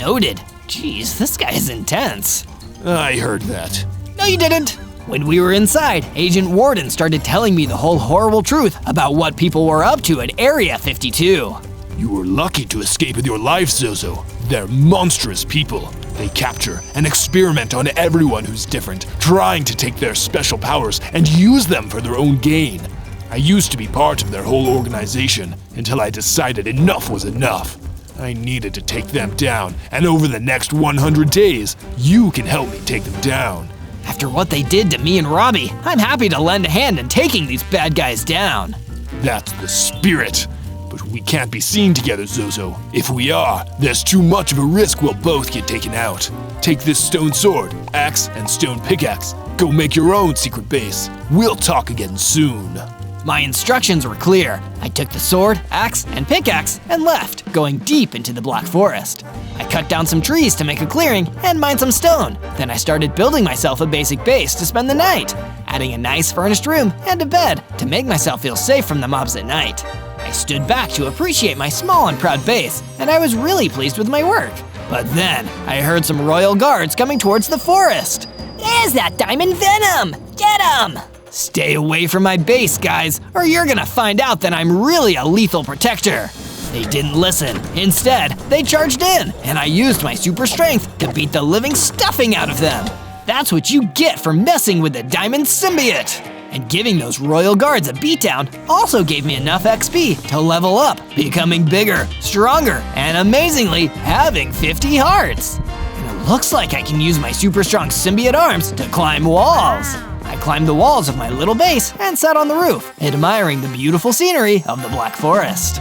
Noted. Jeez, this guy is intense. I heard that. No, you didn't. When we were inside, Agent Warden started telling me the whole horrible truth about what people were up to at Area 52. You were lucky to escape with your life, Zozo. They're monstrous people. They capture and experiment on everyone who's different, trying to take their special powers and use them for their own gain. I used to be part of their whole organization until I decided enough was enough. I needed to take them down, and over the next 100 days, you can help me take them down. After what they did to me and Robbie, I'm happy to lend a hand in taking these bad guys down. That's the spirit. But we can't be seen together, Zozo. If we are, there's too much of a risk we'll both get taken out. Take this stone sword, axe, and stone pickaxe. Go make your own secret base. We'll talk again soon. My instructions were clear. I took the sword, axe, and pickaxe and left, going deep into the Black Forest. I cut down some trees to make a clearing and mined some stone. Then I started building myself a basic base to spend the night, adding a nice furnished room and a bed to make myself feel safe from the mobs at night. I stood back to appreciate my small and proud base, and I was really pleased with my work. But then, I heard some royal guards coming towards the forest. There's that diamond venom! Get him! Stay away from my base, guys, or you're gonna find out that I'm really a lethal protector. They didn't listen. Instead, they charged in, and I used my super strength to beat the living stuffing out of them. That's what you get for messing with the diamond symbiote. And giving those royal guards a beatdown also gave me enough XP to level up, becoming bigger, stronger, and amazingly, having 50 hearts. And it looks like I can use my super strong symbiote arms to climb walls. I climbed the walls of my little base and sat on the roof, admiring the beautiful scenery of the Black Forest.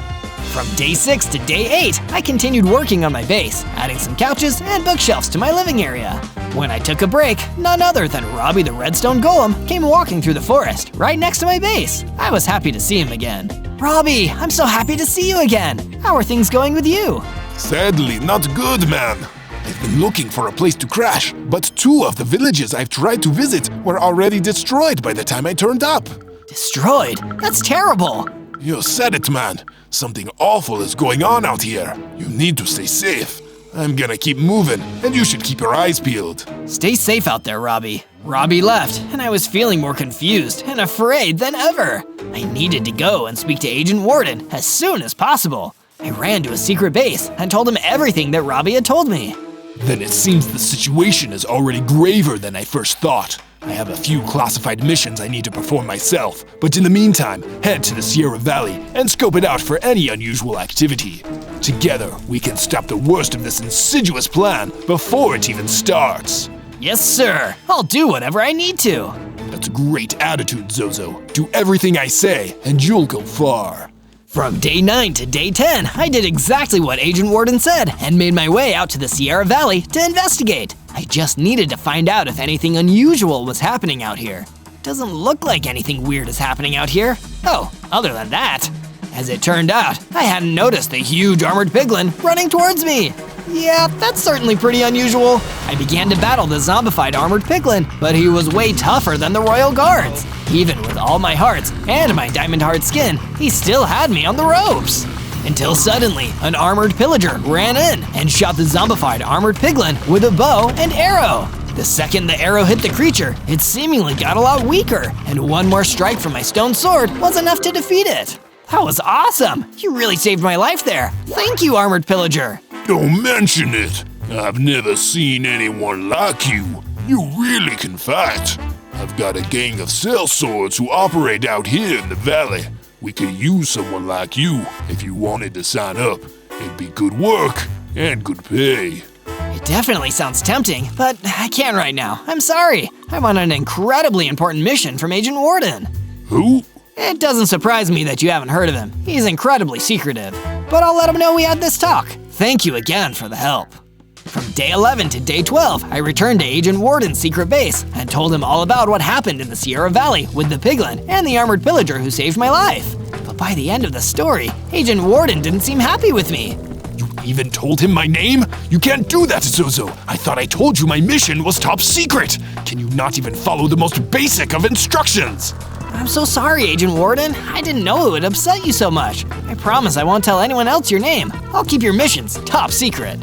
From day 6 to day 8, I continued working on my base, adding some couches and bookshelves to my living area. When I took a break, none other than Robbie the Redstone Golem came walking through the forest, right next to my base. I was happy to see him again. Robbie, I'm so happy to see you again. How are things going with you? Sadly, not good, man. I've been looking for a place to crash, but 2 of the villages I've tried to visit were already destroyed by the time I turned up. Destroyed? That's terrible. You said it, man. Something awful is going on out here. You need to stay safe. I'm gonna keep moving, and you should keep your eyes peeled. Stay safe out there, Robbie. Robbie left, and I was feeling more confused and afraid than ever. I needed to go and speak to Agent Warden as soon as possible. I ran to a secret base and told him everything that Robbie had told me. Then it seems the situation is already graver than I first thought. I have a few classified missions I need to perform myself, but in the meantime, head to the Sierra Valley and scope it out for any unusual activity. Together, we can stop the worst of this insidious plan before it even starts. Yes, sir. I'll do whatever I need to. That's a great attitude, Zozo. Do everything I say, and you'll go far. From day 9 to day 10, I did exactly what Agent Warden said and made my way out to the Sierra Valley to investigate. I just needed to find out if anything unusual was happening out here. Doesn't look like anything weird is happening out here. Oh, other than that. As it turned out, I hadn't noticed the huge armored piglin running towards me. Yeah, that's certainly pretty unusual. I began to battle the zombified armored piglin, but he was way tougher than the royal guards. Even with all my hearts and my diamond hard skin, he still had me on the ropes. Until suddenly, an armored pillager ran in and shot the zombified armored piglin with a bow and arrow. The second the arrow hit the creature, it seemingly got a lot weaker, and one more strike from my stone sword was enough to defeat it. That was awesome! You really saved my life there. Thank you, armored pillager. Don't mention it. I've never seen anyone like you. You really can fight. I've got a gang of sellswords who operate out here in the valley. We could use someone like you if you wanted to sign up. It'd be good work and good pay. It definitely sounds tempting, but I can't right now. I'm sorry. I'm on an incredibly important mission from Agent Warden. Who? It doesn't surprise me that you haven't heard of him. He's incredibly secretive. But I'll let him know we had this talk. Thank you again for the help. From day 11 to day 12, I returned to Agent Warden's secret base and told him all about what happened in the Sierra Valley with the piglin and the armored pillager who saved my life. But by the end of the story, Agent Warden didn't seem happy with me. You even told him my name? You can't do that, Zozo. I thought I told you my mission was top secret. Can you not even follow the most basic of instructions? I'm so sorry, Agent Warden. I didn't know it would upset you so much. I promise I won't tell anyone else your name. I'll keep your missions top secret.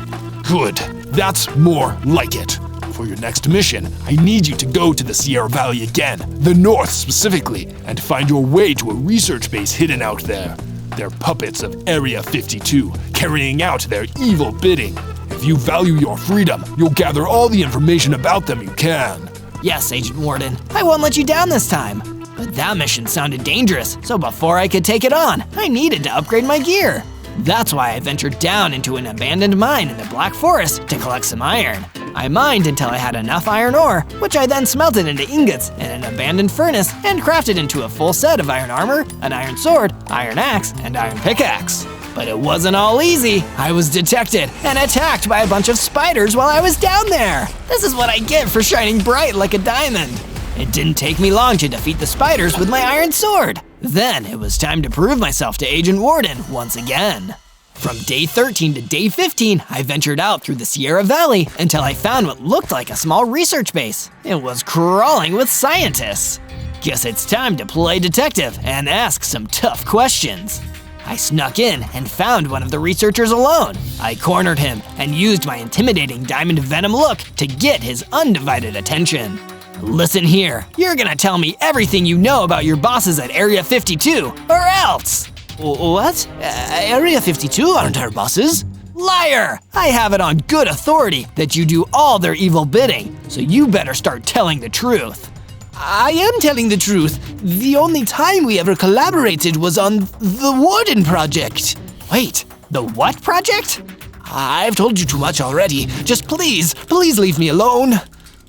Good. That's more like it. For your next mission, I need you to go to the Sierra Valley again, the north specifically, and find your way to a research base hidden out there. They're puppets of Area 52, carrying out their evil bidding. If you value your freedom, you'll gather all the information about them you can. Yes, Agent Warden. I won't let you down this time. But that mission sounded dangerous, so before I could take it on, I needed to upgrade my gear. That's why I ventured down into an abandoned mine in the Black Forest to collect some iron. I mined until I had enough iron ore, which I then smelted into ingots in an abandoned furnace and crafted into a full set of iron armor, an iron sword, iron axe, and iron pickaxe. But it wasn't all easy. I was detected and attacked by a bunch of spiders while I was down there. This is what I get for shining bright like a diamond. It didn't take me long to defeat the spiders with my iron sword. Then it was time to prove myself to Agent Warden once again. From day 13 to day 15, I ventured out through the Sierra Valley until I found what looked like a small research base. It was crawling with scientists. Guess it's time to play detective and ask some tough questions. I snuck in and found one of the researchers alone. I cornered him and used my intimidating diamond venom look to get his undivided attention. Listen here, you're gonna tell me everything you know about your bosses at Area 52, or else! What? Area 52 aren't our bosses. Liar! I have it on good authority that you do all their evil bidding, so you better start telling the truth. I am telling the truth. The only time we ever collaborated was on the Warden project. Wait, the what project? I've told you too much already. Just please leave me alone.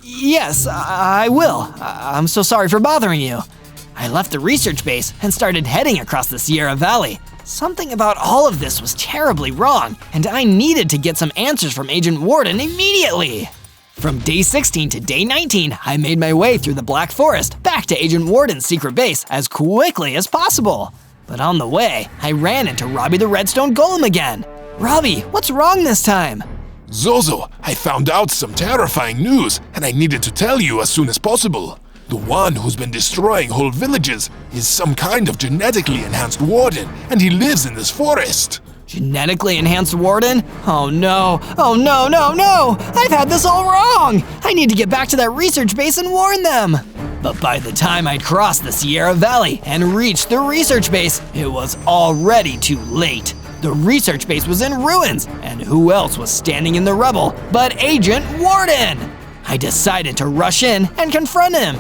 Yes, I will. I'm so sorry for bothering you. I left the research base and started heading across the Sierra Valley. Something about all of this was terribly wrong, and I needed to get some answers from Agent Warden immediately. From day 16 to day 19, I made my way through the Black Forest back to Agent Warden's secret base as quickly as possible. But on the way, I ran into Robbie the Redstone Golem again. Robbie, what's wrong this time? Zozo, I found out some terrifying news, and I needed to tell you as soon as possible. The one who's been destroying whole villages is some kind of genetically enhanced warden, and he lives in this forest. Genetically enhanced warden? Oh no, oh no, no, no! I've had this all wrong! I need to get back to that research base and warn them! But by the time I'd crossed the Sierra Valley and reached the research base, it was already too late. The research base was in ruins, and who else was standing in the rubble but Agent Warden? I decided to rush in and confront him.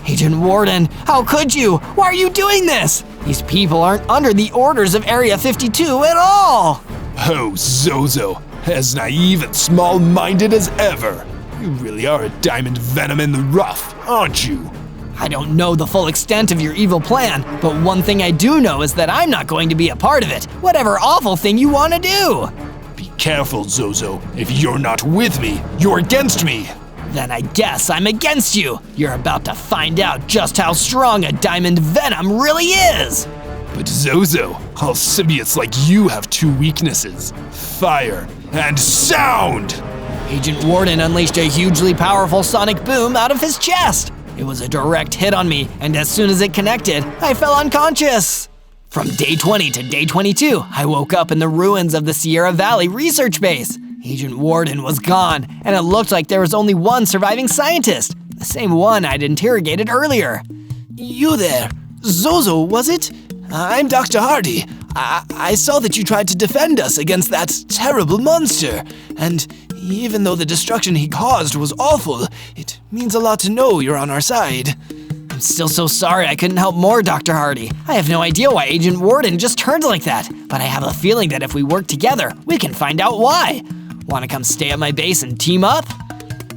Agent Warden, how could you? Why are you doing this? These people aren't under the orders of Area 52 at all! Oh, Zozo, as naive and small-minded as ever. You really are a diamond venom in the rough, aren't you? I don't know the full extent of your evil plan, but one thing I do know is that I'm not going to be a part of it, whatever awful thing you want to do! Be careful, Zozo. If you're not with me, you're against me. Then I guess I'm against you. You're about to find out just how strong a diamond venom really is. But Zozo, all symbiotes like you have two weaknesses: fire and sound! Agent Warden unleashed a hugely powerful sonic boom out of his chest. It was a direct hit on me, and as soon as it connected, I fell unconscious. From day 20 to day 22, I woke up in the ruins of the Sierra Valley research base. Agent Warden was gone, and it looked like there was only one surviving scientist, the same one I'd interrogated earlier. You there. Zozo, was it? I'm Dr. Hardy. I saw that you tried to defend us against that terrible monster, and even though the destruction he caused was awful, it means a lot to know you're on our side. I'm still so sorry I couldn't help more, Dr. Hardy. I have no idea why Agent Warden just turned like that, but I have a feeling that if we work together, we can find out why. Want to come stay at my base and team up?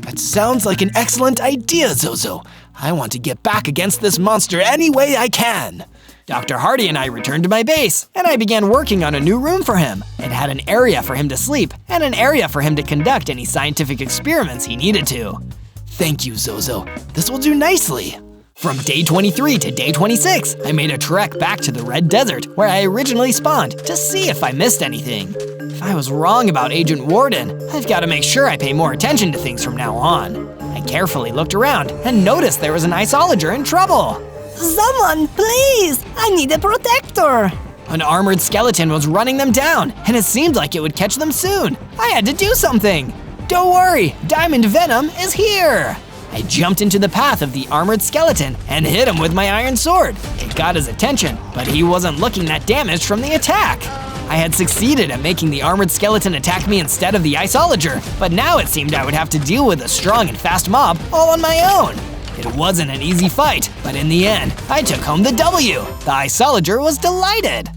That sounds like an excellent idea, Zozo. I want to get back against this monster any way I can. Dr. Hardy and I returned to my base, and I began working on a new room for him. It had an area for him to sleep, and an area for him to conduct any scientific experiments he needed to. Thank you, Zozo. This will do nicely. From day 23 to day 26, I made a trek back to the Red Desert, where I originally spawned, to see if I missed anything. If I was wrong about Agent Warden, I've got to make sure I pay more attention to things from now on. I carefully looked around and noticed there was an iceologer in trouble. Someone, please! I need a protector! An armored skeleton was running them down, and it seemed like it would catch them soon. I had to do something. Don't worry, Diamond Venom is here. I jumped into the path of the armored skeleton and hit him with my iron sword. It got his attention, but he wasn't looking that damaged from the attack. I had succeeded at making the armored skeleton attack me instead of the iceologer, but now it seemed I would have to deal with a strong and fast mob all on my own. It wasn't an easy fight, but in the end, I took home the W. The iceologer was delighted.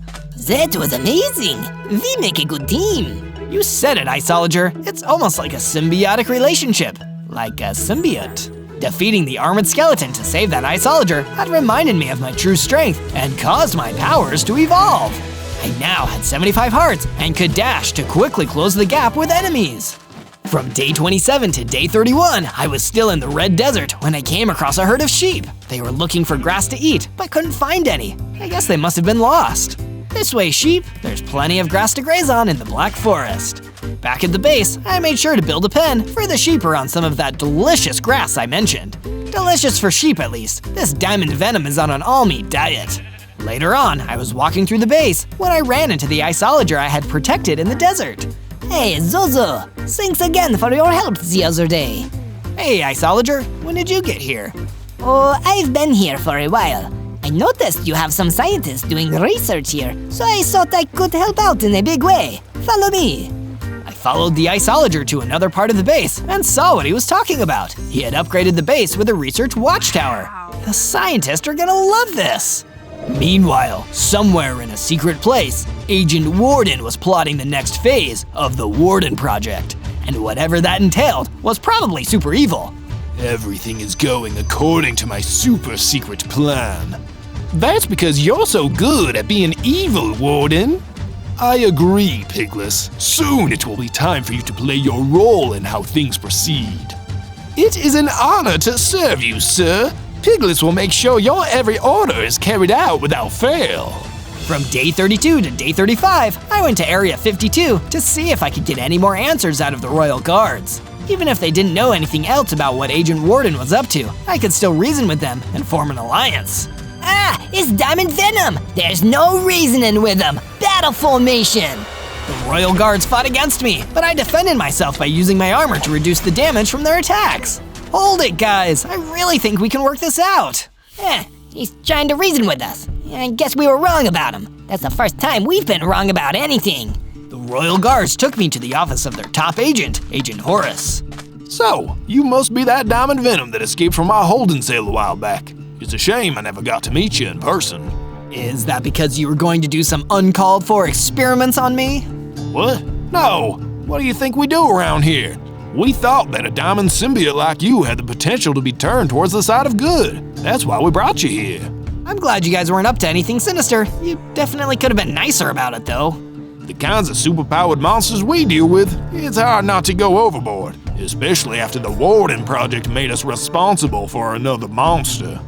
That was amazing! We make a good team! You said it, iceologer. It's almost like a symbiotic relationship. Like a symbiote. Defeating the armored skeleton to save that iceologer had reminded me of my true strength and caused my powers to evolve. I now had 75 hearts and could dash to quickly close the gap with enemies. From day 27 to day 31, I was still in the Red Desert when I came across a herd of sheep. They were looking for grass to eat, but couldn't find any. I guess they must have been lost. This way, sheep, there's plenty of grass to graze on in the Black Forest. Back at the base, I made sure to build a pen for the sheep around some of that delicious grass I mentioned. Delicious for sheep, at least. This diamond venom is on an all-meat diet. Later on, I was walking through the base when I ran into the iceologer I had protected in the desert. Hey, Zozo! Thanks again for your help the other day. Hey, iceologer, when did you get here? Oh, I've been here for a while. I noticed you have some scientists doing research here, so I thought I could help out in a big way. Follow me. I followed the iceologer to another part of the base and saw what he was talking about. He had upgraded the base with a research watchtower. The scientists are gonna love this. Meanwhile, somewhere in a secret place, Agent Warden was plotting the next phase of the Warden Project. And whatever that entailed was probably super evil. Everything is going according to my super secret plan. That's because you're so good at being evil, Warden. I agree, Pigless. Soon it will be time for you to play your role in how things proceed. It is an honor to serve you, sir. Pigless will make sure your every order is carried out without fail. From day 32 to day 35, I went to Area 52 to see if I could get any more answers out of the Royal Guards. Even if they didn't know anything else about what Agent Warden was up to, I could still reason with them and form an alliance. Ah, it's Diamond Venom! There's no reasoning with him! Battle formation! royal guards fought against me, but I defended myself by using my armor to reduce the damage from their attacks. Hold it, guys. I really think we can work this out. He's trying to reason with us. I guess we were wrong about him. That's the first time we've been wrong about anything. The royal guards took me to the office of their top agent, Agent Horace. So, you must be that Diamond Venom that escaped from my holding cell a while back. It's a shame I never got to meet you in person. Is that because you were going to do some uncalled for experiments on me? What? No. What do you think we do around here? We thought that a diamond symbiote like you had the potential to be turned towards the side of good. That's why we brought you here. I'm glad you guys weren't up to anything sinister. You definitely could have been nicer about it, though. The kinds of superpowered monsters we deal with, it's hard not to go overboard, especially after the Warden Project made us responsible for another monster.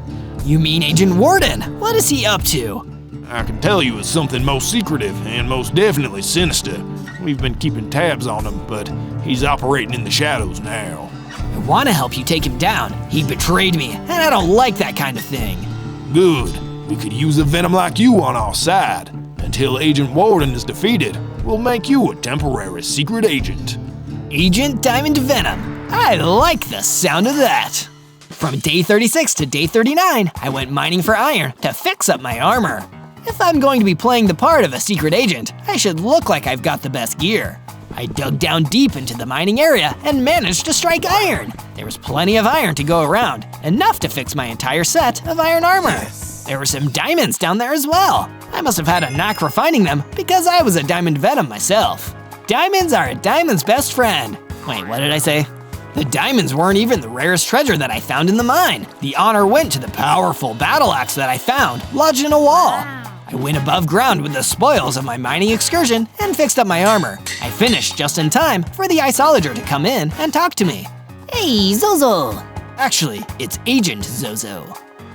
You mean Agent Warden? What is he up to? I can tell you it's something most secretive and most definitely sinister. We've been keeping tabs on him, but he's operating in the shadows now. I want to help you take him down. He betrayed me, and I don't like that kind of thing. Good. We could use a Venom like you on our side. Until Agent Warden is defeated, we'll make you a temporary secret agent. Agent Diamond Venom. I like the sound of that. From day 36 to day 39, I went mining for iron to fix up my armor. If I'm going to be playing the part of a secret agent, I should look like I've got the best gear. I dug down deep into the mining area and managed to strike iron. There was plenty of iron to go around, enough to fix my entire set of iron armor. There were some diamonds down there as well. I must have had a knack for finding them because I was a Diamond Venom myself. Diamonds are a diamond's best friend. Wait, what did I say? The diamonds weren't even the rarest treasure that I found in the mine. The honor went to the powerful battle axe that I found, lodged in a wall. I went above ground with the spoils of my mining excursion and fixed up my armor. I finished just in time for the iceologer to come in and talk to me. Hey, Zozo. Actually, it's Agent Zozo.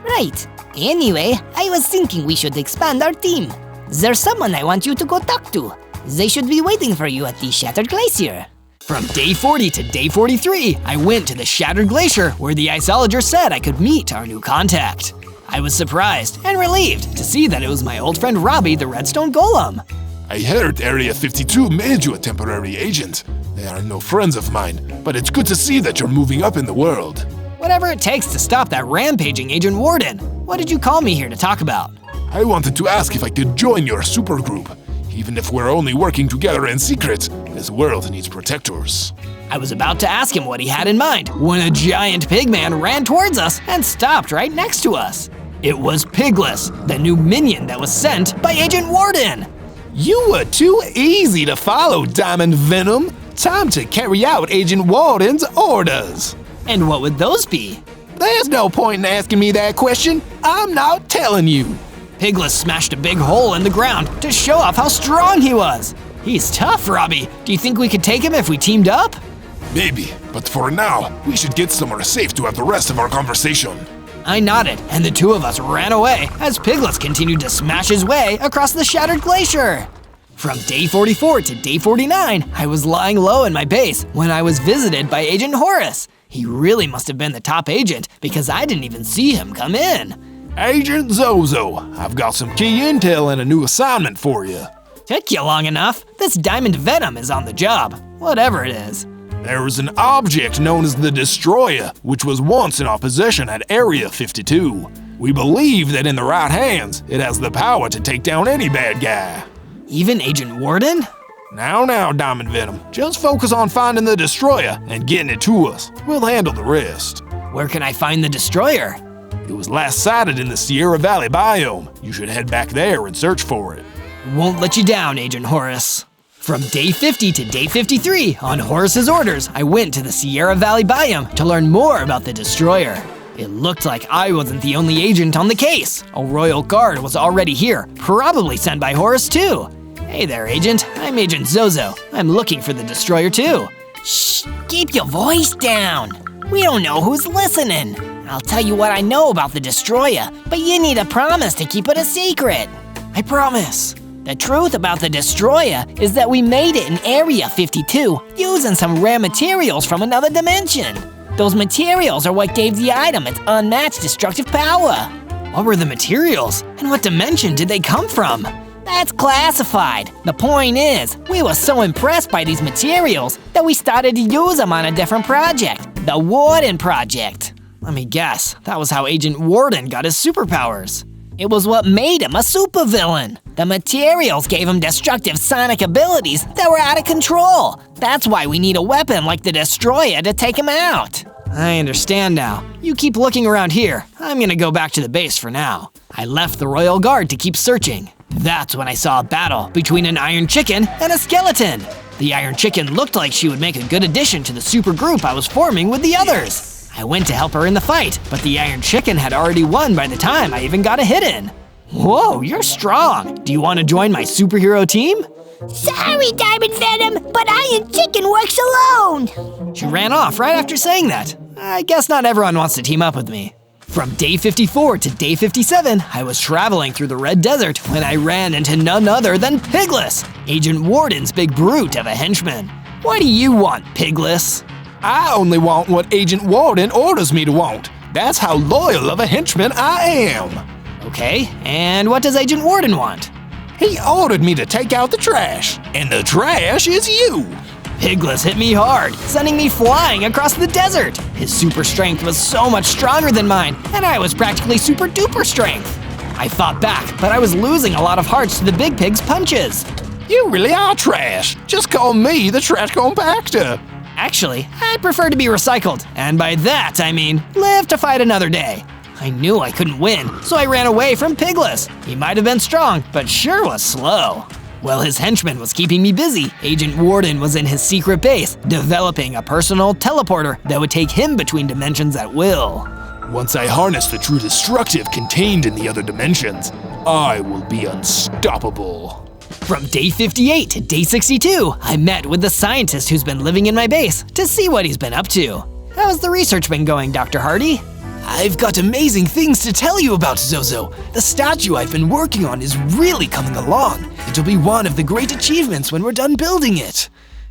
Right. Anyway, I was thinking we should expand our team. There's someone I want you to go talk to. They should be waiting for you at the Shattered Glacier. From day 40 to day 43, I went to the Shattered Glacier where the iceologer said I could meet our new contact. I was surprised and relieved to see that it was my old friend Robbie the Redstone Golem. I heard Area 52 made you a temporary agent. They are no friends of mine, but it's good to see that you're moving up in the world. Whatever it takes to stop that rampaging Agent Warden. What did you call me here to talk about? I wanted to ask if I could join your supergroup. Even if we're only working together in secret, this world needs protectors. I was about to ask him what he had in mind when a giant pigman ran towards us and stopped right next to us. It was Pigless, the new minion that was sent by Agent Warden. You were too easy to follow, Diamond Venom. Time to carry out Agent Warden's orders. And what would those be? There's no point in asking me that question. I'm not telling you. Pigless smashed a big hole in the ground to show off how strong he was. He's tough, Robbie. Do you think we could take him if we teamed up? Maybe, but for now, we should get somewhere safe to have the rest of our conversation. I nodded, and the two of us ran away as Pigless continued to smash his way across the Shattered Glacier. From day 44 to day 49, I was lying low in my base when I was visited by Agent Horace. He really must have been the top agent because I didn't even see him come in. Agent Zozo, I've got some key intel and a new assignment for you. Took you long enough. This Diamond Venom is on the job, whatever it is. There is an object known as the Destroyer, which was once in our possession at Area 52. We believe that in the right hands, it has the power to take down any bad guy. Even Agent Warden? Now, Diamond Venom, just focus on finding the Destroyer and getting it to us. We'll handle the rest. Where can I find the Destroyer? It was last sighted in the Sierra Valley biome. You should head back there and search for it. Won't let you down, Agent Horace. From day 50 to day 53, on Horace's orders, I went to the Sierra Valley biome to learn more about the Destroyer. It looked like I wasn't the only agent on the case. A royal guard was already here, probably sent by Horace too. Hey there, Agent. I'm Agent Zozo. I'm looking for the Destroyer too. Shh, keep your voice down. We don't know who's listening. I'll tell you what I know about the Destroyer, but you need a promise to keep it a secret. I promise. The truth about the Destroyer is that we made it in Area 52 using some rare materials from another dimension. Those materials are what gave the item its unmatched destructive power. What were the materials? And what dimension did they come from? That's classified. The point is, we were so impressed by these materials that we started to use them on a different project, the Warden Project. Let me guess, that was how Agent Warden got his superpowers. It was what made him a supervillain. The materials gave him destructive sonic abilities that were out of control. That's why we need a weapon like the Destroyer to take him out. I understand now. You keep looking around here. I'm gonna go back to the base for now. I left the Royal Guard to keep searching. That's when I saw a battle between an Iron Chicken and a skeleton. The Iron Chicken looked like she would make a good addition to the super group I was forming with the others. I went to help her in the fight, but the Iron Chicken had already won by the time I even got a hit in. Whoa, you're strong. Do you want to join my superhero team? Sorry, Diamond Venom, but Iron Chicken works alone. She ran off right after saying that. I guess not everyone wants to team up with me. From day 54 to day 57, I was traveling through the Red Desert when I ran into none other than Pigless, Agent Warden's big brute of a henchman. What do you want, Pigless? I only want what Agent Warden orders me to want. That's how loyal of a henchman I am. Okay, and what does Agent Warden want? He ordered me to take out the trash, and the trash is you. Pigless hit me hard, sending me flying across the desert. His super strength was so much stronger than mine, and I was practically super duper strength. I fought back, but I was losing a lot of hearts to the big pig's punches. You really are trash. Just call me the trash compactor. Actually, I prefer to be recycled, and by that I mean live to fight another day. I knew I couldn't win, so I ran away from Pigless. He might have been strong, but sure was slow. While his henchman was keeping me busy, Agent Warden was in his secret base, developing a personal teleporter that would take him between dimensions at will. Once I harness the true destructive contained in the other dimensions, I will be unstoppable. From day 58 to day 62, I met with the scientist who's been living in my base to see what he's been up to. How's the research been going, Dr. Hardy? I've got amazing things to tell you about Zozo. The statue I've been working on is really coming along. It'll be one of the great achievements when we're done building it.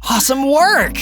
Awesome work!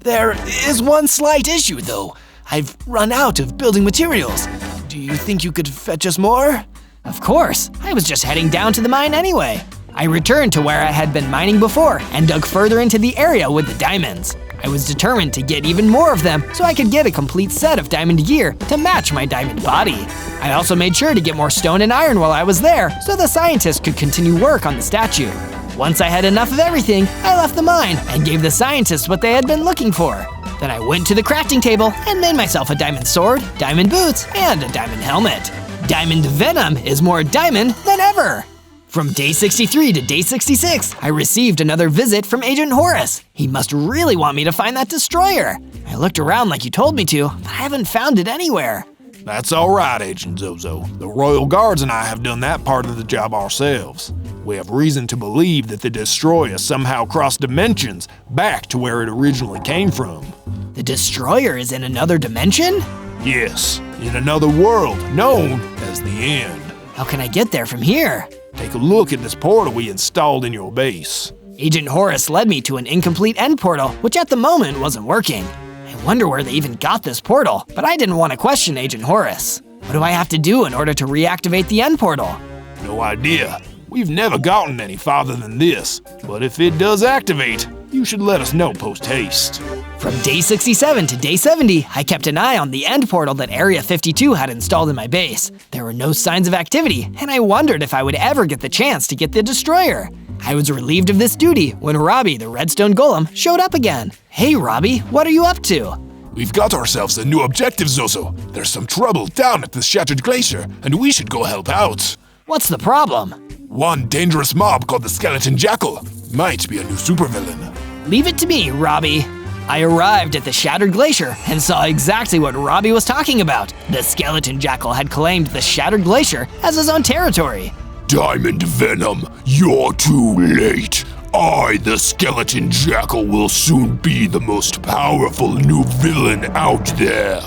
There is one slight issue, though. I've run out of building materials. Do you think you could fetch us more? Of course, I was just heading down to the mine anyway. I returned to where I had been mining before and dug further into the area with the diamonds. I was determined to get even more of them so I could get a complete set of diamond gear to match my diamond body. I also made sure to get more stone and iron while I was there so the scientists could continue work on the statue. Once I had enough of everything, I left the mine and gave the scientists what they had been looking for. Then I went to the crafting table and made myself a diamond sword, diamond boots, and a diamond helmet. Diamond Venom is more diamond than ever! From day 63 to day 66, I received another visit from Agent Horus. He must really want me to find that destroyer. I looked around like you told me to, but I haven't found it anywhere. That's all right, Agent Zozo. The Royal Guards and I have done that part of the job ourselves. We have reason to believe that the destroyer somehow crossed dimensions back to where it originally came from. The destroyer is in another dimension? Yes, in another world known as the End. How can I get there from here? Take a look at this portal we installed in your base. Agent Horus led me to an incomplete end portal, which at the moment wasn't working. I wonder where they even got this portal, but I didn't want to question Agent Horus. What do I have to do in order to reactivate the end portal? No idea. We've never gotten any farther than this, but if it does activate, you should let us know post-haste. From day 67 to day 70, I kept an eye on the end portal that Area 52 had installed in my base. There were no signs of activity, and I wondered if I would ever get the chance to get the destroyer. I was relieved of this duty when Robbie the Redstone Golem showed up again. Hey Robbie, what are you up to? We've got ourselves a new objective, Zozo. There's some trouble down at the Shattered Glacier, and we should go help out. What's the problem? One dangerous mob called the Skeleton Jackal might be a new supervillain. Leave it to me, Robbie. I arrived at the Shattered Glacier and saw exactly what Robbie was talking about. The Skeleton Jackal had claimed the Shattered Glacier as his own territory. Diamond Venom, you're too late. I, the Skeleton Jackal, will soon be the most powerful new villain out there.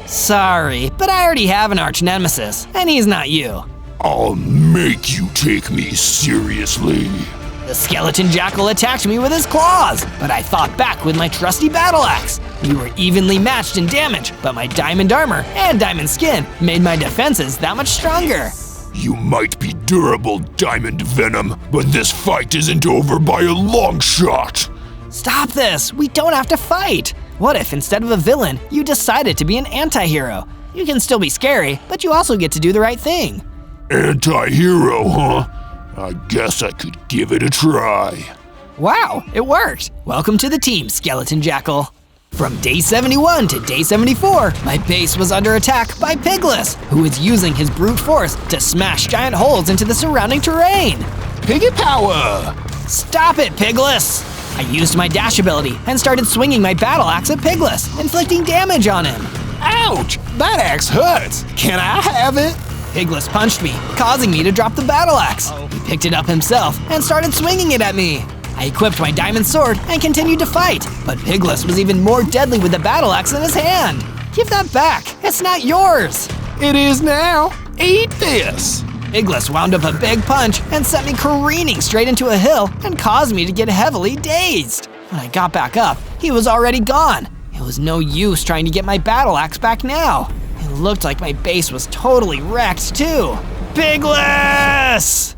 Sorry, but I already have an arch nemesis, and he's not you. I'll make you take me seriously. The Skeleton Jackal attacked me with his claws, but I fought back with my trusty battle axe. We were evenly matched in damage, but my diamond armor and diamond skin made my defenses that much stronger. You might be durable diamond venom, but this fight isn't over by a long shot. Stop this! We don't have to fight! What if instead of a villain, you decided to be an anti-hero? You can still be scary, but you also get to do the right thing. Anti-hero, huh? I guess I could give it a try. Wow, it worked! Welcome to the team, Skeleton Jackal. From day 71 to day 74, my base was under attack by Pigless, who was using his brute force to smash giant holes into the surrounding terrain. Piggy power! Stop it, Pigless! I used my dash ability and started swinging my battle axe at Pigless, inflicting damage on him. Ouch! That axe hurts! Can I have it? Pigless punched me, causing me to drop the battle axe. He picked it up himself and started swinging it at me. I equipped my diamond sword and continued to fight, but Pigless was even more deadly with the battle axe in his hand. Give that back, it's not yours. It is now. Eat this! Pigless wound up a big punch and sent me careening straight into a hill and caused me to get heavily dazed. When I got back up, he was already gone. It was no use trying to get my battle axe back now. It looked like my base was totally wrecked too. Pigless!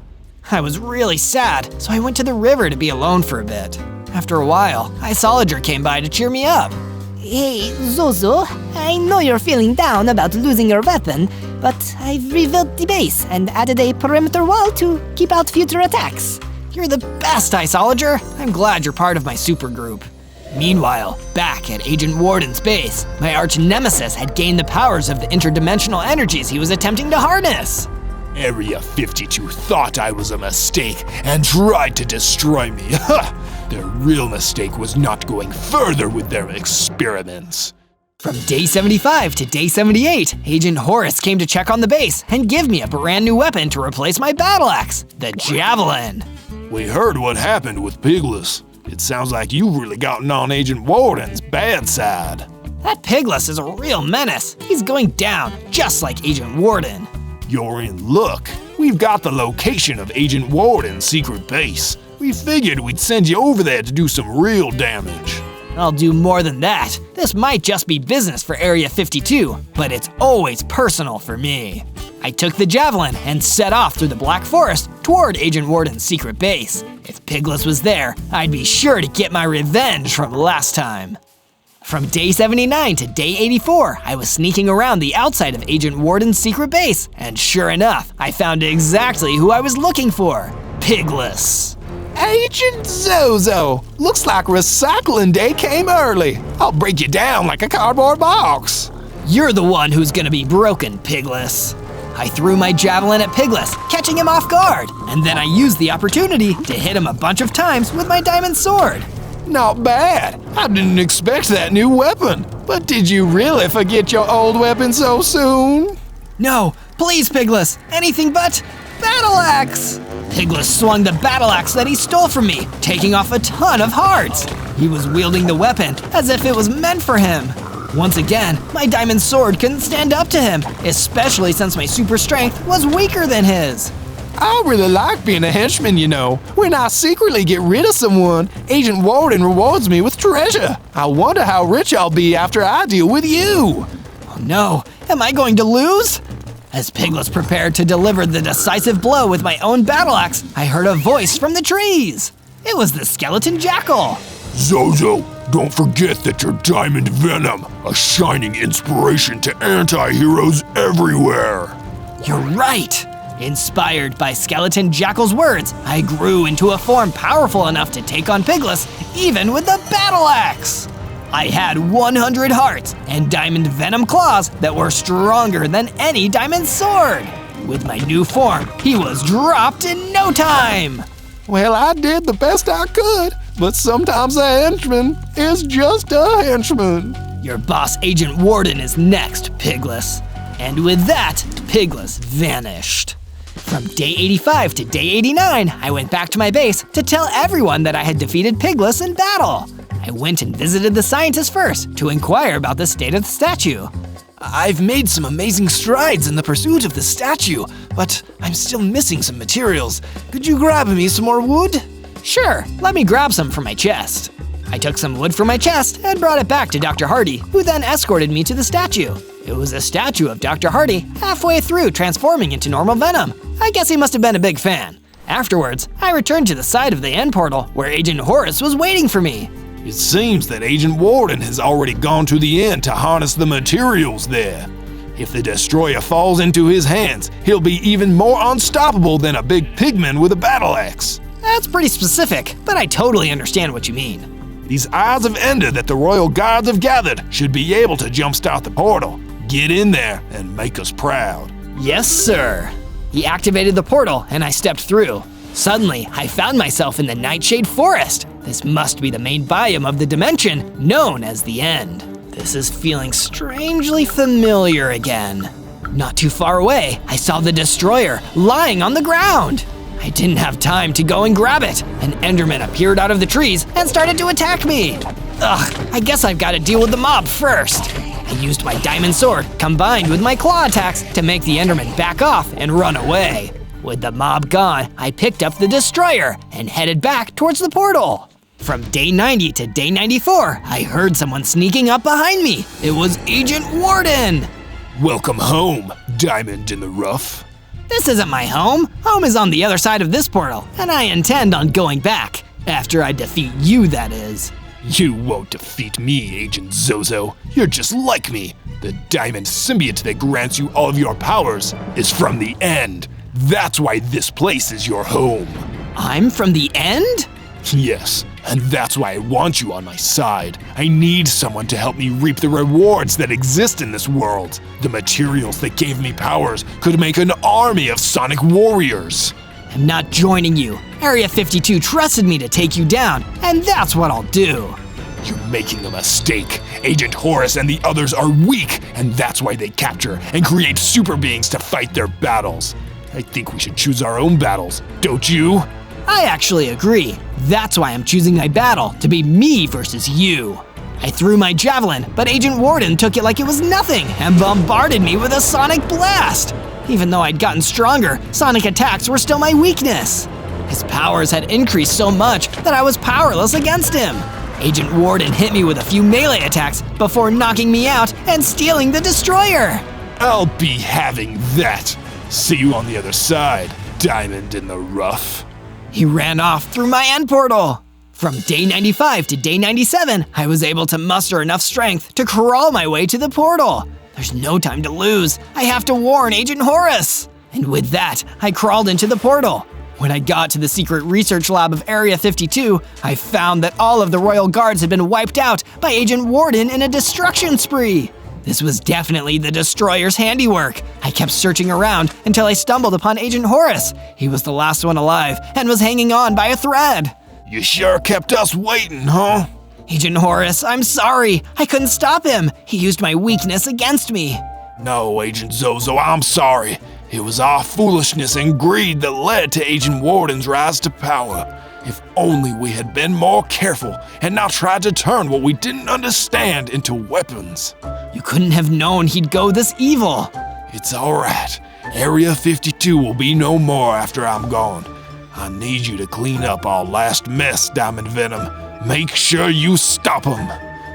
I was really sad, so I went to the river to be alone for a bit. After a while, ICE came by to cheer me up. Hey, Zozo, I know you're feeling down about losing your weapon, but I've rebuilt the base and added a perimeter wall to keep out future attacks. You're the best, ICE. I'm glad you're part of my supergroup. Meanwhile, back at Agent Warden's base, my arch nemesis had gained the powers of the interdimensional energies he was attempting to harness. Area 52 thought I was a mistake and tried to destroy me. Their real mistake was not going further with their experiments. From day 75 to day 78, Agent Horus came to check on the base and give me a brand new weapon to replace my battle axe, the Javelin. We heard what happened with Pigless. It sounds like you've really gotten on Agent Warden's bad side. That Pigless is a real menace. He's going down, just like Agent Warden. You're in luck. We've got the location of Agent Warden's secret base. We figured we'd send you over there to do some real damage. I'll do more than that. This might just be business for Area 52, but it's always personal for me. I took the Javelin and set off through the Black Forest toward Agent Warden's secret base. If Pigless was there, I'd be sure to get my revenge from last time. From day 79 to day 84, I was sneaking around the outside of Agent Warden's secret base, and sure enough, I found exactly who I was looking for, Pigless. Agent Zozo! Looks like recycling day came early. I'll break you down like a cardboard box. You're the one who's gonna be broken, Pigless. I threw my javelin at Pigless, catching him off guard, and then I used the opportunity to hit him a bunch of times with my diamond sword. Not bad. I didn't expect that new weapon. But did you really forget your old weapon so soon? No, please, Pigless, anything but battle axe! Pigless swung the battle axe that he stole from me, taking off a ton of hearts. He was wielding the weapon as if it was meant for him. Once again, my diamond sword couldn't stand up to him, especially since my super strength was weaker than his. I really like being a henchman, you know. When I secretly get rid of someone, Agent Warden rewards me with treasure. I wonder how rich I'll be after I deal with you. Oh no, am I going to lose? As Pigless prepared to deliver the decisive blow with my own battle axe, I heard a voice from the trees. It was the Skeleton Jackal. Zozo, don't forget that you're Diamond Venom, a shining inspiration to anti-heroes everywhere. You're right. Inspired by Skeleton Jackal's words, I grew into a form powerful enough to take on Pigless, even with the battle axe. I had 100 hearts and diamond venom claws that were stronger than any diamond sword. With my new form, he was dropped in no time. Well, I did the best I could, but sometimes a henchman is just a henchman. Your boss, Agent Warden, is next, Pigless. And with that, Pigless vanished. From day 85 to day 89, I went back to my base to tell everyone that I had defeated Pigless in battle. I went and visited the scientist first to inquire about the state of the statue. I've made some amazing strides in the pursuit of the statue, but I'm still missing some materials. Could you grab me some more wood? Sure, let me grab some from my chest. I took some wood from my chest and brought it back to Dr. Hardy, who then escorted me to the statue. It was a statue of Dr. Hardy halfway through transforming into normal Venom. I guess he must have been a big fan. Afterwards, I returned to the side of the end portal where Agent Horace was waiting for me. It seems that Agent Warden has already gone to the end to harness the materials there. If the destroyer falls into his hands, he'll be even more unstoppable than a big pigman with a battle axe. That's pretty specific, but I totally understand what you mean. These Eyes of Ender that the Royal Guards have gathered should be able to jumpstart the portal. Get in there and make us proud. Yes, sir. He activated the portal and I stepped through. Suddenly, I found myself in the Nightshade Forest. This must be the main biome of the dimension known as the End. This is feeling strangely familiar again. Not too far away, I saw the destroyer lying on the ground. I didn't have time to go and grab it. An Enderman appeared out of the trees and started to attack me. Ugh, I guess I've got to deal with the mob first. I used my diamond sword combined with my claw attacks to make the Enderman back off and run away. With the mob gone, I picked up the destroyer and headed back towards the portal. From day 90 to day 94, I heard someone sneaking up behind me. It was Agent Warden. Welcome home, Diamond in the Rough. This isn't my home. Home is on the other side of this portal, and I intend on going back. After I defeat you, that is. You won't defeat me, Agent Zozo. You're just like me. The diamond symbiote that grants you all of your powers is from the End. That's why this place is your home. I'm from the End? Yes, and that's why I want you on my side. I need someone to help me reap the rewards that exist in this world. The materials that gave me powers could make an army of Sonic warriors. I'm not joining you. Area 52 trusted me to take you down, and that's what I'll do. You're making a mistake. Agent Horace and the others are weak, and that's why they capture and create super beings to fight their battles. I think we should choose our own battles, don't you? I actually agree. That's why I'm choosing my battle to be me versus you. I threw my javelin, but Agent Warden took it like it was nothing and bombarded me with a sonic blast. Even though I'd gotten stronger, sonic attacks were still my weakness. His powers had increased so much that I was powerless against him. Agent Warden hit me with a few melee attacks before knocking me out and stealing the destroyer. I'll be having that. See you on the other side, Diamond in the Rough. He ran off through my end portal. From day 95 to day 97, I was able to muster enough strength to crawl my way to the portal. There's no time to lose. I have to warn Agent Horace. And with that, I crawled into the portal. When I got to the secret research lab of Area 52, I found that all of the Royal Guards had been wiped out by Agent Warden in a destruction spree. This was definitely the destroyer's handiwork. I kept searching around until I stumbled upon Agent Horace. He was the last one alive and was hanging on by a thread. You sure kept us waiting, huh? Agent Horace, I'm sorry. I couldn't stop him. He used my weakness against me. No, Agent Zozo, I'm sorry. It was our foolishness and greed that led to Agent Warden's rise to power. If only we had been more careful and not tried to turn what we didn't understand into weapons. You couldn't have known he'd go this evil. It's all right. Area 52 will be no more after I'm gone. I need you to clean up our last mess, Diamond Venom. Make sure you stop him.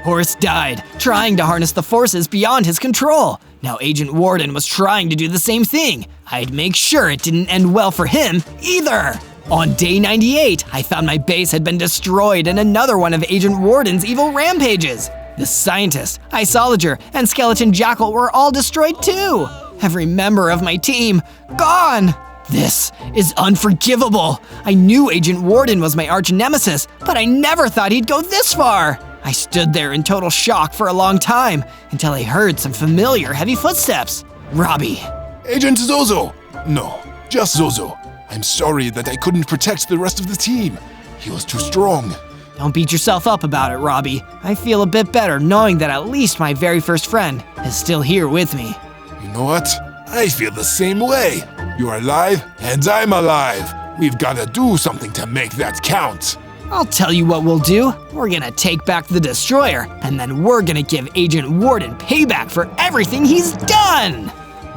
Horace died, trying to harness the forces beyond his control. Now Agent Warden was trying to do the same thing. I'd make sure it didn't end well for him either. On day 98, I found my base had been destroyed in another one of Agent Warden's evil rampages. The scientist, Isologer, and Skeleton Jackal were all destroyed too. Every member of my team, gone. This is unforgivable. I knew Agent Warden was my arch nemesis, but I never thought he'd go this far. I stood there in total shock for a long time until I heard some familiar heavy footsteps. Robbie. Agent Zozo! No, just Zozo. I'm sorry that I couldn't protect the rest of the team. He was too strong. Don't beat yourself up about it, Robbie. I feel a bit better knowing that at least my very first friend is still here with me. You know what? I feel the same way. You're alive, and I'm alive. We've gotta do something to make that count. I'll tell you what we'll do. We're gonna take back the destroyer, and then we're gonna give Agent Warden payback for everything he's done!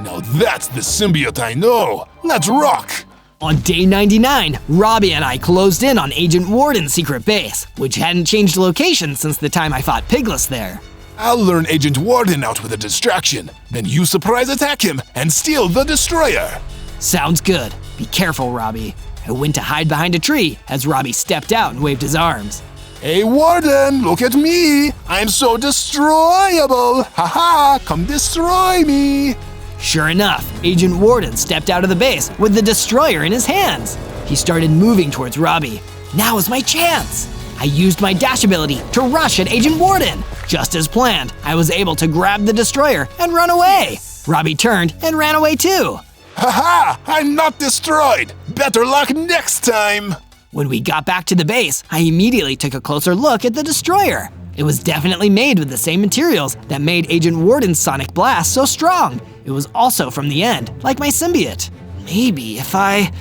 Now that's the symbiote I know. Let's rock! On day 99, Robbie and I closed in on Agent Warden's secret base, which hadn't changed location since the time I fought Pigless there. I'll lure Agent Warden out with a distraction, then you surprise attack him and steal the destroyer. Sounds good. Be careful, Robbie. I went to hide behind a tree as Robbie stepped out and waved his arms. Hey Warden, look at me! I'm so destroyable! Haha, come destroy me! Sure enough, Agent Warden stepped out of the base with the destroyer in his hands. He started moving towards Robbie. Now is my chance! I used my dash ability to rush at Agent Warden. Just as planned, I was able to grab the destroyer and run away. Robbie turned and ran away too. Haha, I'm not destroyed! Better luck next time! When we got back to the base, I immediately took a closer look at the destroyer. It was definitely made with the same materials that made Agent Warden's sonic blast so strong. It was also from the end, like my symbiote. Maybe if I…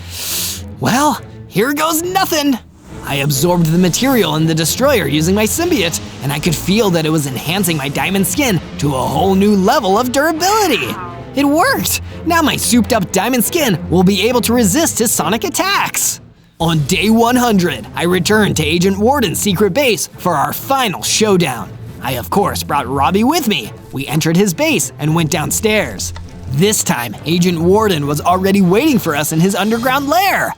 Well, here goes nothing! I absorbed the material in the destroyer using my symbiote, and I could feel that it was enhancing my diamond skin to a whole new level of durability. It worked! Now my souped up diamond skin will be able to resist his sonic attacks. On day 100, I returned to Agent Warden's secret base for our final showdown. I of course brought Robbie with me. We entered his base and went downstairs. This time, Agent Warden was already waiting for us in his underground lair.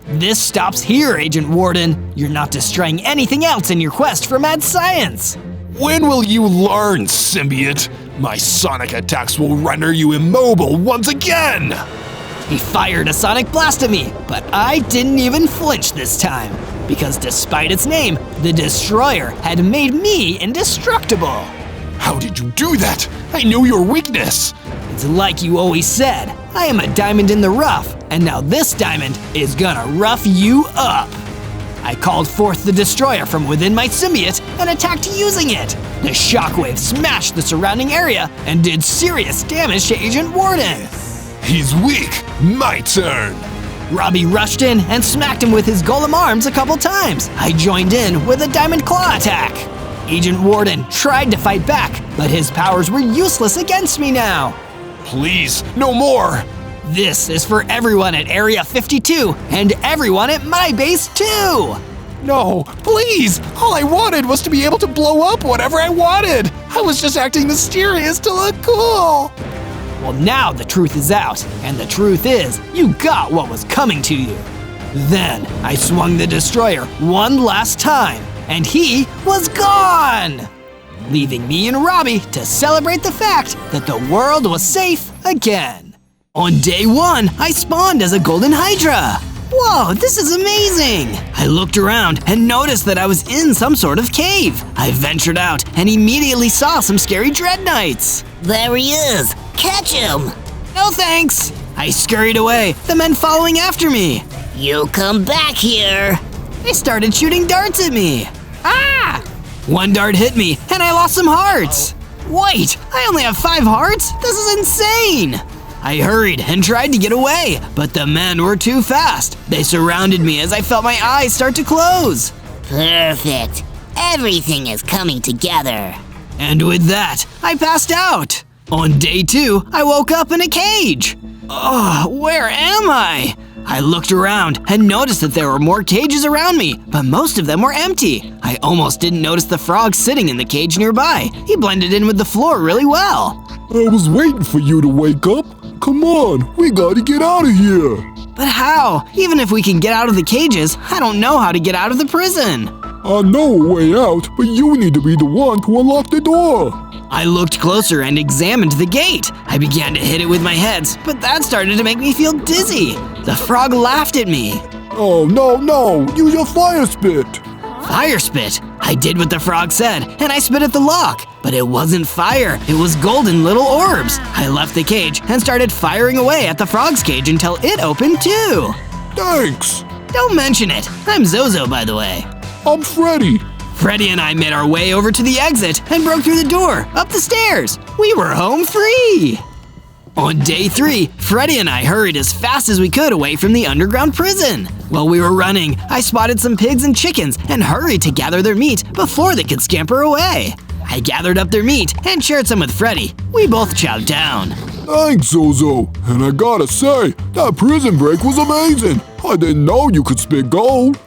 This stops here, Agent Warden. You're not destroying anything else in your quest for mad science. When will you learn, symbiote? My sonic attacks will render you immobile once again! He fired a sonic blast at me, but I didn't even flinch this time. Because despite its name, the destroyer had made me indestructible. How did you do that? I knew your weakness! It's like you always said, I am a diamond in the rough, and now this diamond is gonna rough you up. I called forth the destroyer from within my symbiote and attacked using it. The shockwave smashed the surrounding area and did serious damage to Agent Warden. He's weak. My turn. Robbie rushed in and smacked him with his golem arms a couple times. I joined in with a diamond claw attack. Agent Warden tried to fight back, but his powers were useless against me now. Please, no more. This is for everyone at Area 52 and everyone at my base too. No, please! All I wanted was to be able to blow up whatever I wanted! I was just acting mysterious to look cool! Well, now the truth is out, and the truth is, you got what was coming to you. Then, I swung the destroyer one last time, and he was gone! Leaving me and Robbie to celebrate the fact that the world was safe again. On day 1, I spawned as a golden hydra. Whoa, this is amazing! I looked around and noticed that I was in some sort of cave. I ventured out and immediately saw some scary dread knights. There he is! Catch him! No thanks! I scurried away, the men following after me. You come back here! They started shooting darts at me. Ah! One dart hit me and I lost some hearts. Wait, I only have 5 hearts? This is insane! I hurried and tried to get away, but the men were too fast. They surrounded me as I felt my eyes start to close. Perfect. Everything is coming together. And with that, I passed out. On day 2, I woke up in a cage. Oh, where am I? I looked around and noticed that there were more cages around me, but most of them were empty. I almost didn't notice the frog sitting in the cage nearby. He blended in with the floor really well. I was waiting for you to wake up. Come on, we gotta get out of here. But how? Even if we can get out of the cages, I don't know how to get out of the prison. I know a way out, but you need to be the one to unlock the door. I looked closer and examined the gate. I began to hit it with my heads, but that started to make me feel dizzy. The frog laughed at me. Oh, no, use your fire spit. Fire spit? I did what the frog said, and I spit at the lock. But it wasn't fire, it was golden little orbs. I left the cage and started firing away at the frog's cage until it opened too. Thanks. Don't mention it. I'm Zozo, by the way. I'm Freddy. Freddy and I made our way over to the exit and broke through the door, up the stairs. We were home free. On day 3, Freddy and I hurried as fast as we could away from the underground prison. While we were running, I spotted some pigs and chickens and hurried to gather their meat before they could scamper away. I gathered up their meat and shared some with Freddy. We both chowed down. Thanks, Zozo. And I gotta say, that prison break was amazing. I didn't know you could spit gold.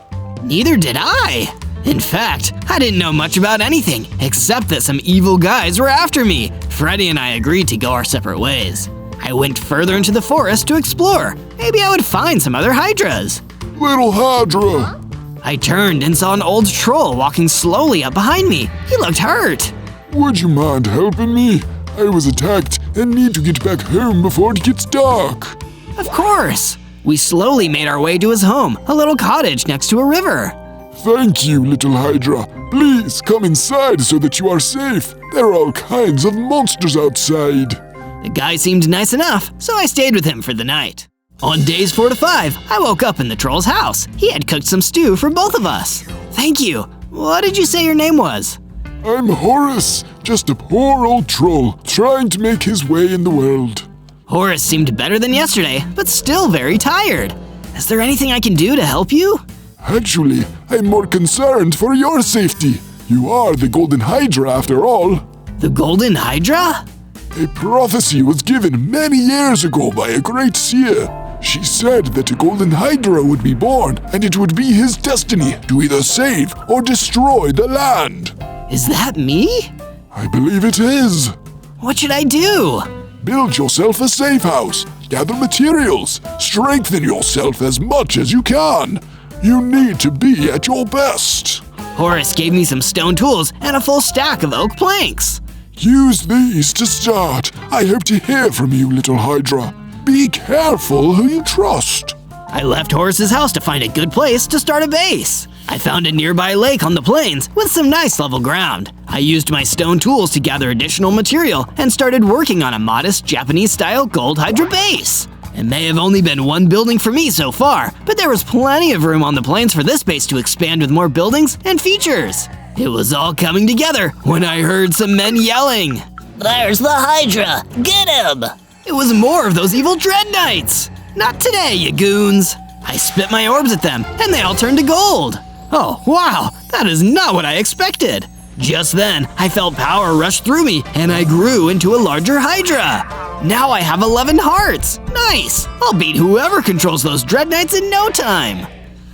Neither did I. In fact, I didn't know much about anything, except that some evil guys were after me. Freddy and I agreed to go our separate ways. I went further into the forest to explore. Maybe I would find some other hydras. Little Hydra. I turned and saw an old troll walking slowly up behind me. He looked hurt. Would you mind helping me? I was attacked and need to get back home before it gets dark. Of course. We slowly made our way to his home, a little cottage next to a river. Thank you, little Hydra. Please come inside so that you are safe. There are all kinds of monsters outside. The guy seemed nice enough, so I stayed with him for the night. On days 4 to 5, I woke up in the troll's house. He had cooked some stew for both of us. Thank you. What did you say your name was? I'm Horace, just a poor old troll trying to make his way in the world. Horace seemed better than yesterday, but still very tired. Is there anything I can do to help you? Actually, I'm more concerned for your safety. You are the Golden Hydra after all. The Golden Hydra? A prophecy was given many years ago by a great seer. She said that a Golden Hydra would be born, and it would be his destiny to either save or destroy the land. Is that me? I believe it is. What should I do? Build yourself a safe house, gather materials, strengthen yourself as much as you can. You need to be at your best. Horace gave me some stone tools and a full stack of oak planks. Use these to start. I hope to hear from you, little Hydra. Be careful who you trust. I left Horace's house to find a good place to start a base. I found a nearby lake on the plains with some nice level ground. I used my stone tools to gather additional material and started working on a modest Japanese-style gold Hydra base. It may have only been one building for me so far, but there was plenty of room on the plains for this base to expand with more buildings and features. It was all coming together when I heard some men yelling. There's the Hydra! Get him! It was more of those evil Dread Knights! Not today, you goons! I spit my orbs at them, and they all turned to gold! Oh, wow! That is not what I expected! Just then, I felt power rush through me, and I grew into a larger Hydra! Now I have 11 hearts! Nice! I'll beat whoever controls those Dread Knights in no time!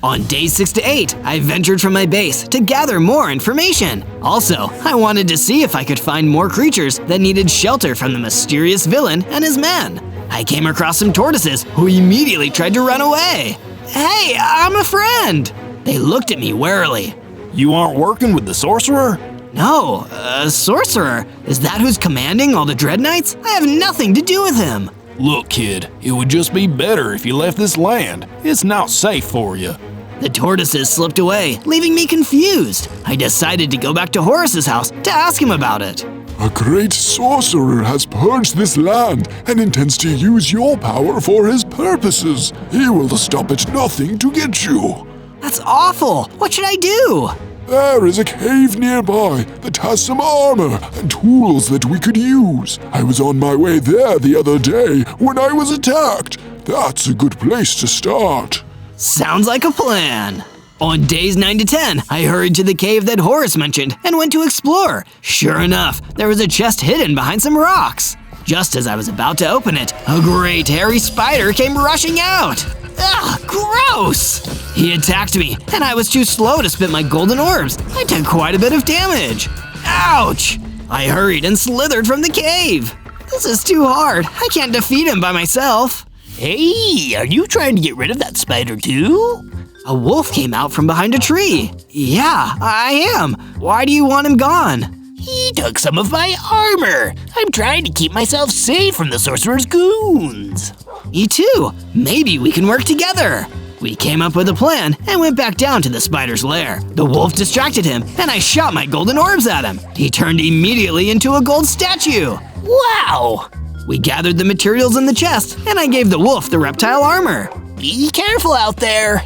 On days 6 to 8, I ventured from my base to gather more information. Also, I wanted to see if I could find more creatures that needed shelter from the mysterious villain and his men. I came across some tortoises who immediately tried to run away. Hey, I'm a friend! They looked at me warily. You aren't working with the sorcerer? No, a sorcerer? Is that who's commanding all the Dread Knights? I have nothing to do with him. Look, kid, it would just be better if you left this land. It's not safe for you. The tortoises slipped away, leaving me confused. I decided to go back to Horace's house to ask him about it. A great sorcerer has purged this land and intends to use your power for his purposes. He will stop at nothing to get you. That's awful! What should I do? There is a cave nearby that has some armor and tools that we could use. I was on my way there the other day when I was attacked. That's a good place to start. Sounds like a plan. On days 9 to 10, I hurried to the cave that Horace mentioned and went to explore. Sure enough, there was a chest hidden behind some rocks. Just as I was about to open it, a great hairy spider came rushing out. Ugh, gross! He attacked me, and I was too slow to spit my golden orbs. I took quite a bit of damage. Ouch! I hurried and slithered from the cave. This is too hard. I can't defeat him by myself. Hey, are you trying to get rid of that spider too? A wolf came out from behind a tree. Yeah, I am. Why do you want him gone? He took some of my armor. I'm trying to keep myself safe from the sorcerer's goons. Me too. Maybe we can work together. We came up with a plan and went back down to the spider's lair. The wolf distracted him, and I shot my golden orbs at him. He turned immediately into a gold statue. Wow! We gathered the materials in the chest, and I gave the wolf the reptile armor. Be careful out there.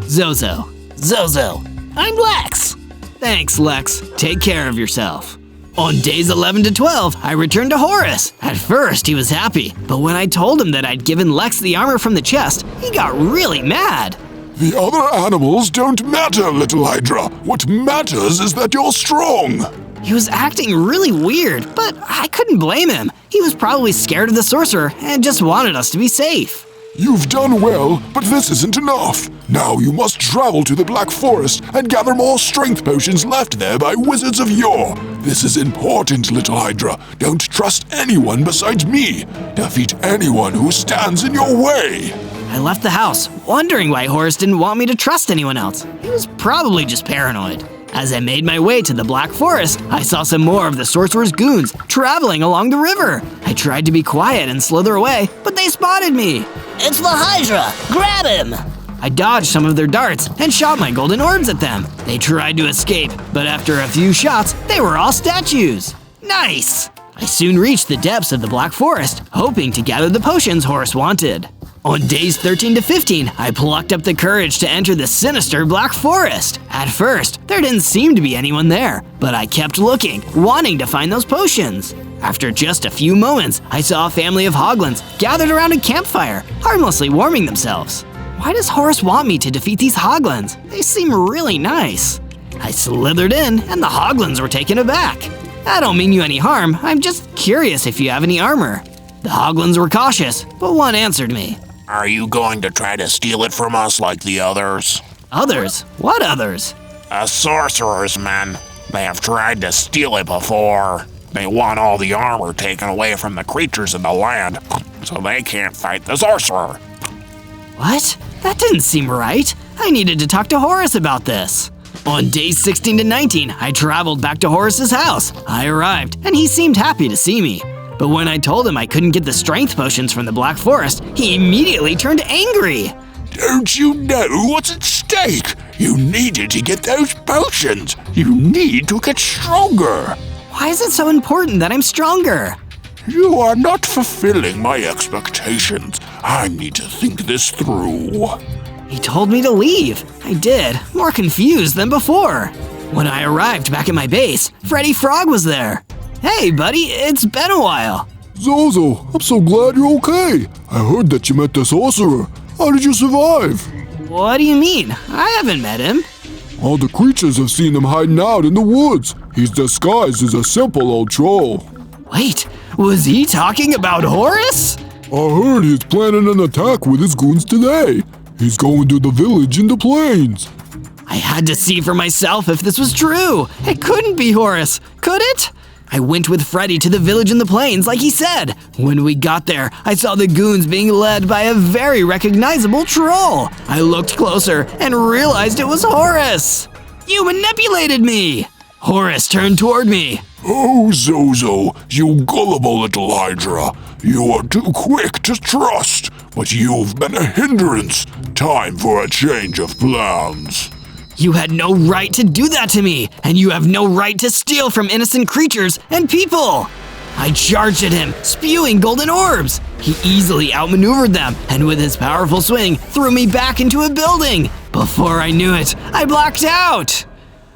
Zozo. Zozo. I'm Lex. Thanks, Lex. Take care of yourself. On days 11 to 12, I returned to Horace. At first, he was happy, but when I told him that I'd given Lex the armor from the chest, he got really mad. The other animals don't matter, little Hydra. What matters is that you're strong. He was acting really weird, but I couldn't blame him. He was probably scared of the sorcerer and just wanted us to be safe. You've done well, but this isn't enough. Now you must travel to the Black Forest and gather more strength potions left there by wizards of yore. This is important, little Hydra. Don't trust anyone besides me. Defeat anyone who stands in your way. I left the house, wondering why Horace didn't want me to trust anyone else. He was probably just paranoid. As I made my way to the Black Forest, I saw some more of the sorcerer's goons traveling along the river. I tried to be quiet and slither away, but they spotted me. It's the Hydra! Grab him! I dodged some of their darts and shot my golden orbs at them. They tried to escape, but after a few shots, they were all statues. Nice! I soon reached the depths of the Black Forest, hoping to gather the potions Horace wanted. On days 13 to 15, I plucked up the courage to enter the sinister Black Forest. At first, there didn't seem to be anyone there, but I kept looking, wanting to find those potions. After just a few moments, I saw a family of hoglins gathered around a campfire, harmlessly warming themselves. Why does Horace want me to defeat these hoglins? They seem really nice. I slithered in, and the hoglins were taken aback. I don't mean you any harm, I'm just curious if you have any armor. The hoglins were cautious, but one answered me. Are you going to try to steal it from us like the others? Others? What others? Sorcerer's men. They have tried to steal it before. They want all the armor taken away from the creatures in the land, so they can't fight the sorcerer. What? That didn't seem right. I needed to talk to Horace about this. On days 16 to 19, I traveled back to Horace's house. I arrived, and he seemed happy to see me. But when I told him I couldn't get the strength potions from the Black Forest, he immediately turned angry. Don't you know what's at stake? You needed to get those potions. You need to get stronger. Why is it so important that I'm stronger? You are not fulfilling my expectations. I need to think this through. He told me to leave. I did, more confused than before. When I arrived back at my base, Freddy Frog was there. Hey, buddy, it's been a while. Zozo, I'm so glad you're okay. I heard that you met the sorcerer. How did you survive? What do you mean? I haven't met him. All the creatures have seen him hiding out in the woods. He's disguised as a simple old troll. Wait, was he talking about Horace? I heard he's planning an attack with his goons today. He's going to the village in the plains. I had to see for myself if this was true. It couldn't be Horace, could it? I went with Freddy to the village in the plains like he said. When we got there, I saw the goons being led by a very recognizable troll. I looked closer and realized it was Horace. You manipulated me. Horace turned toward me. Oh, Zozo, you gullible little Hydra. You are too quick to trust, but you've been a hindrance. Time for a change of plans. You had no right to do that to me, and you have no right to steal from innocent creatures and people. I charged at him, spewing golden orbs. He easily outmaneuvered them, and with his powerful swing, threw me back into a building. Before I knew it, I blacked out.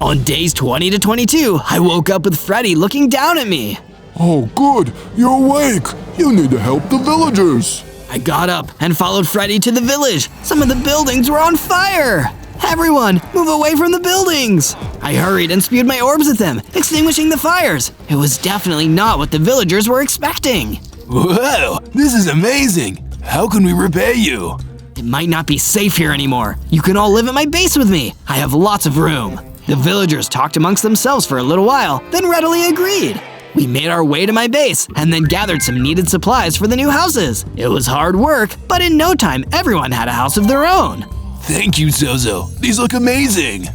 On days 20 to 22, I woke up with Freddy looking down at me. Oh, good. You're awake. You need to help the villagers. I got up and followed Freddy to the village. Some of the buildings were on fire. Everyone, move away from the buildings! I hurried and spewed my orbs at them, extinguishing the fires. It was definitely not what the villagers were expecting. Whoa, this is amazing! How can we repay you? It might not be safe here anymore. You can all live at my base with me. I have lots of room. The villagers talked amongst themselves for a little while, then readily agreed. We made our way to my base and then gathered some needed supplies for the new houses. It was hard work, but in no time, everyone had a house of their own. Thank you, Zozo. These look amazing.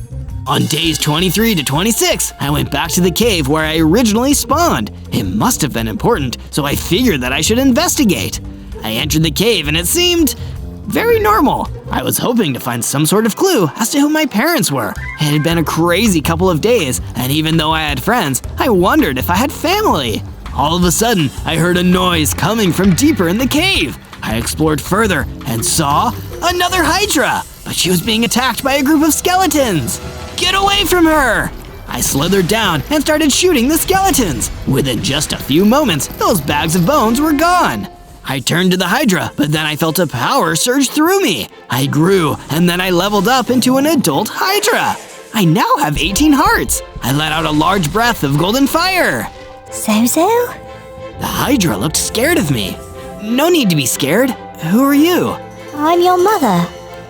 On days 23 to 26, I went back to the cave where I originally spawned. It must have been important, so I figured that I should investigate. I entered the cave and it seemed very normal. I was hoping to find some sort of clue as to who my parents were. It had been a crazy couple of days, and even though I had friends, I wondered if I had family. All of a sudden, I heard a noise coming from deeper in the cave. I explored further and saw another Hydra, but she was being attacked by a group of skeletons. Get away from her! I slithered down and started shooting the skeletons. Within just a few moments, those bags of bones were gone. I turned to the Hydra, but then I felt a power surge through me. I grew, and then I leveled up into an adult Hydra. I now have 18 hearts. I let out a large breath of golden fire. Zozo? The Hydra looked scared of me. No need to be scared. Who are you? I'm your mother.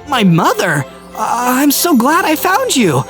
My mother? I'm so glad I found you.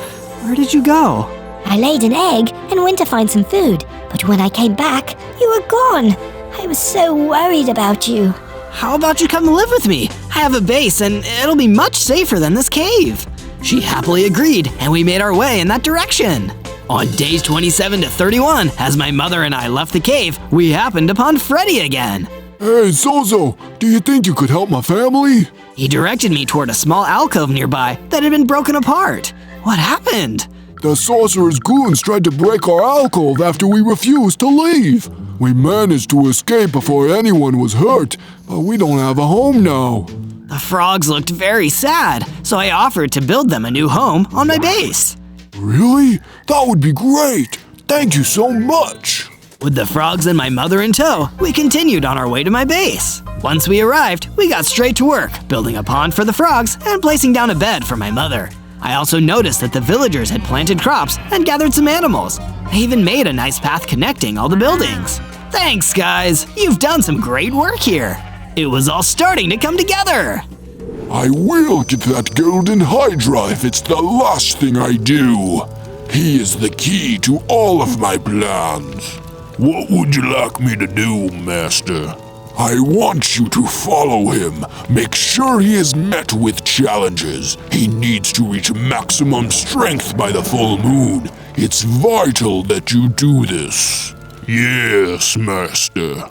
Where did you go? I laid an egg and went to find some food, but when I came back, you were gone. I was so worried about you. How about you come live with me? I have a base and it'll be much safer than this cave. She happily agreed, and we made our way in that direction. On days 27 to 31, as my mother and I left the cave, we happened upon Freddy again. Hey, Zozo, do you think you could help my family? He directed me toward a small alcove nearby that had been broken apart. What happened? The sorcerer's goons tried to break our alcove after we refused to leave. We managed to escape before anyone was hurt, but we don't have a home now. The frogs looked very sad, so I offered to build them a new home on my base. Really? That would be great. Thank you so much. With the frogs and my mother in tow, we continued on our way to my base. Once we arrived, we got straight to work, building a pond for the frogs and placing down a bed for my mother. I also noticed that the villagers had planted crops and gathered some animals. They even made a nice path connecting all the buildings. Thanks, guys. You've done some great work here. It was all starting to come together. I will get that golden Hydra if it's the last thing I do. He is the key to all of my plans. What would you like me to do, Master? I want you to follow him. Make sure he is met with challenges. He needs to reach maximum strength by the full moon. It's vital that you do this. Yes, Master.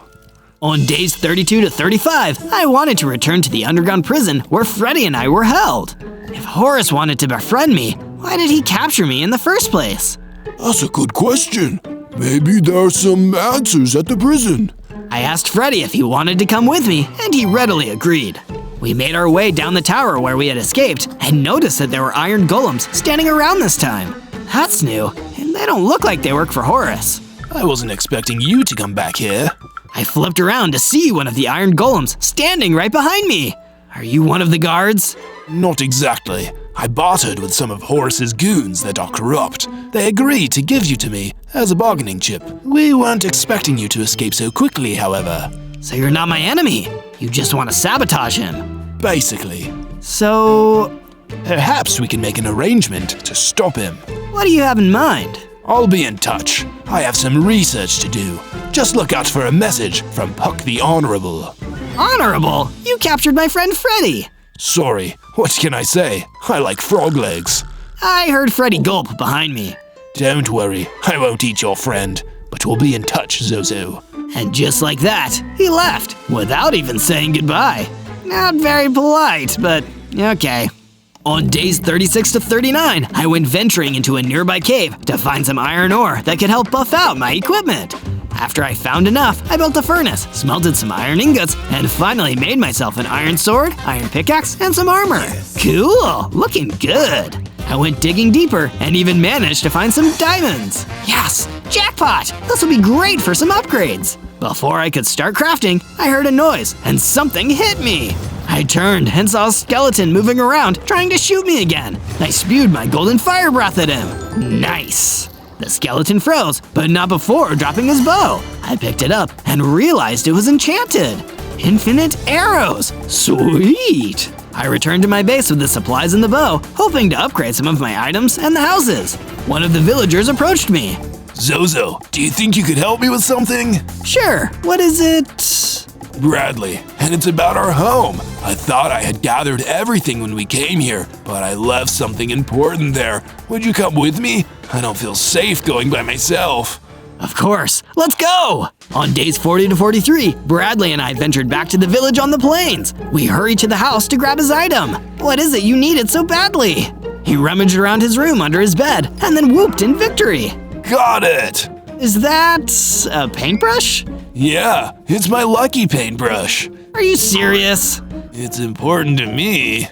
On days 32 to 35, I wanted to return to the underground prison where Freddy and I were held. If Horace wanted to befriend me, why did he capture me in the first place? That's a good question. Maybe there are some answers at the prison. I asked Freddy if he wanted to come with me, and he readily agreed. We made our way down the tower where we had escaped and noticed that there were iron golems standing around this time. That's new, and they don't look like they work for Horace. I wasn't expecting you to come back here. I flipped around to see one of the iron golems standing right behind me. Are you one of the guards? Not exactly. I bartered with some of Horace's goons that are corrupt. They agreed to give you to me as a bargaining chip. We weren't expecting you to escape so quickly, however. So you're not my enemy. You just want to sabotage him. Basically. So, perhaps we can make an arrangement to stop him. What do you have in mind? I'll be in touch. I have some research to do. Just look out for a message from Puck the Honorable. Honorable? You captured my friend Freddy. Sorry, what can I say? I like frog legs. I heard Freddy gulp behind me. Don't worry, I won't eat your friend, but we'll be in touch, Zozo. And just like that, he left, without even saying goodbye. Not very polite, but okay. On days 36 to 39, I went venturing into a nearby cave to find some iron ore that could help buff out my equipment. After I found enough, I built a furnace, smelted some iron ingots, and finally made myself an iron sword, iron pickaxe, and some armor. Cool, looking good. I went digging deeper and even managed to find some diamonds. Yes, jackpot! This will be great for some upgrades. Before I could start crafting, I heard a noise and something hit me. I turned and saw a skeleton moving around, trying to shoot me again. I spewed my golden fire breath at him. Nice. The skeleton froze, but not before dropping his bow. I picked it up and realized it was enchanted. Infinite arrows. Sweet. I returned to my base with the supplies and the bow, hoping to upgrade some of my items and the houses. One of the villagers approached me. Zozo, do you think you could help me with something? Sure, what is it? Bradley, and it's about our home. I thought I had gathered everything when we came here, but I left something important there. Would you come with me? I don't feel safe going by myself. Of course, let's go! On days 40 to 43, Bradley and I ventured back to the village on the plains. We hurried to the house to grab his item. What is it you needed so badly? He rummaged around his room under his bed and then whooped in victory. Got it! Is that a paintbrush? Yeah, it's my lucky paintbrush. Are you serious? It's important to me.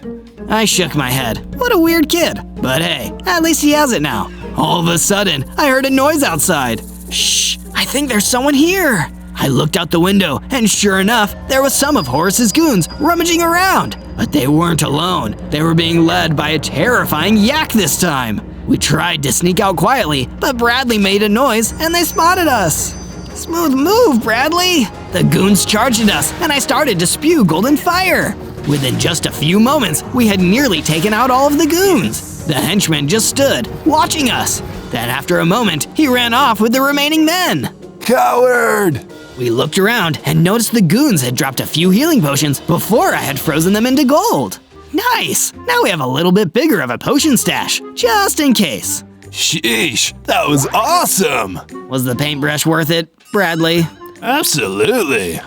I shook my head. What a weird kid. But hey, at least he has it now. All of a sudden, I heard a noise outside. Shh, I think there's someone here. I looked out the window, and sure enough, there was some of Horace's goons rummaging around. But they weren't alone. They were being led by a terrifying yak this time. We tried to sneak out quietly, but Bradley made a noise and they spotted us. Smooth move, Bradley! The goons charged at us and I started to spew golden fire. Within just a few moments, we had nearly taken out all of the goons. The henchman just stood, watching us. Then after a moment, he ran off with the remaining men. Coward! We looked around and noticed the goons had dropped a few healing potions before I had frozen them into gold. Nice! Now we have a little bit bigger of a potion stash, just in case. Sheesh, that was awesome! Was the paintbrush worth it, Bradley? Absolutely.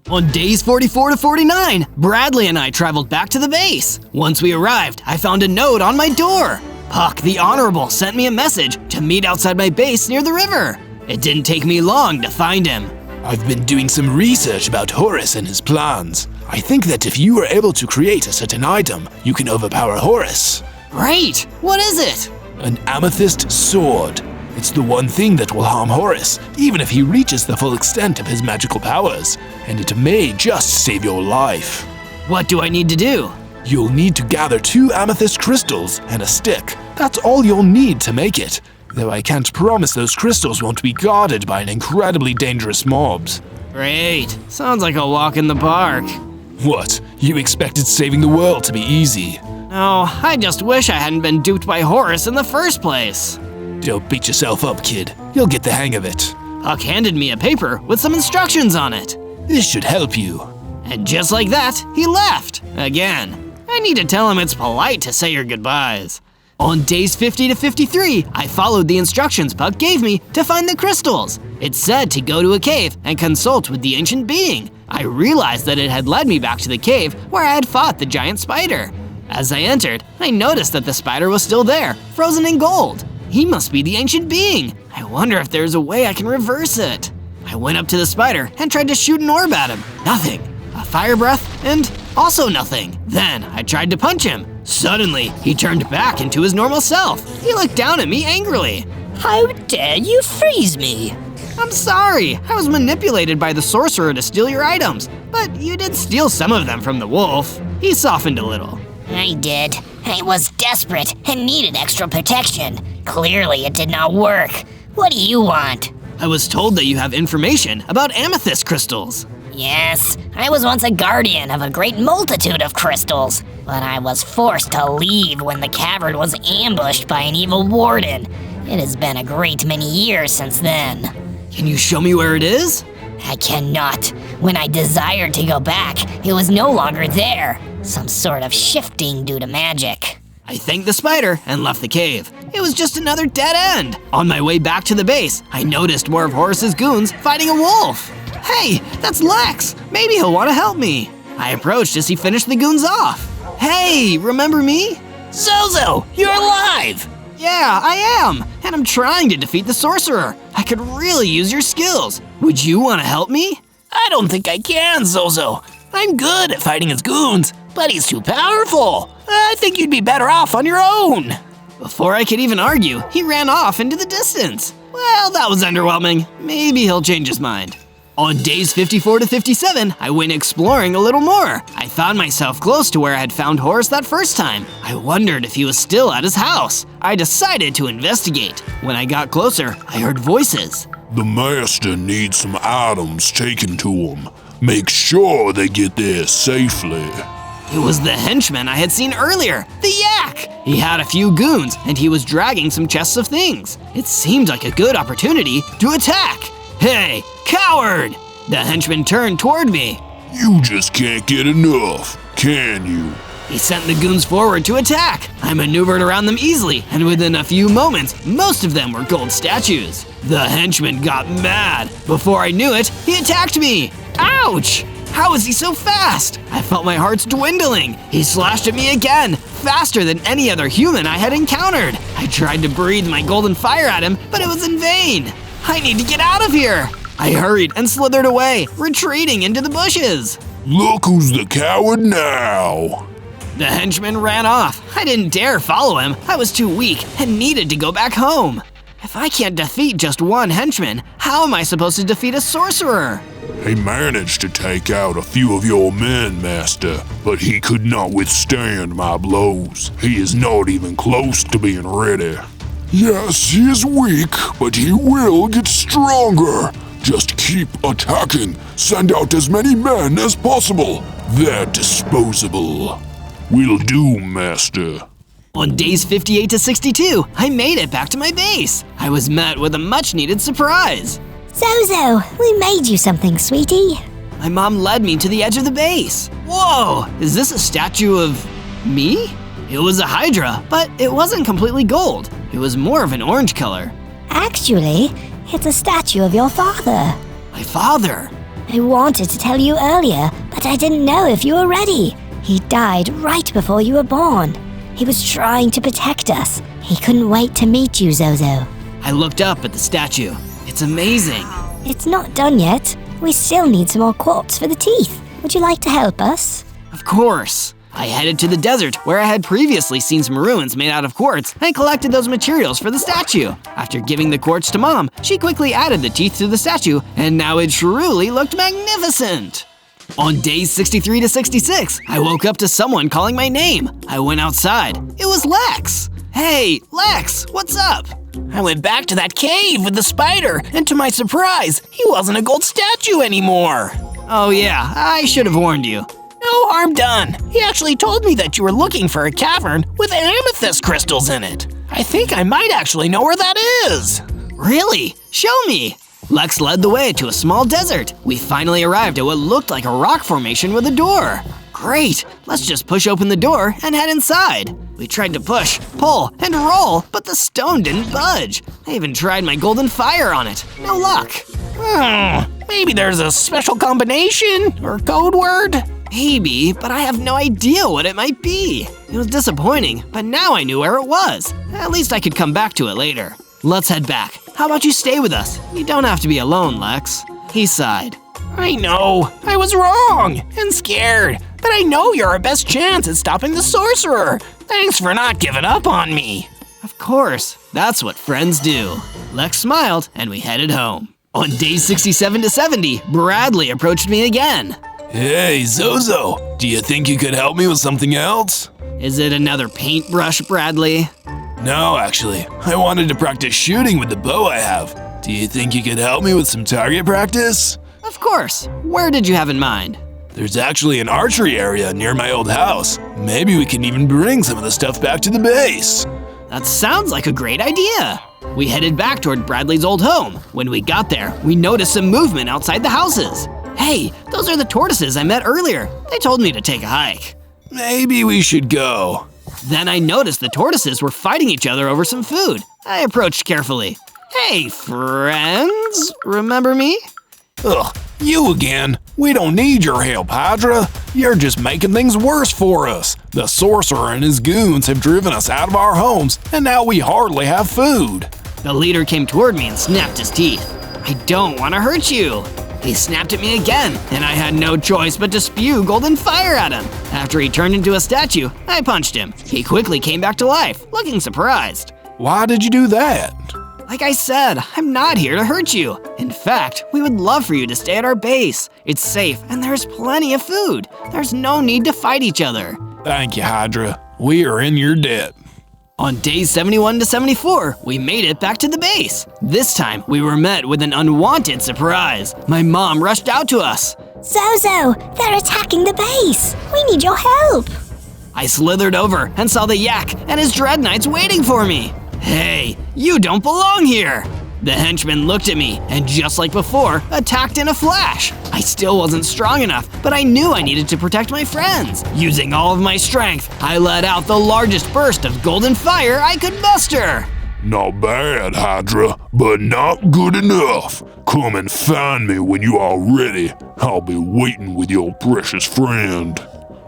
On days 44 to 49, Bradley and I traveled back to the base. Once we arrived, I found a note on my door. Puck the Honorable sent me a message to meet outside my base near the river. It didn't take me long to find him. I've been doing some research about Horus and his plans. I think that if you are able to create a certain item, you can overpower Horus. Great! What is it? An amethyst sword. It's the one thing that will harm Horus, even if he reaches the full extent of his magical powers, and it may just save your life. What do I need to do? You'll need to gather 2 amethyst crystals and a stick. That's all you'll need to make it, though I can't promise those crystals won't be guarded by an incredibly dangerous mobs. Great. Sounds like a walk in the park. What? You expected saving the world to be easy? No, I just wish I hadn't been duped by Horus in the first place. Don't beat yourself up, kid. You'll get the hang of it. Puck handed me a paper with some instructions on it. This should help you. And just like that, he left. Again. I need to tell him it's polite to say your goodbyes. On days 50 to 53, I followed the instructions Puck gave me to find the crystals. It said to go to a cave and consult with the ancient being. I realized that it had led me back to the cave where I had fought the giant spider. As I entered, I noticed that the spider was still there, frozen in gold. He must be the ancient being. I wonder if there's a way I can reverse it. I went up to the spider and tried to shoot an orb at him. Nothing. A fire breath, and also nothing. Then I tried to punch him. Suddenly, he turned back into his normal self. He looked down at me angrily. How dare you freeze me? I'm sorry. I was manipulated by the sorcerer to steal your items, but you did steal some of them from the wolf. He softened a little. I did. I was desperate and needed extra protection. Clearly, it did not work. What do you want? I was told that you have information about amethyst crystals. Yes, I was once a guardian of a great multitude of crystals, but I was forced to leave when the cavern was ambushed by an evil warden. It has been a great many years since then. Can you show me where it is? I cannot. When I desired to go back, it was no longer there. Some sort of shifting due to magic. I thanked the spider and left the cave. It was just another dead end. On my way back to the base, I noticed more of Horus's goons fighting a wolf. Hey, that's Lex. Maybe he'll want to help me. I approached as he finished the goons off. Hey, remember me? Zozo, you're alive! Yeah, I am, and I'm trying to defeat the sorcerer. I could really use your skills. Would you want to help me? I don't think I can, Zozo. I'm good at fighting his goons, but he's too powerful. I think you'd be better off on your own. Before I could even argue, he ran off into the distance. Well, that was underwhelming. Maybe he'll change his mind. On days 54 to 57, I went exploring a little more. I found myself close to where I had found Horus that first time. I wondered if he was still at his house. I decided to investigate. When I got closer, I heard voices. The master needs some items taken to him. Make sure they get there safely. It was the henchman I had seen earlier, the Yak! He had a few goons, and he was dragging some chests of things. It seemed like a good opportunity to attack. Hey, coward! The henchman turned toward me. You just can't get enough, can you? He sent the goons forward to attack. I maneuvered around them easily, and within a few moments, most of them were gold statues. The henchman got mad. Before I knew it, he attacked me. Ouch! How is he so fast? I felt my heart's dwindling. He slashed at me again, faster than any other human I had encountered. I tried to breathe my golden fire at him, but it was in vain. I need to get out of here. I hurried and slithered away, retreating into the bushes. Look who's the coward now. The henchman ran off. I didn't dare follow him. I was too weak and needed to go back home. If I can't defeat just one henchman, how am I supposed to defeat a sorcerer? He managed to take out a few of your men, Master, but he could not withstand my blows. He is not even close to being ready. Yes, he is weak, but he will get stronger. Just keep attacking. Send out as many men as possible. They're disposable. Will do, Master. On days 58 to 62, I made it back to my base. I was met with a much-needed surprise. Zozo, we made you something, sweetie. My mom led me to the edge of the base. Whoa, is this a statue of me? It was a HYDRA, but it wasn't completely gold. It was more of an orange color. Actually, it's a statue of your father. My father? I wanted to tell you earlier, but I didn't know if you were ready. He died right before you were born. He was trying to protect us. He couldn't wait to meet you, Zozo. I looked up at the statue. It's amazing. It's not done yet. We still need some more quartz for the teeth. Would you like to help us? Of course. I headed to the desert where I had previously seen some ruins made out of quartz and collected those materials for the statue. After giving the quartz to Mom, she quickly added the teeth to the statue, and now it truly looked magnificent. On days 63 to 66, I woke up to someone calling my name. I went outside. It was Lex. Hey, Lex, what's up? I went back to that cave with the spider, and to my surprise, he wasn't a gold statue anymore. Oh yeah, I should have warned you. No harm done. He actually told me that you were looking for a cavern with amethyst crystals in it. I think I might actually know where that is. Really? Show me. Lex led the way to a small desert. We finally arrived at what looked like a rock formation with a door. Great, let's just push open the door and head inside. We tried to push, pull, and roll, but the stone didn't budge. I even tried my golden fire on it. No luck. Maybe there's a special combination or code word? Maybe, but I have no idea what it might be. It was disappointing, but now I knew where it was. At least I could come back to it later. Let's head back. How about you stay with us? You don't have to be alone, Lex. He sighed. I know, I was wrong and scared, but I know you're our best chance at stopping the sorcerer. Thanks for not giving up on me. Of course, that's what friends do. Lex smiled and we headed home. On days 67 to 70, Bradley approached me again. Hey, Zozo, do you think you could help me with something else? Is it another paintbrush, Bradley? No, actually. I wanted to practice shooting with the bow I have. Do you think you could help me with some target practice? Of course. Where did you have in mind? There's actually an archery area near my old house. Maybe we can even bring some of the stuff back to the base. That sounds like a great idea. We headed back toward Bradley's old home. When we got there, we noticed some movement outside the houses. Hey, those are the tortoises I met earlier. They told me to take a hike. Maybe we should go. Then I noticed the tortoises were fighting each other over some food. I approached carefully. Hey, friends, remember me? Ugh, you again. We don't need your help, HYDRA. You're just making things worse for us. The sorcerer and his goons have driven us out of our homes, and now we hardly have food. The leader came toward me and snapped his teeth. I don't want to hurt you. He snapped at me again, and I had no choice but to spew golden fire at him. After he turned into a statue, I punched him. He quickly came back to life, looking surprised. Why did you do that? Like I said, I'm not here to hurt you. In fact, we would love for you to stay at our base. It's safe and there's plenty of food. There's no need to fight each other. Thank you, HYDRA. We are in your debt. On days 71 to 74, we made it back to the base. This time, we were met with an unwanted surprise. My mom rushed out to us. Zozo, they're attacking the base. We need your help. I slithered over and saw the yak and his dread knights waiting for me. Hey, you don't belong here! The henchman looked at me and just like before, attacked in a flash. I still wasn't strong enough, but I knew I needed to protect my friends. Using all of my strength, I let out the largest burst of golden fire I could muster. Not bad, HYDRA, but not good enough. Come and find me when you are ready. I'll be waiting with your precious friend.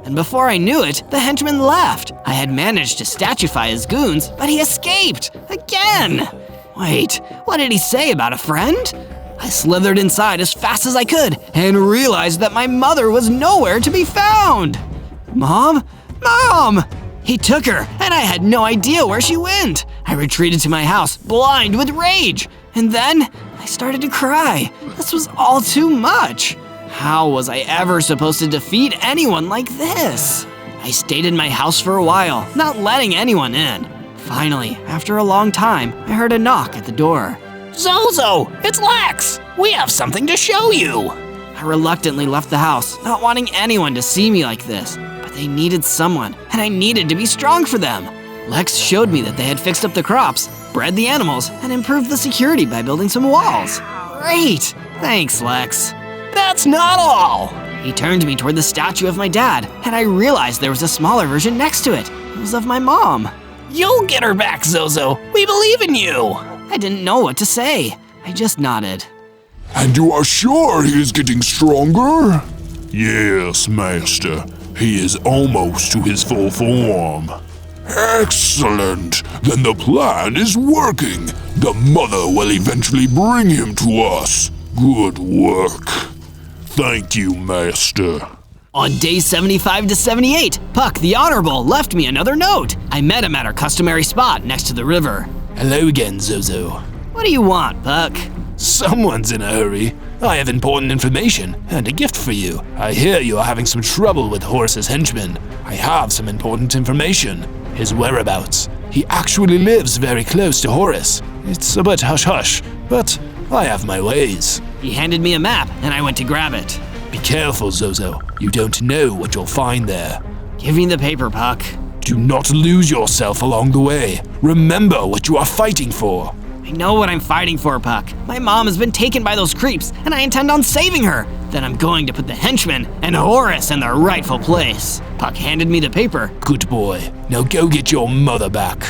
And before I knew it, the henchman left. I had managed to statuefy his goons, but he escaped again. Wait, what did he say about a friend? I slithered inside as fast as I could and realized that my mother was nowhere to be found. Mom? Mom! He took her, and I had no idea where she went. I retreated to my house, blind with rage. And then I started to cry. This was all too much. How was I ever supposed to defeat anyone like this? I stayed in my house for a while, not letting anyone in. Finally, after a long time, I heard a knock at the door. Zozo, it's Lex! We have something to show you! I reluctantly left the house, not wanting anyone to see me like this. But they needed someone, and I needed to be strong for them. Lex showed me that they had fixed up the crops, bred the animals, and improved the security by building some walls. Great! Thanks, Lex. That's not all! He turned me toward the statue of my dad, and I realized there was a smaller version next to it. It was of my mom. You'll get her back, Zozo. We believe in you. I didn't know what to say. I just nodded. And you are sure he is getting stronger? Yes, Master. He is almost to his full form. Excellent! Then the plan is working. The mother will eventually bring him to us. Good work. Thank you, Master. On days 75 to 78, Puck the Honorable left me another note. I met him at our customary spot next to the river. Hello again, Zozo. What do you want, Puck? Someone's in a hurry. I have important information and a gift for you. I hear you are having some trouble with Horace's henchman. I have some important information. His whereabouts. He actually lives very close to Horace. It's a bit hush-hush, but I have my ways. He handed me a map, and I went to grab it. Be careful, Zozo. You don't know what you'll find there. Give me the paper, Puck. Do not lose yourself along the way. Remember what you are fighting for. I know what I'm fighting for, Puck. My mom has been taken by those creeps, and I intend on saving her. Then I'm going to put the henchman and Horace in their rightful place. Puck handed me the paper. Good boy. Now go get your mother back.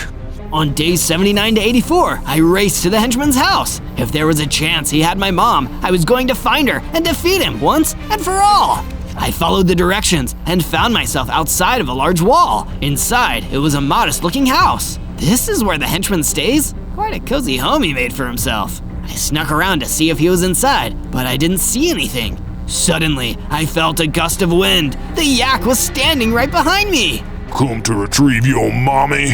On days 79 to 84, I raced to the henchman's house. If there was a chance he had my mom, I was going to find her and defeat him once and for all. I followed the directions and found myself outside of a large wall. Inside, it was a modest-looking house. This is where the henchman stays? Quite a cozy home he made for himself. I snuck around to see if he was inside, but I didn't see anything. Suddenly, I felt a gust of wind. The yak was standing right behind me. Come to retrieve your mommy?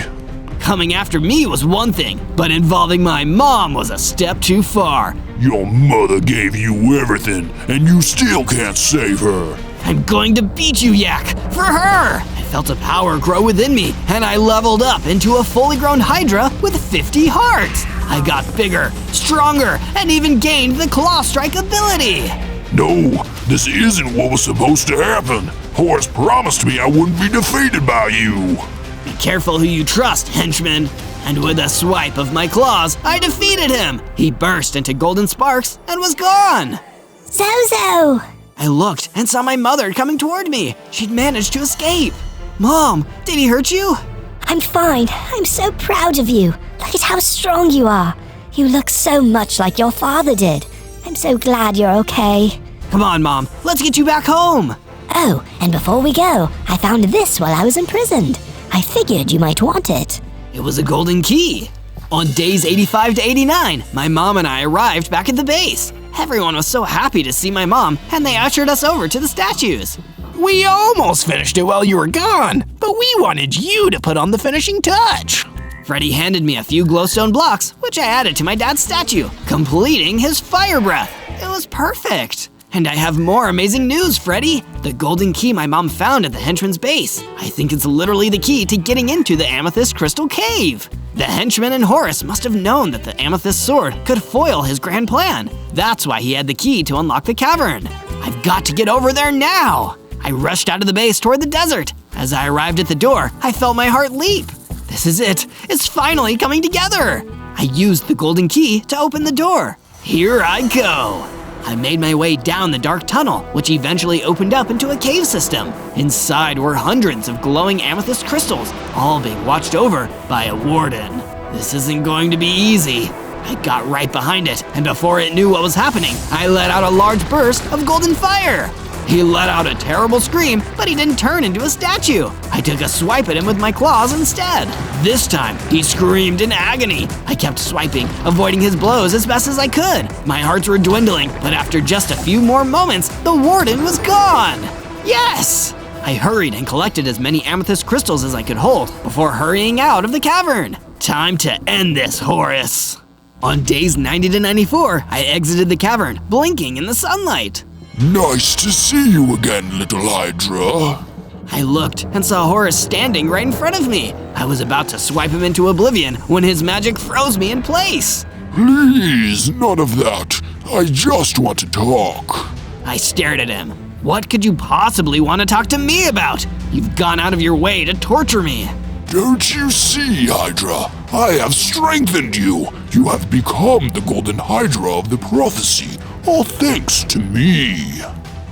Coming after me was one thing, but involving my mom was a step too far. Your mother gave you everything, and you still can't save her. I'm going to beat you, Yak, for her! I felt a power grow within me, and I leveled up into a fully grown Hydra with 50 hearts. I got bigger, stronger, and even gained the Claw Strike ability. No, this isn't what was supposed to happen. Horace promised me I wouldn't be defeated by you. Be careful who you trust, henchman. And with a swipe of my claws, I defeated him. He burst into golden sparks and was gone. Zozo! I looked and saw my mother coming toward me. She'd managed to escape. Mom, did he hurt you? I'm fine. I'm so proud of you. Look at how strong you are. You look so much like your father did. I'm so glad you're okay. Come on, Mom. Let's get you back home. Oh, and before we go, I found this while I was imprisoned. I figured you might want it. It was a golden key. On days 85 to 89, my mom and I arrived back at the base. Everyone was so happy to see my mom, and they ushered us over to the statues. We almost finished it while you were gone, but we wanted you to put on the finishing touch. Freddy handed me a few glowstone blocks, which I added to my dad's statue, completing his fire breath. It was perfect. And I have more amazing news, Freddy! The golden key my mom found at the henchman's base. I think it's literally the key to getting into the Amethyst Crystal Cave. The henchman and Horace must have known that the Amethyst Sword could foil his grand plan. That's why he had the key to unlock the cavern. I've got to get over there now! I rushed out of the base toward the desert. As I arrived at the door, I felt my heart leap. This is it. It's finally coming together. I used the golden key to open the door. Here I go. I made my way down the dark tunnel, which eventually opened up into a cave system. Inside were hundreds of glowing amethyst crystals, all being watched over by a warden. This isn't going to be easy. I got right behind it, and before it knew what was happening, I let out a large burst of golden fire. He let out a terrible scream, but he didn't turn into a statue. I took a swipe at him with my claws instead. This time, he screamed in agony. I kept swiping, avoiding his blows as best as I could. My hearts were dwindling, but after just a few more moments, the warden was gone. Yes! I hurried and collected as many amethyst crystals as I could hold before hurrying out of the cavern. Time to end this, Horace. On days 90 to 94, I exited the cavern, blinking in the sunlight. Nice to see you again, little Hydra. I looked and saw Horace standing right in front of me. I was about to swipe him into oblivion when his magic froze me in place. Please, none of that. I just want to talk. I stared at him. What could you possibly want to talk to me about? You've gone out of your way to torture me. Don't you see, Hydra? I have strengthened you. You have become the golden Hydra of the prophecy, all thanks to me.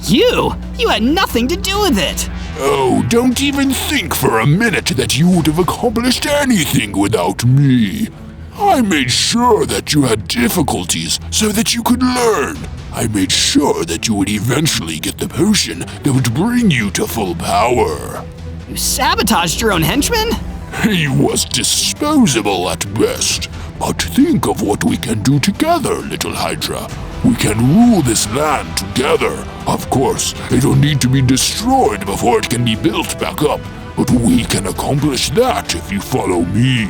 You had nothing to do with it. Oh, don't even think for a minute that you would have accomplished anything without me. I made sure that you had difficulties so that you could learn. I made sure that you would eventually get the potion that would bring you to full power. You sabotaged your own henchman? He was disposable at best. But think of what we can do together, little Hydra. We can rule this land together. Of course, it'll need to be destroyed before it can be built back up. But we can accomplish that if you follow me.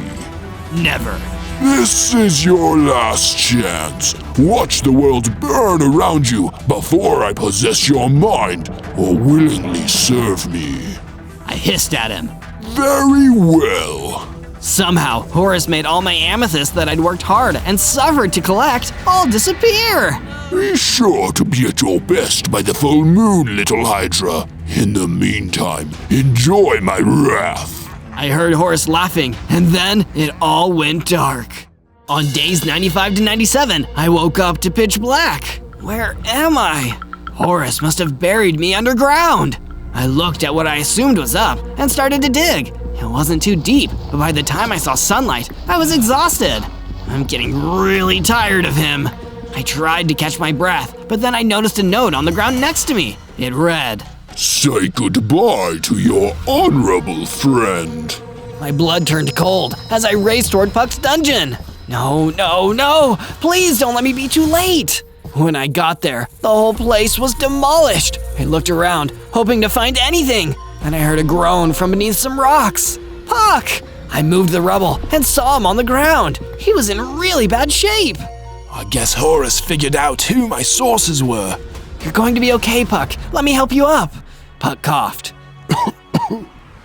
Never. This is your last chance. Watch the world burn around you before I possess your mind or willingly serve me. I hissed at him. Very well. Somehow, Horace made all my amethysts that I'd worked hard and suffered to collect all disappear. Be sure to be at your best by the full moon, little Hydra. In the meantime, enjoy my wrath. I heard Horace laughing, and then it all went dark. On days 95 to 97, I woke up to pitch black. Where am I? Horace must have buried me underground. I looked at what I assumed was up and started to dig. It wasn't too deep, but by the time I saw sunlight, I was exhausted. I'm getting really tired of him. I tried to catch my breath, but then I noticed a note on the ground next to me. It read, "Say goodbye to your honorable friend." My blood turned cold as I raced toward Puck's dungeon. No, please don't let me be too late. When I got there, the whole place was demolished. I looked around, hoping to find anything, and I heard a groan from beneath some rocks. Puck! I moved the rubble and saw him on the ground. He was in really bad shape. I guess Horace figured out who my sources were. You're going to be okay, Puck. Let me help you up. Puck coughed.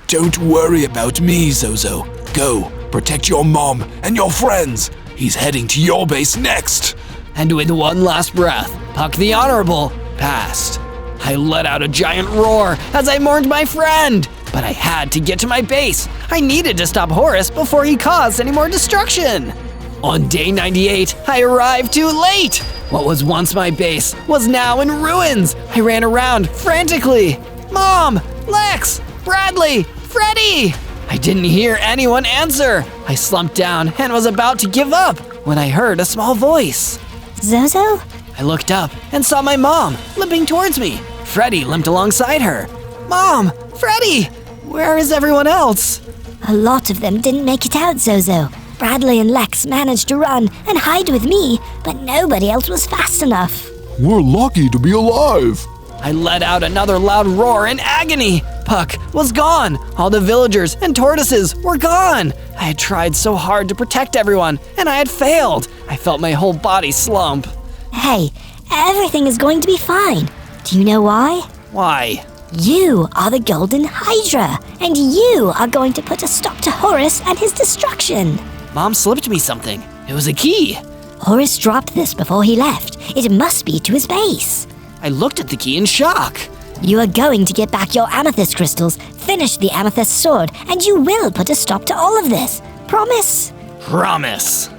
Don't worry about me, Zozo. Go, protect your mom and your friends. He's heading to your base next. And with one last breath, Puck the Honorable passed. I let out a giant roar as I mourned my friend. But I had to get to my base. I needed to stop Horace before he caused any more destruction. On day 98, I arrived too late. What was once my base was now in ruins. I ran around frantically. Mom, Lex, Bradley, Freddy! I didn't hear anyone answer. I slumped down and was about to give up when I heard a small voice. Zozo? I looked up and saw my mom limping towards me. Freddy limped alongside her. Mom, Freddy, where is everyone else? A lot of them didn't make it out, Zozo. Bradley and Lex managed to run and hide with me, but nobody else was fast enough. We're lucky to be alive. I let out another loud roar in agony. Puck was gone. All the villagers and tortoises were gone. I had tried so hard to protect everyone, and I had failed. I felt my whole body slump. Hey, everything is going to be fine. Do you know why? Why? You are the Golden Hydra, and you are going to put a stop to Horace and his destruction. Mom slipped me something. It was a key. Horace dropped this before he left. It must be to his base. I looked at the key in shock. You are going to get back your amethyst crystals, finish the amethyst sword, and you will put a stop to all of this. Promise? Promise.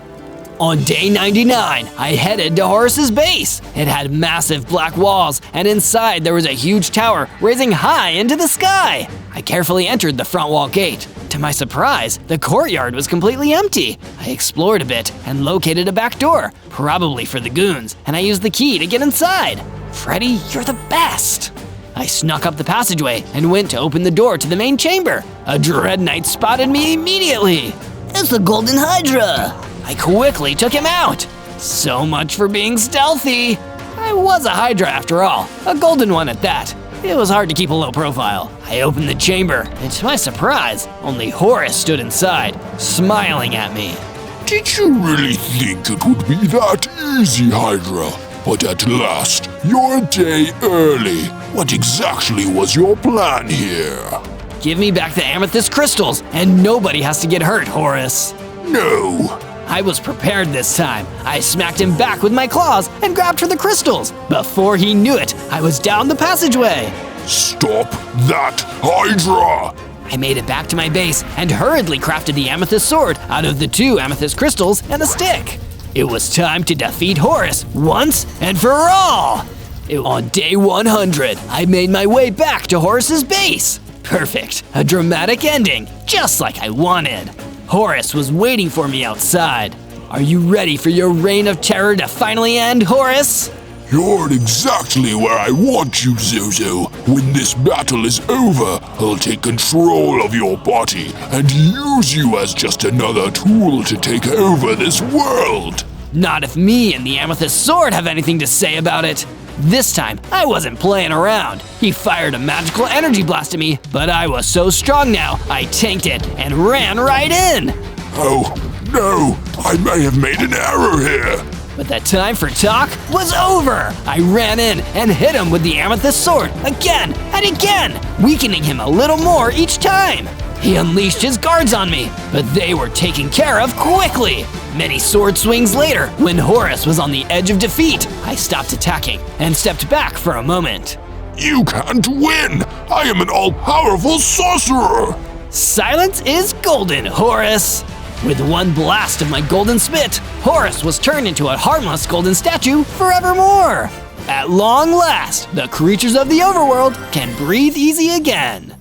On day 99, I headed to Horace's base. It had massive black walls, and inside there was a huge tower raising high into the sky. I carefully entered the front wall gate. To my surprise, the courtyard was completely empty. I explored a bit and located a back door, probably for the goons, and I used the key to get inside. Freddy, you're the best. I snuck up the passageway and went to open the door to the main chamber. A Dread Knight spotted me immediately. It's the Golden Hydra. I quickly took him out. So much for being stealthy. I was a Hydra after all, a golden one at that. It was hard to keep a low profile. I opened the chamber, and to my surprise, only Horace stood inside, smiling at me. Did you really think it would be that easy, Hydra? But at last, you're a day early. What exactly was your plan here? Give me back the amethyst crystals, and nobody has to get hurt, Horace. No. I was prepared this time. I smacked him back with my claws and grabbed for the crystals. Before he knew it, I was down the passageway. Stop that, HYDRA! I made it back to my base and hurriedly crafted the amethyst sword out of the 2 amethyst crystals and a stick. It was time to defeat Horace once and for all! On day 100, I made my way back to Horace's base. Perfect, a dramatic ending, just like I wanted. Horace was waiting for me outside. Are you ready for your reign of terror to finally end, Horace? You're exactly where I want you, Zozo. When this battle is over, I'll take control of your body and use you as just another tool to take over this world. Not if me and the amethyst sword have anything to say about it. This time, I wasn't playing around. He fired a magical energy blast at me, but I was so strong now, I tanked it and ran right in. Oh, no, I may have made an error here. But the time for talk was over. I ran in and hit him with the amethyst sword again and again, weakening him a little more each time. He unleashed his guards on me, but they were taken care of quickly. Many sword swings later, when Horace was on the edge of defeat, I stopped attacking and stepped back for a moment. You can't win! I am an all-powerful sorcerer! Silence is golden, Horace! With one blast of my golden spit, Horace was turned into a harmless golden statue forevermore. At long last, the creatures of the overworld can breathe easy again.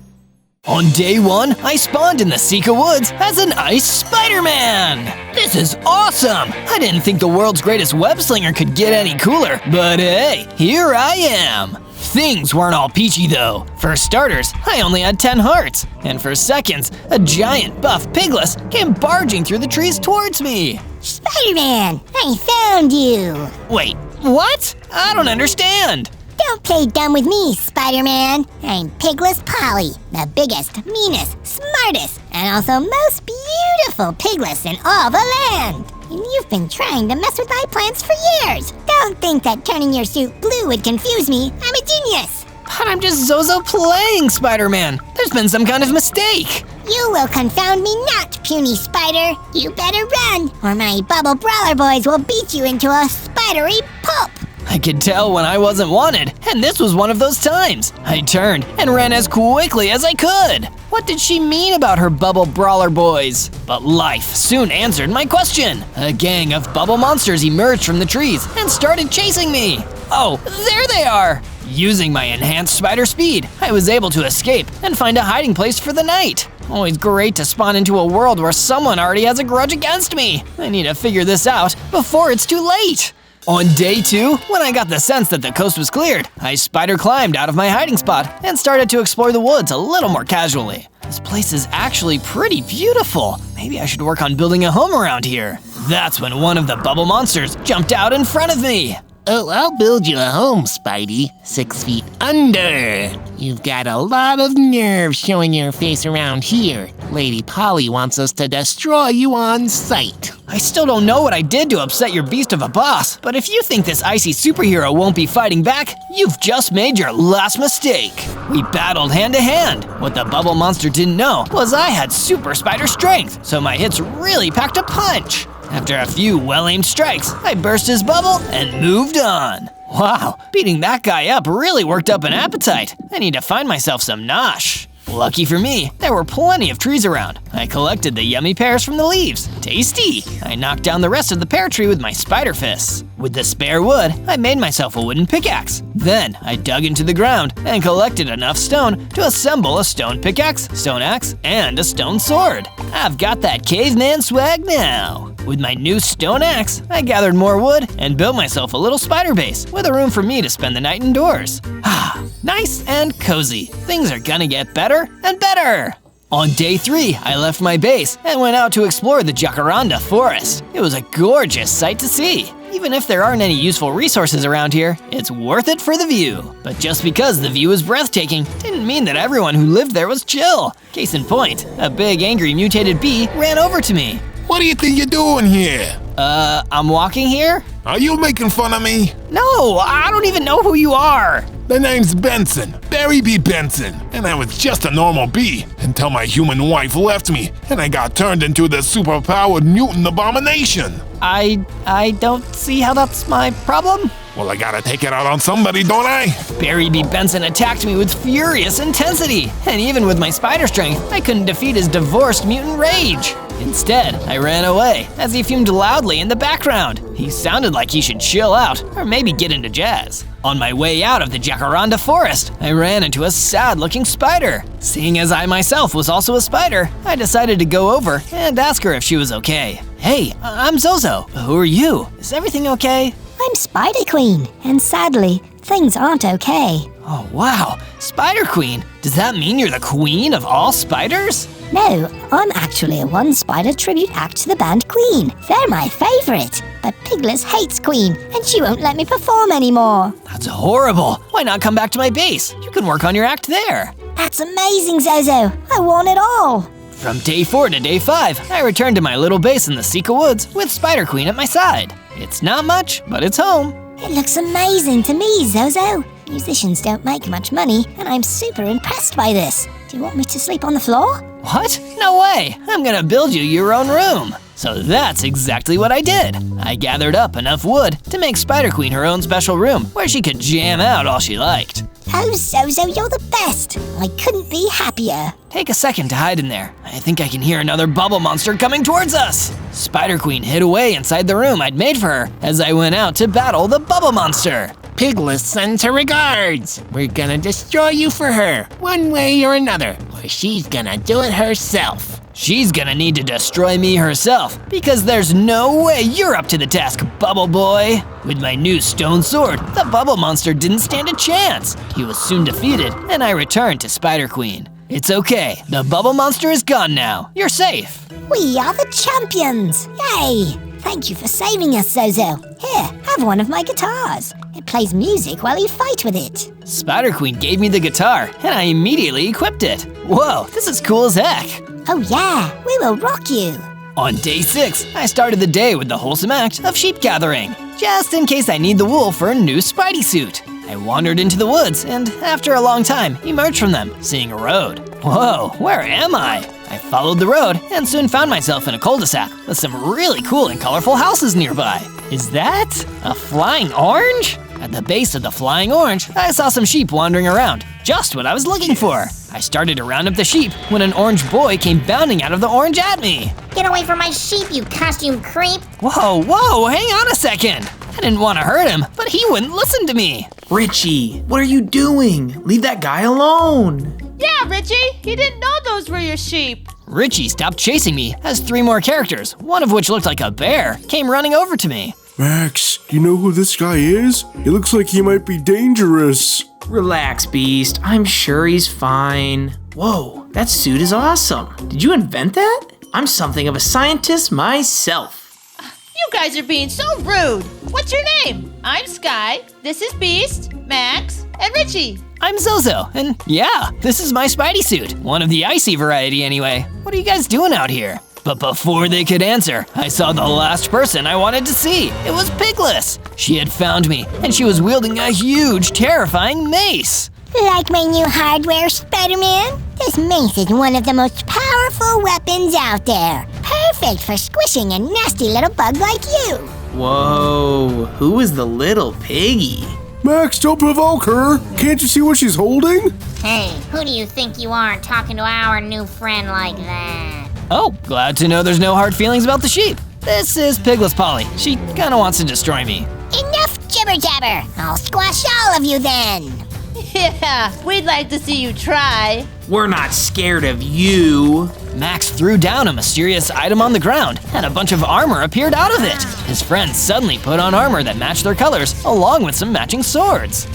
On day 1, I spawned in the Sika Woods as an ICE SPIDERMAN! This is awesome! I didn't think the world's greatest web slinger could get any cooler, but hey, here I am! Things weren't all peachy though. For starters, I only had 10 hearts, and for seconds, a giant buff pigless came barging through the trees towards me. Spider-Man, I found you! Wait, what? I don't understand. Don't play dumb with me, Spider-Man. I'm Pigless Polly, the biggest, meanest, smartest, and also most beautiful pigless in all the land. And you've been trying to mess with my plans for years. Don't think that turning your suit blue would confuse me. I'm a genius. But I'm just Zozo playing Spider-Man. There's been some kind of mistake. You will confound me not, puny spider. You better run, or my bubble brawler boys will beat you into a spidery pulp. I could tell when I wasn't wanted, and this was one of those times. I turned and ran as quickly as I could. What did she mean about her bubble brawler boys? But life soon answered my question. A gang of bubble monsters emerged from the trees and started chasing me. Oh, there they are! Using my enhanced spider speed, I was able to escape and find a hiding place for the night. Always great to spawn into a world where someone already has a grudge against me. I need to figure this out before it's too late. On day 2, when I got the sense that the coast was cleared, I spider climbed out of my hiding spot and started to explore the woods a little more casually. This place is actually pretty beautiful. Maybe I should work on building a home around here. That's when one of the bubble monsters jumped out in front of me. Oh, I'll build you a home, Spidey. 6 feet under. You've got a lot of nerve showing your face around here. Lady Polly wants us to destroy you on sight. I still don't know what I did to upset your beast of a boss, but if you think this icy superhero won't be fighting back, you've just made your last mistake. We battled hand to hand. What the bubble monster didn't know was I had super spider strength, so my hits really packed a punch. After a few well-aimed strikes, I burst his bubble and moved on. Wow, beating that guy up really worked up an appetite. I need to find myself some nosh. Lucky for me, there were plenty of trees around. I collected the yummy pears from the leaves. Tasty! I knocked down the rest of the pear tree with my spider fists. With the spare wood, I made myself a wooden pickaxe. Then, I dug into the ground and collected enough stone to assemble a stone pickaxe, stone axe, and a stone sword. I've got that caveman swag now. With my new stone axe, I gathered more wood and built myself a little spider base with a room for me to spend the night indoors. Ah, nice and cozy. Things are gonna get better and better. On day 3, I left my base and went out to explore the Jacaranda forest. It was a gorgeous sight to see. Even if there aren't any useful resources around here, it's worth it for the view. But just because the view was breathtaking didn't mean that everyone who lived there was chill. Case in point, a big angry mutated bee ran over to me. What do you think you're doing here? I'm walking here? Are you making fun of me? No, I don't even know who you are. The name's Benson, Barry B. Benson, and I was just a normal bee until my human wife left me and I got turned into the superpowered mutant abomination. I don't see how that's my problem. Well, I gotta take it out on somebody, don't I? Barry B. Benson attacked me with furious intensity, and even with my spider strength, I couldn't defeat his divorced mutant rage. Instead, I ran away as he fumed loudly in the background. He sounded like he should chill out or maybe get into jazz. On my way out of the Jacaranda forest, I ran into a sad-looking spider. Seeing as I myself was also a spider, I decided to go over and ask her if she was okay. Hey, I'm Zozo. Who are you? Is everything okay? I'm Spider Queen, and sadly, things aren't okay. Oh wow, Spider Queen? Does that mean you're the queen of all spiders? No, I'm actually a one-spider tribute act to the band Queen. They're my favorite. But Pigless hates Queen, and she won't let me perform anymore. That's horrible. Why not come back to my base? You can work on your act there. That's amazing, Zozo. I want it all. From day 4 to day 5, I returned to my little base in the Sika Woods with Spider Queen at my side. It's not much, but it's home. It looks amazing to me, Zozo. Musicians don't make much money, and I'm super impressed by this. Do you want me to sleep on the floor? What? No way! I'm gonna build you your own room. So that's exactly what I did. I gathered up enough wood to make Spider Queen her own special room where she could jam out all she liked. Oh, Zozo, you're the best. I couldn't be happier. Take a second to hide in there. I think I can hear another bubble monster coming towards us. Spider Queen hid away inside the room I'd made for her as I went out to battle the bubble monster. Piglet sends her regards. We're gonna destroy you for her, one way or another, or she's gonna do it herself. She's gonna need to destroy me herself, because there's no way you're up to the task, Bubble Boy. With my new stone sword, the bubble monster didn't stand a chance. He was soon defeated, and I returned to Spider Queen. It's okay, the bubble monster is gone now. You're safe. We are the champions! Yay! Thank you for saving us, Zozo. Here, have one of my guitars. It plays music while you fight with it. Spider Queen gave me the guitar, and I immediately equipped it. Whoa, this is cool as heck. Oh yeah, we will rock you. On day 6, I started the day with the wholesome act of sheep gathering, just in case I need the wool for a new Spidey suit. I wandered into the woods, and after a long time, emerged from them, seeing a road. Whoa, where am I? I followed the road and soon found myself in a cul-de-sac with some really cool and colorful houses nearby. Is that a flying orange? At the base of the flying orange, I saw some sheep wandering around, just what I was looking for. I started to round up the sheep when an orange boy came bounding out of the orange at me. Get away from my sheep, you costume creep! Whoa, hang on a second. I didn't want to hurt him, but he wouldn't listen to me. Richie, what are you doing? Leave that guy alone. Yeah, Richie, you didn't know those were your sheep. Richie stopped chasing me as 3 more characters, one of which looked like a bear, came running over to me. Max, do you know who this guy is? He looks like he might be dangerous. Relax, Beast. I'm sure he's fine. Whoa, that suit is awesome. Did you invent that? I'm something of a scientist myself. You guys are being so rude. What's your name? I'm Sky. This is Beast, Max, and Richie. I'm Zozo, and yeah, this is my Spidey suit. One of the icy variety anyway. What are you guys doing out here? But before they could answer, I saw the last person I wanted to see. It was Pigless. She had found me, and she was wielding a huge, terrifying mace. Like my new hardware, Spider-Man? This mace is one of the most powerful weapons out there. Perfect for squishing a nasty little bug like you. Whoa, who is the little piggy? Max, don't provoke her. Can't you see what she's holding? Hey, who do you think you are talking to our new friend like that? Oh, glad to know there's no hard feelings about the sheep. This is Pigless Polly. She kinda wants to destroy me. Enough jibber-jabber. I'll squash all of you then. Yeah, we'd like to see you try. We're not scared of you. Max threw down a mysterious item on the ground, and a bunch of armor appeared out of it. His friends suddenly put on armor that matched their colors, along with some matching swords.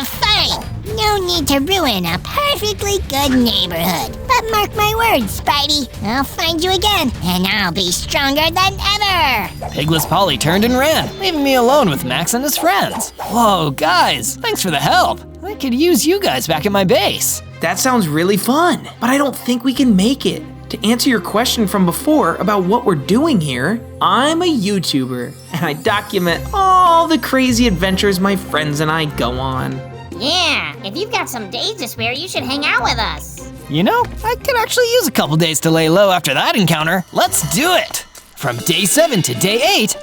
Fine. No need to ruin a perfectly good neighborhood. But mark my words, Spidey. I'll find you again, and I'll be stronger than ever. Pigless Polly turned and ran, leaving me alone with Max and his friends. Whoa, guys, thanks for the help. I could use you guys back at my base. That sounds really fun, but I don't think we can make it. To answer your question from before about what we're doing here, I'm a YouTuber, and I document all the crazy adventures my friends and I go on. Yeah, if you've got some days to spare, you should hang out with us. You know, I could actually use a couple days to lay low after that encounter. Let's do it! From day 7 to day 8,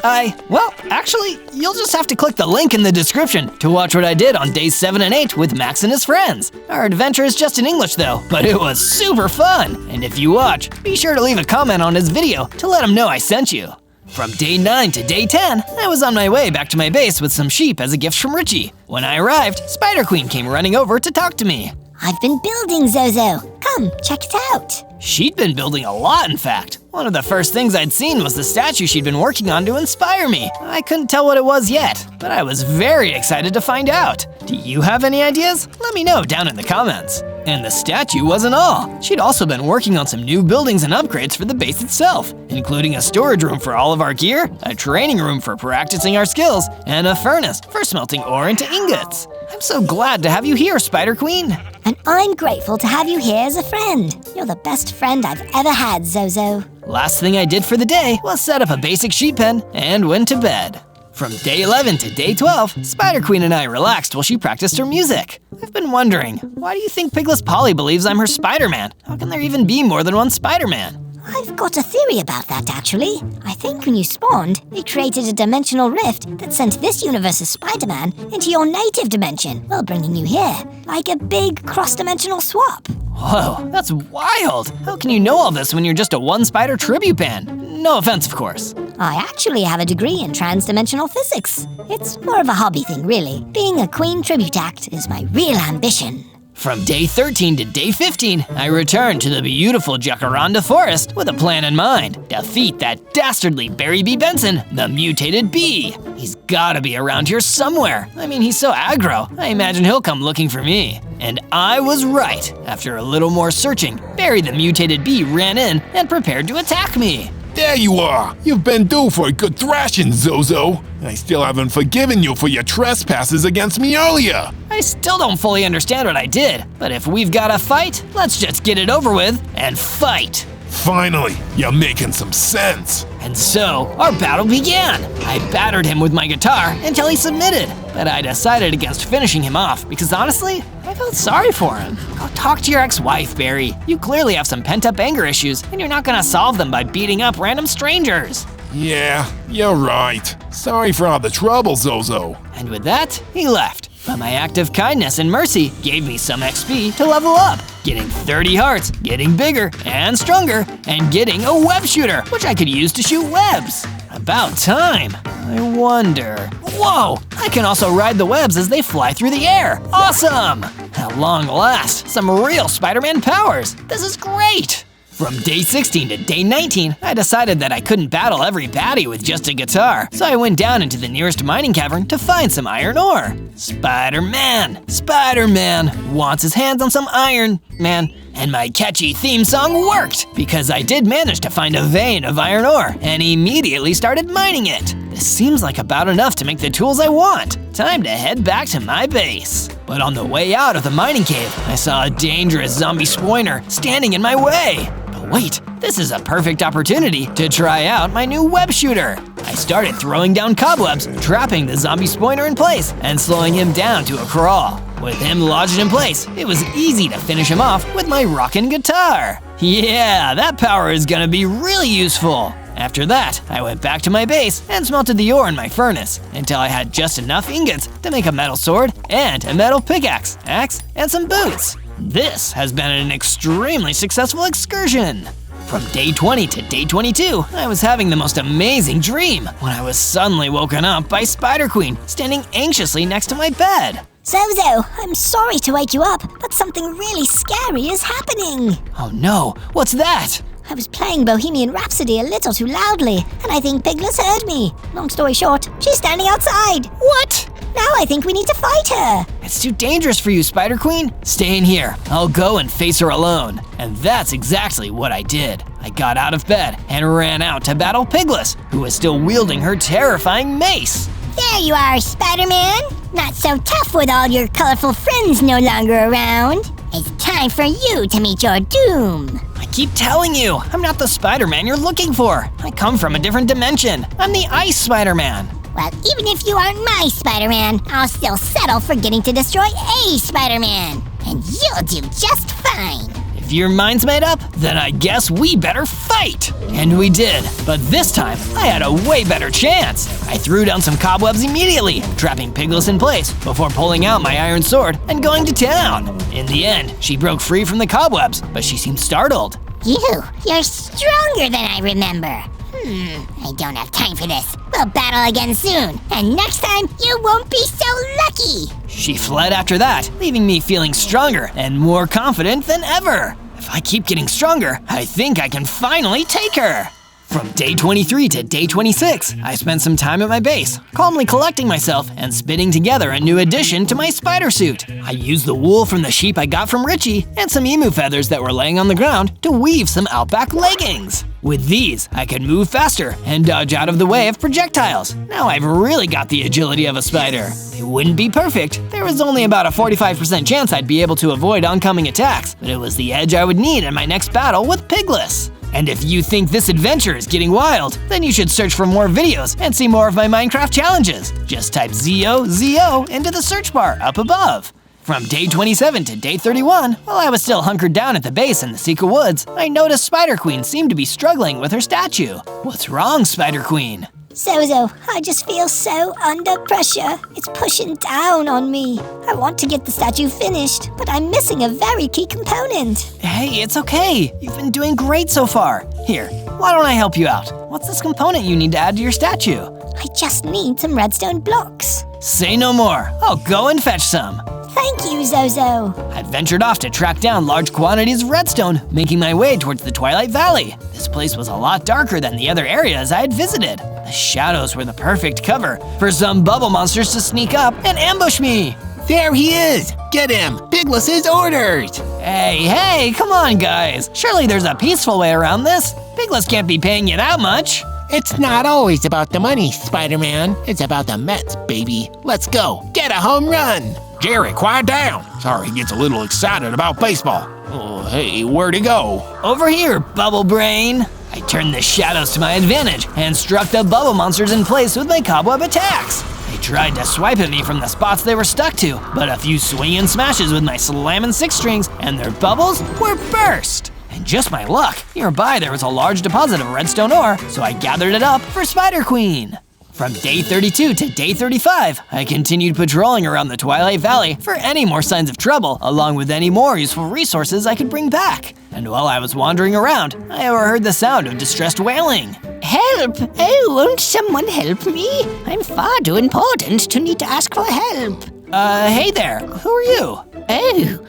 well, actually, you'll just have to click the link in the description to watch what I did on days 7 and 8 with Max and his friends. Our adventure is just in English though, but it was super fun. And if you watch, be sure to leave a comment on his video to let him know I sent you. From day 9 to day 10, I was on my way back to my base with some sheep as a gift from Richie. When I arrived, Spider Queen came running over to talk to me. I've been building, Zozo. Come, check it out. She'd been building a lot, in fact. One of the first things I'd seen was the statue she'd been working on to inspire me. I couldn't tell what it was yet, but I was very excited to find out. Do you have any ideas? Let me know down in the comments. And the statue wasn't all. She'd also been working on some new buildings and upgrades for the base itself, including a storage room for all of our gear, a training room for practicing our skills, and a furnace for smelting ore into ingots. I'm so glad to have you here, Spider Queen. And I'm grateful to have you here as a friend. You're the best friend I've ever had, Zozo. Last thing I did for the day was set up a basic sheep pen and went to bed. From day 11 to day 12, Spider Queen and I relaxed while she practiced her music. I've been wondering, why do you think Pigless Polly believes I'm her Spider-Man? How can there even be more than one Spider-Man? I've got a theory about that, actually. I think when you spawned, it created a dimensional rift that sent this universe's Spider-Man into your native dimension while bringing you here, like a big cross-dimensional swap. Whoa, that's wild! How can you know all this when you're just a one-spider tribute band? No offense, of course. I actually have a degree in trans-dimensional physics. It's more of a hobby thing, really. Being a Queen tribute act is my real ambition. From day 13 to day 15, I returned to the beautiful Jacaranda Forest with a plan in mind. Defeat that dastardly Barry B. Benson, the mutated bee. He's gotta be around here somewhere. I mean, he's so aggro, I imagine he'll come looking for me. And I was right. After a little more searching, Barry the mutated bee ran in and prepared to attack me. There you are! You've been due for a good thrashing, Zozo! I still haven't forgiven you for your trespasses against me earlier! I still don't fully understand what I did, but if we've got to fight, let's just get it over with and fight! Finally, you're making some sense! And so, our battle began! I battered him with my guitar until he submitted, but I decided against finishing him off because honestly, I felt sorry for him. Go talk to your ex-wife, Barry. You clearly have some pent-up anger issues, and you're not gonna solve them by beating up random strangers. Yeah, you're right. Sorry for all the trouble, Zozo. And with that, he left. But my act of kindness and mercy gave me some XP to level up, getting 30 hearts, getting bigger and stronger, and getting a web shooter, which I could use to shoot webs. About time. I wonder. Whoa! I can also ride the webs as they fly through the air. Awesome! At long last, some real Spider-Man powers. This is great! From day 16 to day 19, I decided that I couldn't battle every baddie with just a guitar, so I went down into the nearest mining cavern to find some iron ore. Spider-Man! Spider-Man wants his hands on some iron, man. And my catchy theme song worked, because I did manage to find a vein of iron ore, and immediately started mining it. This seems like about enough to make the tools I want. Time to head back to my base. But on the way out of the mining cave, I saw a dangerous zombie spoiner standing in my way. But wait, this is a perfect opportunity to try out my new web shooter. I started throwing down cobwebs, trapping the zombie spoiner in place, and slowing him down to a crawl. With him lodged in place, it was easy to finish him off with my rockin' guitar. Yeah, that power is gonna be really useful. After that, I went back to my base and smelted the ore in my furnace until I had just enough ingots to make a metal sword and a metal pickaxe, axe, and some boots. This has been an extremely successful excursion. From day 20 to day 22, I was having the most amazing dream when I was suddenly woken up by Spider Queen standing anxiously next to my bed. Zozo, I'm sorry to wake you up, but something really scary is happening. Oh no, what's that? I was playing Bohemian Rhapsody a little too loudly, and I think Pigless heard me. Long story short, she's standing outside. What? Now I think we need to fight her. It's too dangerous for you, Spider Queen. Stay in here. I'll go and face her alone. And that's exactly what I did. I got out of bed and ran out to battle Pigless, who was still wielding her terrifying mace. There you are, Spider-Man. Not so tough with all your colorful friends no longer around. It's time for you to meet your doom. I keep telling you, I'm not the Spider-Man you're looking for. I come from a different dimension. I'm the Ice Spider-Man. Well, even if you aren't my Spider-Man, I'll still settle for getting to destroy a Spider-Man. And you'll do just fine. If your mind's made up, then I guess we better fight! And we did, but this time, I had a way better chance. I threw down some cobwebs immediately, trapping Pigless in place before pulling out my iron sword and going to town. In the end, she broke free from the cobwebs, but she seemed startled. You're stronger than I remember. I don't have time for this. We'll battle again soon, and next time, you won't be so lucky. She fled after that, leaving me feeling stronger and more confident than ever. If I keep getting stronger, I think I can finally take her. From day 23 to day 26, I spent some time at my base, calmly collecting myself and spitting together a new addition to my spider suit. I used the wool from the sheep I got from Richie and some emu feathers that were laying on the ground to weave some outback leggings. With these, I could move faster and dodge out of the way of projectiles. Now I've really got the agility of a spider. It wouldn't be perfect. There was only about a 45% chance I'd be able to avoid oncoming attacks, but it was the edge I would need in my next battle with Pigless. And if you think this adventure is getting wild, then you should search for more videos and see more of my Minecraft challenges. Just type ZOZO into the search bar up above. From day 27 to day 31, while I was still hunkered down at the base in the Secret Woods, I noticed Spider Queen seemed to be struggling with her statue. What's wrong, Spider Queen? Zozo, I just feel so under pressure. It's pushing down on me. I want to get the statue finished, but I'm missing a very key component. Hey, it's okay. You've been doing great so far. Here, why don't I help you out? What's this component you need to add to your statue? I just need some redstone blocks. Say no more. I'll go and fetch some. Thank you, Zozo. I ventured off to track down large quantities of redstone, making my way towards the Twilight Valley. This place was a lot darker than the other areas I had visited. The shadows were the perfect cover for some bubble monsters to sneak up and ambush me. There he is! Get him! Pigless's orders! Hey, come on, guys. Surely there's a peaceful way around this. Pigless can't be paying you that much. It's not always about the money, Spider-Man. It's about the Mets, baby. Let's go. Get a home run! Jerry, quiet down. Sorry, he gets a little excited about baseball. Oh, hey, where'd he go? Over here, Bubble Brain. I turned the shadows to my advantage and struck the bubble monsters in place with my cobweb attacks. They tried to swipe at me from the spots they were stuck to, but a few swinging smashes with my slammin' six strings and their bubbles were burst. And just my luck, nearby there was a large deposit of redstone ore, so I gathered it up for Spider Queen. From day 32 to day 35, I continued patrolling around the Twilight Valley for any more signs of trouble, along with any more useful resources I could bring back. And while I was wandering around, I overheard the sound of distressed wailing. Help! Oh, won't someone help me? I'm far too important to need to ask for help. Hey there, who are you?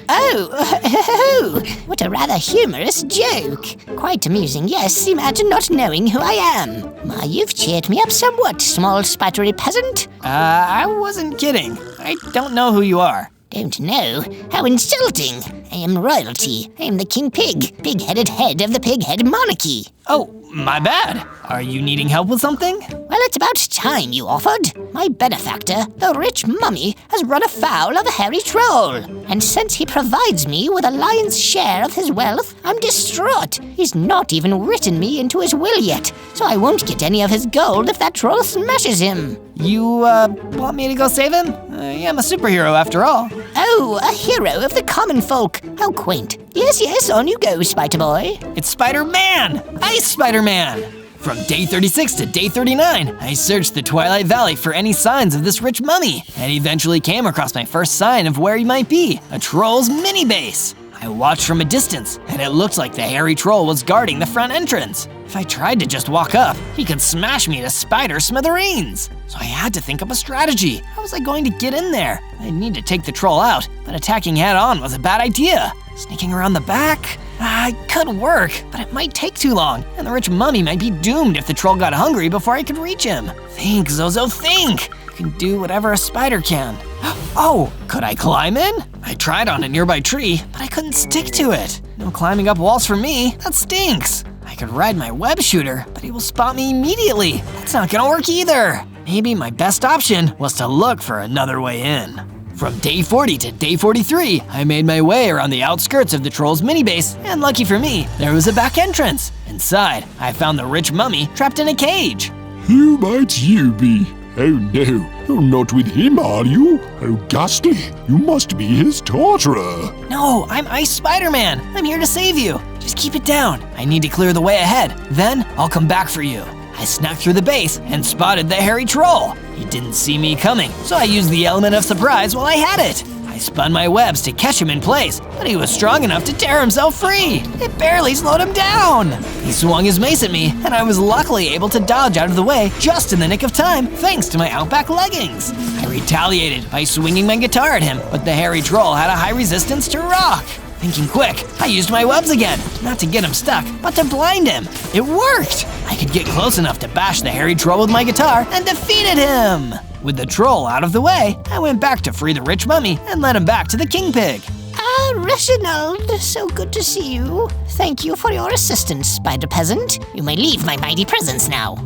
Oh, what a rather humorous joke. Quite amusing, yes, imagine not knowing who I am. Why, you've cheered me up somewhat, small spidery peasant. I wasn't kidding. I don't know who you are. Don't know? How insulting. I am royalty. I am the king pig, pig-headed head of the pig-head monarchy. Oh, my bad. Are you needing help with something? Well, it's about time you offered. My benefactor, the rich mummy, has run afoul of a hairy troll. And since he provides me with a lion's share of his wealth, I'm distraught. He's not even written me into his will yet, so I won't get any of his gold if that troll smashes him. You, want me to go save him? Yeah, I'm a superhero after all. Oh, a hero of the common folk. How quaint. Yes, on you go, Spider Boy. It's Spider-Man! Ice Spider-Man! From day 36 to day 39, I searched the Twilight Valley for any signs of this rich mummy, and eventually came across my first sign of where he might be, a troll's mini base. I watched from a distance, and it looked like the hairy troll was guarding the front entrance. If I tried to just walk up, he could smash me to spider smithereens. So I had to think up a strategy. How was I going to get in there? I'd need to take the troll out, but attacking head-on was a bad idea. Sneaking around the back? It could work, but it might take too long, and the rich mummy might be doomed if the troll got hungry before I could reach him. Think, Zozo, think! You can do whatever a spider can. Oh, could I climb in? I tried on a nearby tree, but I couldn't stick to it. No climbing up walls for me, that stinks. I could ride my web shooter, but he will spot me immediately. That's not gonna work either. Maybe my best option was to look for another way in. From day 40 to day 43, I made my way around the outskirts of the troll's mini-base, and lucky for me, there was a back entrance. Inside, I found the rich mummy trapped in a cage. Who might you be? Oh no, you're not with him, are you? Oh ghastly, you must be his torturer. No, I'm ICE SPIDERMAN. I'm here to save you. Just keep it down. I need to clear the way ahead. Then I'll come back for you. I snuck through the base and spotted the hairy troll. He didn't see me coming, so I used the element of surprise while I had it. I spun my webs to catch him in place, but he was strong enough to tear himself free. It barely slowed him down. He swung his mace at me, and I was luckily able to dodge out of the way just in the nick of time, thanks to my Outback leggings. I retaliated by swinging my guitar at him, but the hairy troll had a high resistance to rock. Thinking quick, I used my webs again, not to get him stuck, but to blind him. It worked! I could get close enough to bash the hairy troll with my guitar and defeated him! With the troll out of the way, I went back to free the rich mummy and led him back to the king pig. Ah, Reginald, so good to see you. Thank you for your assistance, Spider Peasant. You may leave my mighty presence now.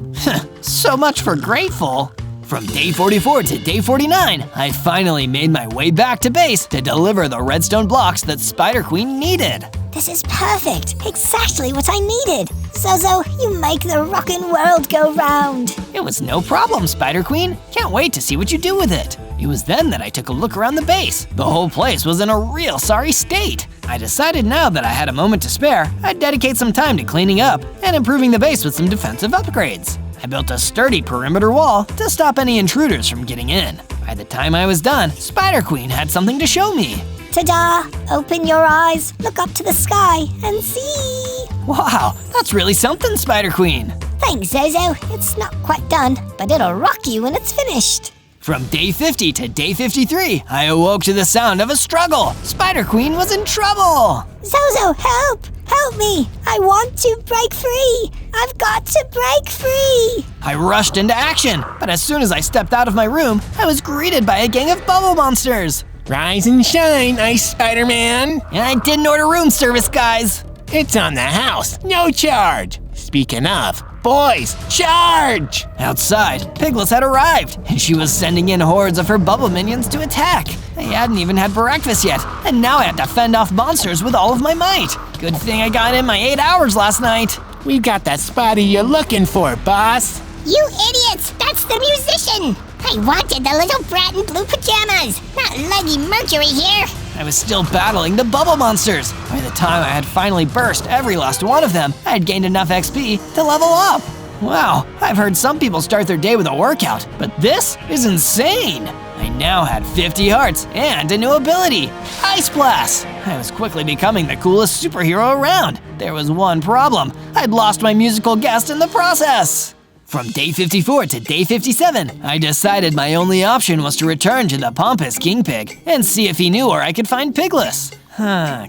So much for grateful. From day 44 to day 49, I finally made my way back to base to deliver the redstone blocks that Spider Queen needed. This is perfect. Exactly what I needed. Zozo, you make the rockin' world go round. It was no problem, Spider Queen. Can't wait to see what you do with it. It was then that I took a look around the base. The whole place was in a real sorry state. I decided now that I had a moment to spare, I'd dedicate some time to cleaning up and improving the base with some defensive upgrades. I built a sturdy perimeter wall to stop any intruders from getting in. By the time I was done, Spider Queen had something to show me. Ta-da! Open your eyes, look up to the sky, and see! Wow, that's really something, Spider Queen. Thanks, Zozo. It's not quite done, but it'll rock you when it's finished. From day 50 to day 53, I awoke to the sound of a struggle. Spider Queen was in trouble. Zozo, help! Help me! I want to break free! I've got to break free! I rushed into action, but as soon as I stepped out of my room, I was greeted by a gang of bubble monsters. Rise and shine, ICE SPIDERMAN. I didn't order room service, guys. It's on the house, no charge. Speaking of, boys, charge! Outside, Piglet had arrived, and she was sending in hordes of her bubble minions to attack. I hadn't even had breakfast yet, and now I had to fend off monsters with all of my might. Good thing I got in my 8 hours last night. We got the Spidey you're looking for, boss. You idiots! That's the musician! I wanted the little brat in blue pajamas, not Leggy Mercury here! I was still battling the bubble monsters. By the time I had finally burst every last one of them, I had gained enough XP to level up. Wow, I've heard some people start their day with a workout, but this is insane! I now had 50 hearts and a new ability, Ice Blast! I was quickly becoming the coolest superhero around. There was one problem, I'd lost my musical guest in the process. From day 54 to day 57, I decided my only option was to return to the pompous King Pig and see if he knew where I could find Pigless.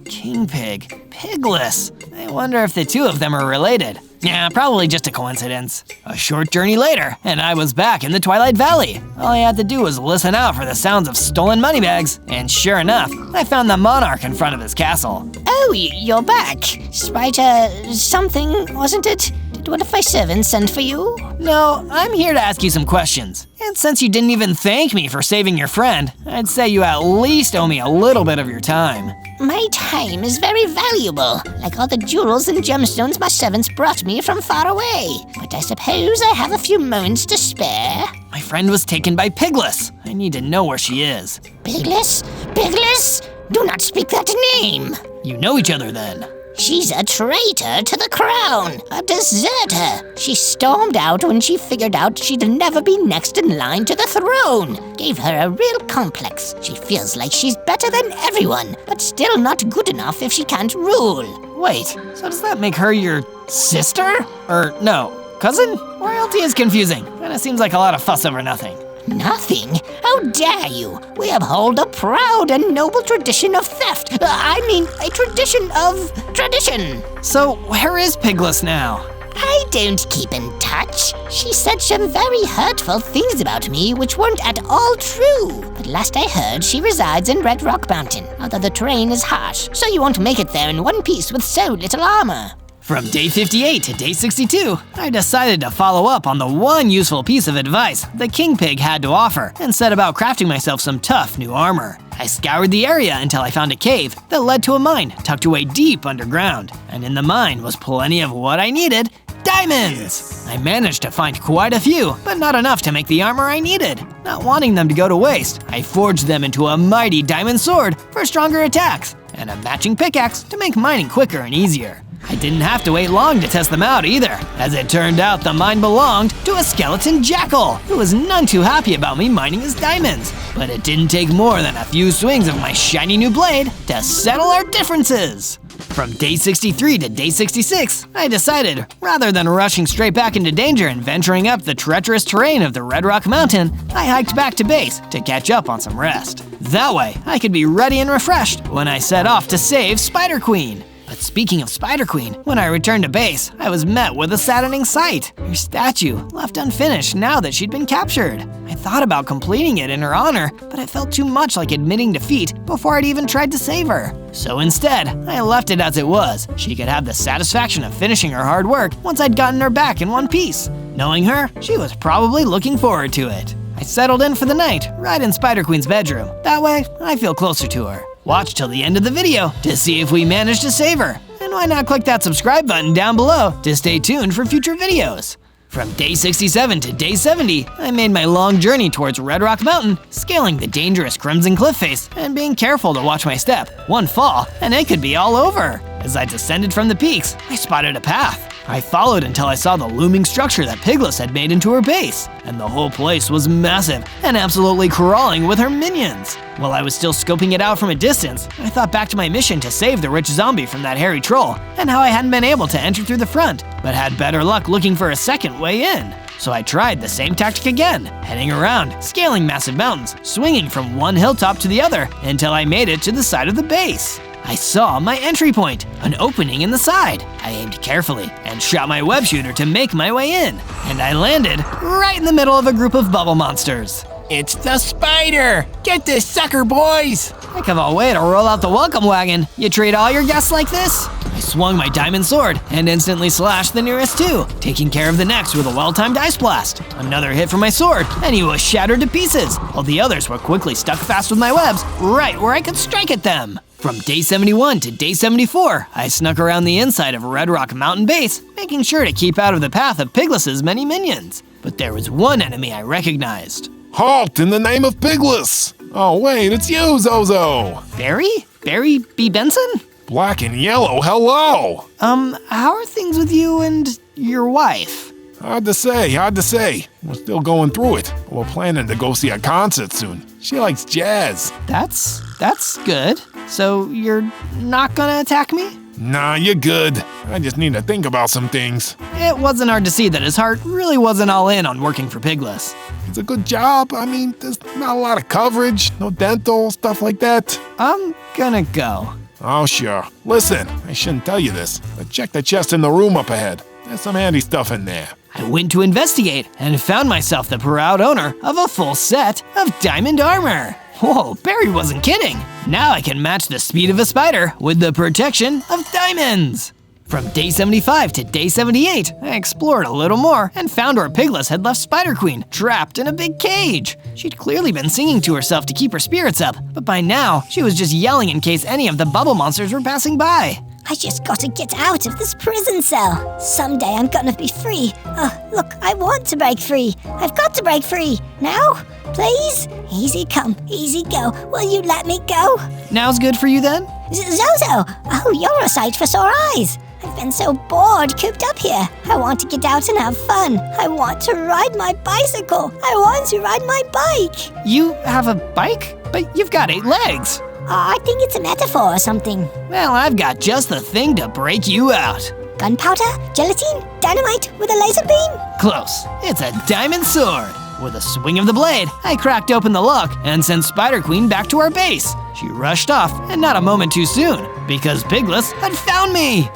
King Pig, Pigless. I wonder if the two of them are related. Yeah, probably just a coincidence. A short journey later, and I was back in the Twilight Valley. All I had to do was listen out for the sounds of stolen moneybags, and sure enough, I found the monarch in front of his castle. Oh, you're back. Spider something, wasn't it? Did one of my servants send for you? No, I'm here to ask you some questions. And since you didn't even thank me for saving your friend, I'd say you at least owe me a little bit of your time. My time is very valuable, like all the jewels and gemstones my servants brought me from far away. But I suppose I have a few moments to spare. My friend was taken by Pigless. I need to know where she is. Pigless? Pigless? Do not speak that name! You know each other then? She's a traitor to the crown, a deserter. She stormed out when she figured out she'd never be next in line to the throne. Gave her a real complex. She feels like she's better than everyone, but still not good enough if she can't rule. Wait, so does that make her your sister? Or no, cousin? Royalty is confusing, and it seems like a lot of fuss over nothing. Nothing? How dare you? We uphold a proud and noble tradition of theft. A tradition of tradition. So where is Pigless now? I don't keep in touch. She said some very hurtful things about me which weren't at all true. But last I heard, she resides in Red Rock Mountain, although the terrain is harsh, so you won't make it there in one piece with so little armor. From day 58 to day 62, I decided to follow up on the one useful piece of advice the King Pig had to offer and set about crafting myself some tough new armor. I scoured the area until I found a cave that led to a mine tucked away deep underground, and in the mine was plenty of what I needed: diamonds! I managed to find quite a few, but not enough to make the armor I needed. Not wanting them to go to waste, I forged them into a mighty diamond sword for stronger attacks, and a matching pickaxe to make mining quicker and easier. I didn't have to wait long to test them out either, as it turned out the mine belonged to a skeleton jackal who was none too happy about me mining his diamonds. But it didn't take more than a few swings of my shiny new blade to settle our differences. From day 63 to day 66, I decided, rather than rushing straight back into danger and venturing up the treacherous terrain of the Red Rock Mountain, I hiked back to base to catch up on some rest. That way, I could be ready and refreshed when I set off to save Spider Queen. But speaking of Spider Queen, when I returned to base, I was met with a saddening sight. Her statue left unfinished now that she'd been captured. I thought about completing it in her honor, but it felt too much like admitting defeat before I'd even tried to save her. So instead, I left it as it was. She could have the satisfaction of finishing her hard work once I'd gotten her back in one piece. Knowing her, she was probably looking forward to it. I settled in for the night, right in Spider Queen's bedroom. That way, I feel closer to her. Watch till the end of the video to see if we manage to save her. And why not click that subscribe button down below to stay tuned for future videos. From day 67 to day 70, I made my long journey towards Red Rock Mountain, scaling the dangerous Crimson Cliff Face and being careful to watch my step. One fall, and it could be all over. As I descended from the peaks, I spotted a path. I followed until I saw the looming structure that Pigless had made into her base, and the whole place was massive and absolutely crawling with her minions. While I was still scoping it out from a distance, I thought back to my mission to save the rich zombie from that hairy troll, and how I hadn't been able to enter through the front, but had better luck looking for a second way in. So I tried the same tactic again, heading around, scaling massive mountains, swinging from one hilltop to the other until I made it to the side of the base. I saw my entry point, an opening in the side. I aimed carefully and shot my web shooter to make my way in, and I landed right in the middle of a group of bubble monsters. It's the spider! Get this sucker, boys! Heck of a way to roll out the welcome wagon. You treat all your guests like this? I swung my diamond sword and instantly slashed the nearest two, taking care of the next with a well-timed ice blast. Another hit from my sword, and he was shattered to pieces, while the others were quickly stuck fast with my webs right where I could strike at them. From day 71 to day 74, I snuck around the inside of Red Rock Mountain Base, making sure to keep out of the path of Pigless's many minions. But there was one enemy I recognized. Halt in the name of Pigless! Oh wait, it's you, Zozo! Barry? Barry B. Benson? Black and yellow, hello! How are things with you and your wife? Hard to say. We're still going through it. We're planning to go see a concert soon. She likes jazz. That's good. So you're not gonna attack me? Nah, you're good. I just need to think about some things. It wasn't hard to see that his heart really wasn't all in on working for Pigless. It's a good job. I mean, there's not a lot of coverage, no dental, stuff like that. I'm gonna go. Oh, sure. Listen, I shouldn't tell you this, but check the chest in the room up ahead. There's some handy stuff in there. I went to investigate and found myself the proud owner of a full set of diamond armor. Whoa, Barry wasn't kidding. Now I can match the speed of a spider with the protection of diamonds. From day 75 to day 78, I explored a little more and found where Pigless had left Spider Queen trapped in a big cage. She'd clearly been singing to herself to keep her spirits up, but by now, she was just yelling in case any of the bubble monsters were passing by. I just gotta get out of this prison cell. Someday I'm gonna be free. Oh, look, I want to break free. I've got to break free. Now? Please? Easy come, easy go. Will you let me go? Now's good for you then? Zozo! Oh, you're a sight for sore eyes. I've been so bored cooped up here. I want to get out and have fun. I want to ride my bicycle. I want to ride my bike. You have a bike? But you've got 8 legs. I think it's a metaphor or something. Well, I've got just the thing to break you out. Gunpowder? Gelatine? Dynamite with a laser beam? Close. It's a diamond sword. With a swing of the blade, I cracked open the lock and sent Spider Queen back to our base. She rushed off, and not a moment too soon, because Pigless had found me.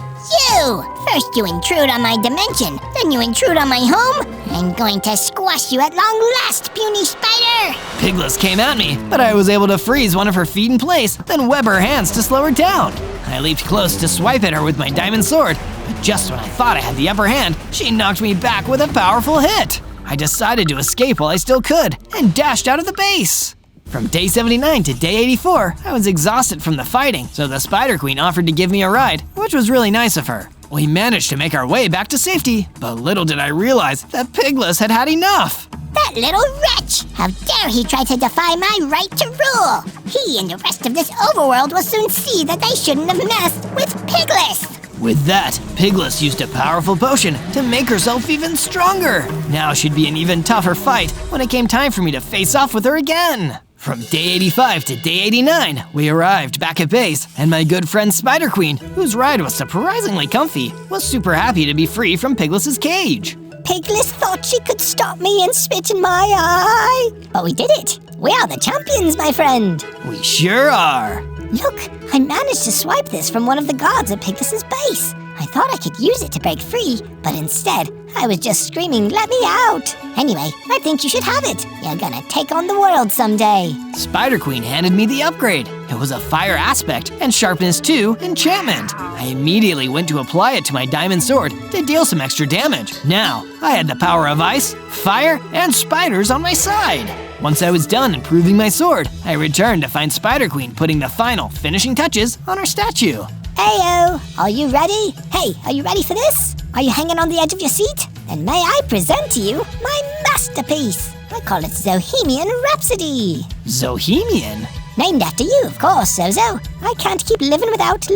You! First you intrude on my dimension, then you intrude on my home. I'm going to squash you at long last, puny spider! Pigless came at me, but I was able to freeze one of her feet in place, then web her hands to slow her down. I leaped close to swipe at her with my diamond sword, but just when I thought I had the upper hand, she knocked me back with a powerful hit. I decided to escape while I still could, and dashed out of the base. From day 79 to day 84, I was exhausted from the fighting, so the Spider Queen offered to give me a ride, which was really nice of her. We managed to make our way back to safety, but little did I realize that Pigless had had enough. That little wretch! How dare he try to defy my right to rule! He and the rest of this overworld will soon see that they shouldn't have messed with Pigless! With that, Pigless used a powerful potion to make herself even stronger. Now she'd be an even tougher fight when it came time for me to face off with her again. From day 85 to day 89, we arrived back at base, and my good friend Spider Queen, whose ride was surprisingly comfy, was super happy to be free from Pigless's cage. Pigless thought she could stop me and spit in my eye. But we did it. We are the champions, my friend. We sure are. Look, I managed to swipe this from one of the guards at Pigless's base. I thought I could use it to break free, but instead, I was just screaming, "Let me out!" Anyway, I think you should have it. You're gonna take on the world someday. Spider Queen handed me the upgrade. It was a fire aspect and sharpness 2 enchantment. I immediately went to apply it to my diamond sword to deal some extra damage. Now, I had the power of ice, fire, and spiders on my side. Once I was done improving my sword, I returned to find Spider Queen putting the final finishing touches on her statue. Heyo, are you ready? Hey, are you ready for this? Are you hanging on the edge of your seat? Then may I present to you my masterpiece. I call it Zohemian Rhapsody. Zohemian? Named after you, of course, Zozo. I can't keep living without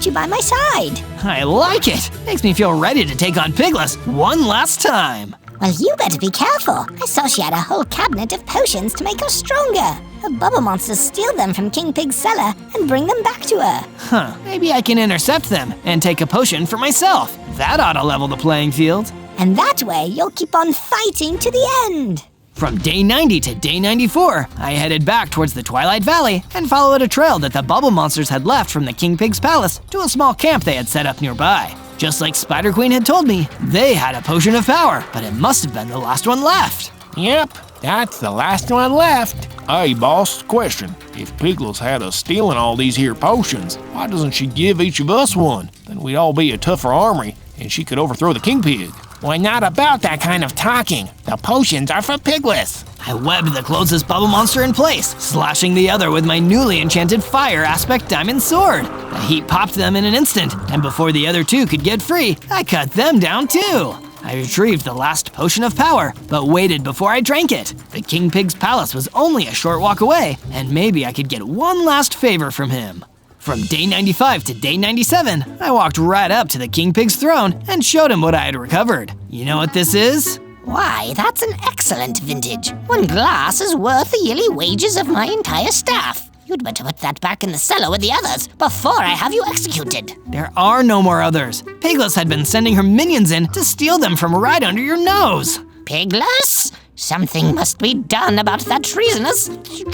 you by my side. I like it. Makes me feel ready to take on Pigless one last time. Well, you better be careful. I saw she had a whole cabinet of potions to make her stronger. Her bubble monsters steal them from King Pig's cellar and bring them back to her. Huh, maybe I can intercept them and take a potion for myself. That ought to level the playing field. And that way, you'll keep on fighting to the end. From day 90 to day 94, I headed back towards the Twilight Valley and followed a trail that the bubble monsters had left from the King Pig's palace to a small camp they had set up nearby. Just like Spider Queen had told me, they had a potion of power, but it must have been the last one left. Yep, that's the last one left. Hey, boss, question. If Pigless had us stealing all these here potions, why doesn't she give each of us one? Then we'd all be a tougher army, and she could overthrow the King Pig. We're not about that kind of talking. The potions are for Pigless. I webbed the closest bubble monster in place, slashing the other with my newly enchanted fire aspect diamond sword. The heat popped them in an instant, and before the other two could get free, I cut them down too. I retrieved the last potion of power, but waited before I drank it. The King Pig's palace was only a short walk away, and maybe I could get one last favor from him. From day 95 to day 97, I walked right up to the King Pig's throne and showed him what I had recovered. You know what this is? Why, that's an excellent vintage. One glass is worth the yearly wages of my entire staff. You'd better put that back in the cellar with the others before I have you executed. There are no more others. Pigless had been sending her minions in to steal them from right under your nose. Pigless? Something must be done about that treasonous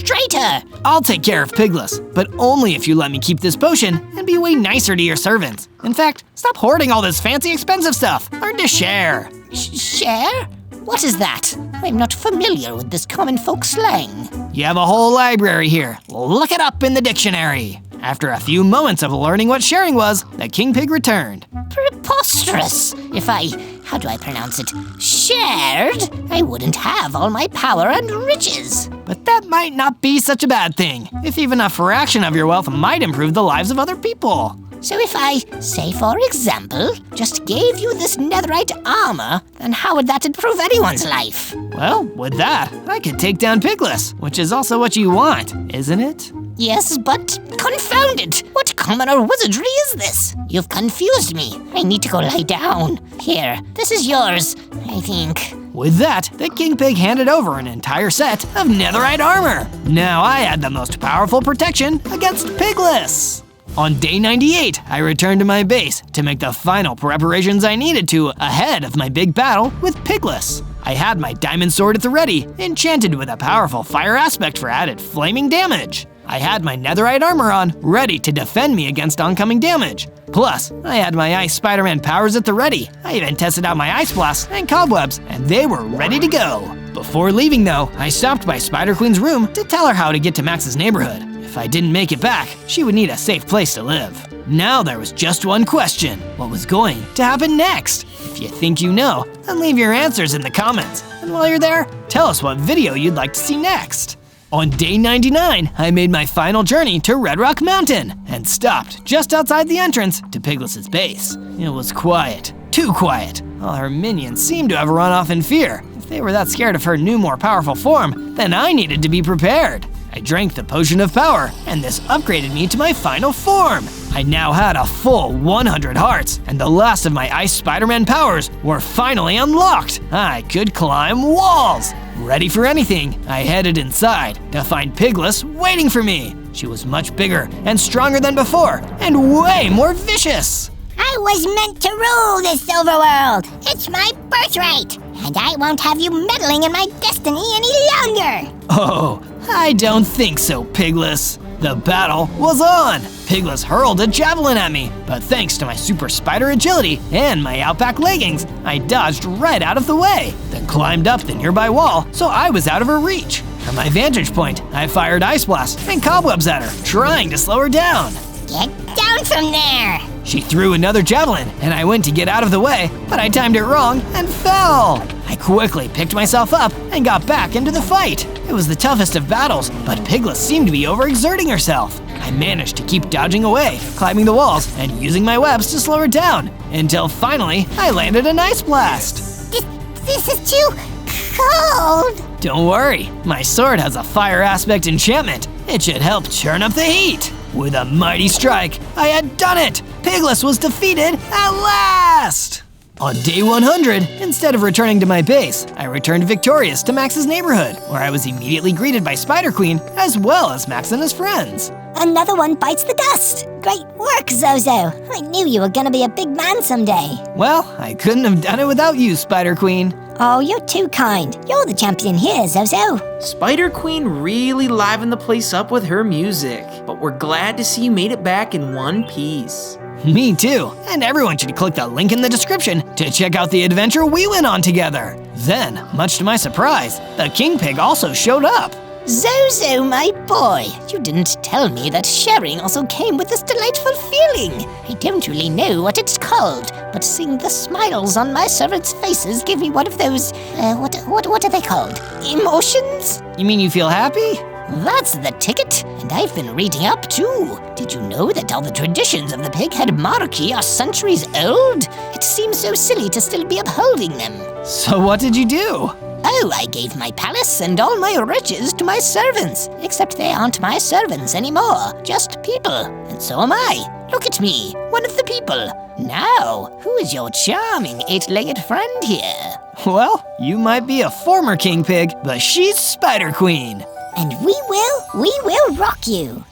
traitor. I'll take care of Pigless, but only if you let me keep this potion and be way nicer to your servants. In fact, stop hoarding all this fancy expensive stuff. Learn to share. Share? What is that? I'm not familiar with this common folk slang. You have a whole library here. Look it up in the dictionary. After a few moments of learning what sharing was, the King Pig returned. Preposterous! If how do I pronounce it? Shared, I wouldn't have all my power and riches. But that might not be such a bad thing, if even a fraction of your wealth might improve the lives of other people. So if I, say for example, just gave you this netherite armor, then how would that improve anyone's life? Well, with that, I could take down Pigless, which is also what you want, isn't it? Yes, but confound it! What commoner wizardry is this? You've confused me. I need to go lie down. Here, this is yours, I think. With that, the King Pig handed over an entire set of netherite armor. Now I had the most powerful protection against Pigless. On day 98, I returned to my base to make the final preparations I needed to ahead of my big battle with Pigless. I had my diamond sword at the ready, enchanted with a powerful fire aspect for added flaming damage. I had my netherite armor on, ready to defend me against oncoming damage. Plus, I had my ICE SPIDERMAN powers at the ready. I even tested out my ice blasts and cobwebs, and they were ready to go. Before leaving though, I stopped by Spider Queen's room to tell her how to get to Max's neighborhood. If I didn't make it back, she would need a safe place to live. Now there was just one question. What was going to happen next? If you think you know, then leave your answers in the comments. And while you're there, tell us what video you'd like to see next. On day 99, I made my final journey to Red Rock Mountain and stopped just outside the entrance to Piglet's base. It was quiet, too quiet. All her minions seemed to have run off in fear. If they were that scared of her new, more powerful form, then I needed to be prepared. I drank the potion of power, and this upgraded me to my final form. I now had a full 100 hearts, and the last of my ICE SPIDERMAN powers were finally unlocked. I could climb walls. Ready for anything, I headed inside to find Piglet waiting for me. She was much bigger and stronger than before, and way more vicious. I was meant to rule this overworld. It's my birthright, and I won't have you meddling in my destiny any longer. Oh, I don't think so, Piglet. The battle was on. Piglet hurled a javelin at me, but thanks to my super spider agility and my outback leggings, I dodged right out of the way, then climbed up the nearby wall so I was out of her reach. From my vantage point, I fired ice blasts and cobwebs at her, trying to slow her down. Get down from there! She threw another javelin, and I went to get out of the way, but I timed it wrong and fell. I quickly picked myself up and got back into the fight. It was the toughest of battles, but Piglet seemed to be overexerting herself. I managed to keep dodging away, climbing the walls, and using my webs to slow her down, until finally I landed an ice blast. This is too cold. Don't worry, my sword has a fire aspect enchantment. It should help turn up the heat. With a mighty strike, I had done it! Piglet was defeated at last! On day 100, instead of returning to my base, I returned victorious to Max's neighborhood, where I was immediately greeted by Spider Queen, as well as Max and his friends. Another one bites the dust. Great work, Zozo. I knew you were gonna be a big man someday. Well, I couldn't have done it without you, Spider Queen. Oh, you're too kind. You're the champion here, Zozo. Spider Queen really livened the place up with her music, but we're glad to see you made it back in one piece. Me too, and everyone should click the link in the description to check out the adventure we went on together. Then, much to my surprise, the King Pig also showed up. Zozo, my boy, you didn't tell me that sharing also came with this delightful feeling. I don't really know what it's called, but seeing the smiles on my servants' faces gave me one of those, what are they called? Emotions? You mean you feel happy? That's the ticket, and I've been reading up too. Did you know that all the traditions of the pighead monarchy are centuries old? It seems so silly to still be upholding them. So what did you do? Oh, I gave my palace and all my riches to my servants. Except they aren't my servants anymore, just people. And so am I. Look at me, one of the people. Now, who is your charming eight-legged friend here? Well, you might be a former King Pig, but she's Spider Queen. And we will rock you.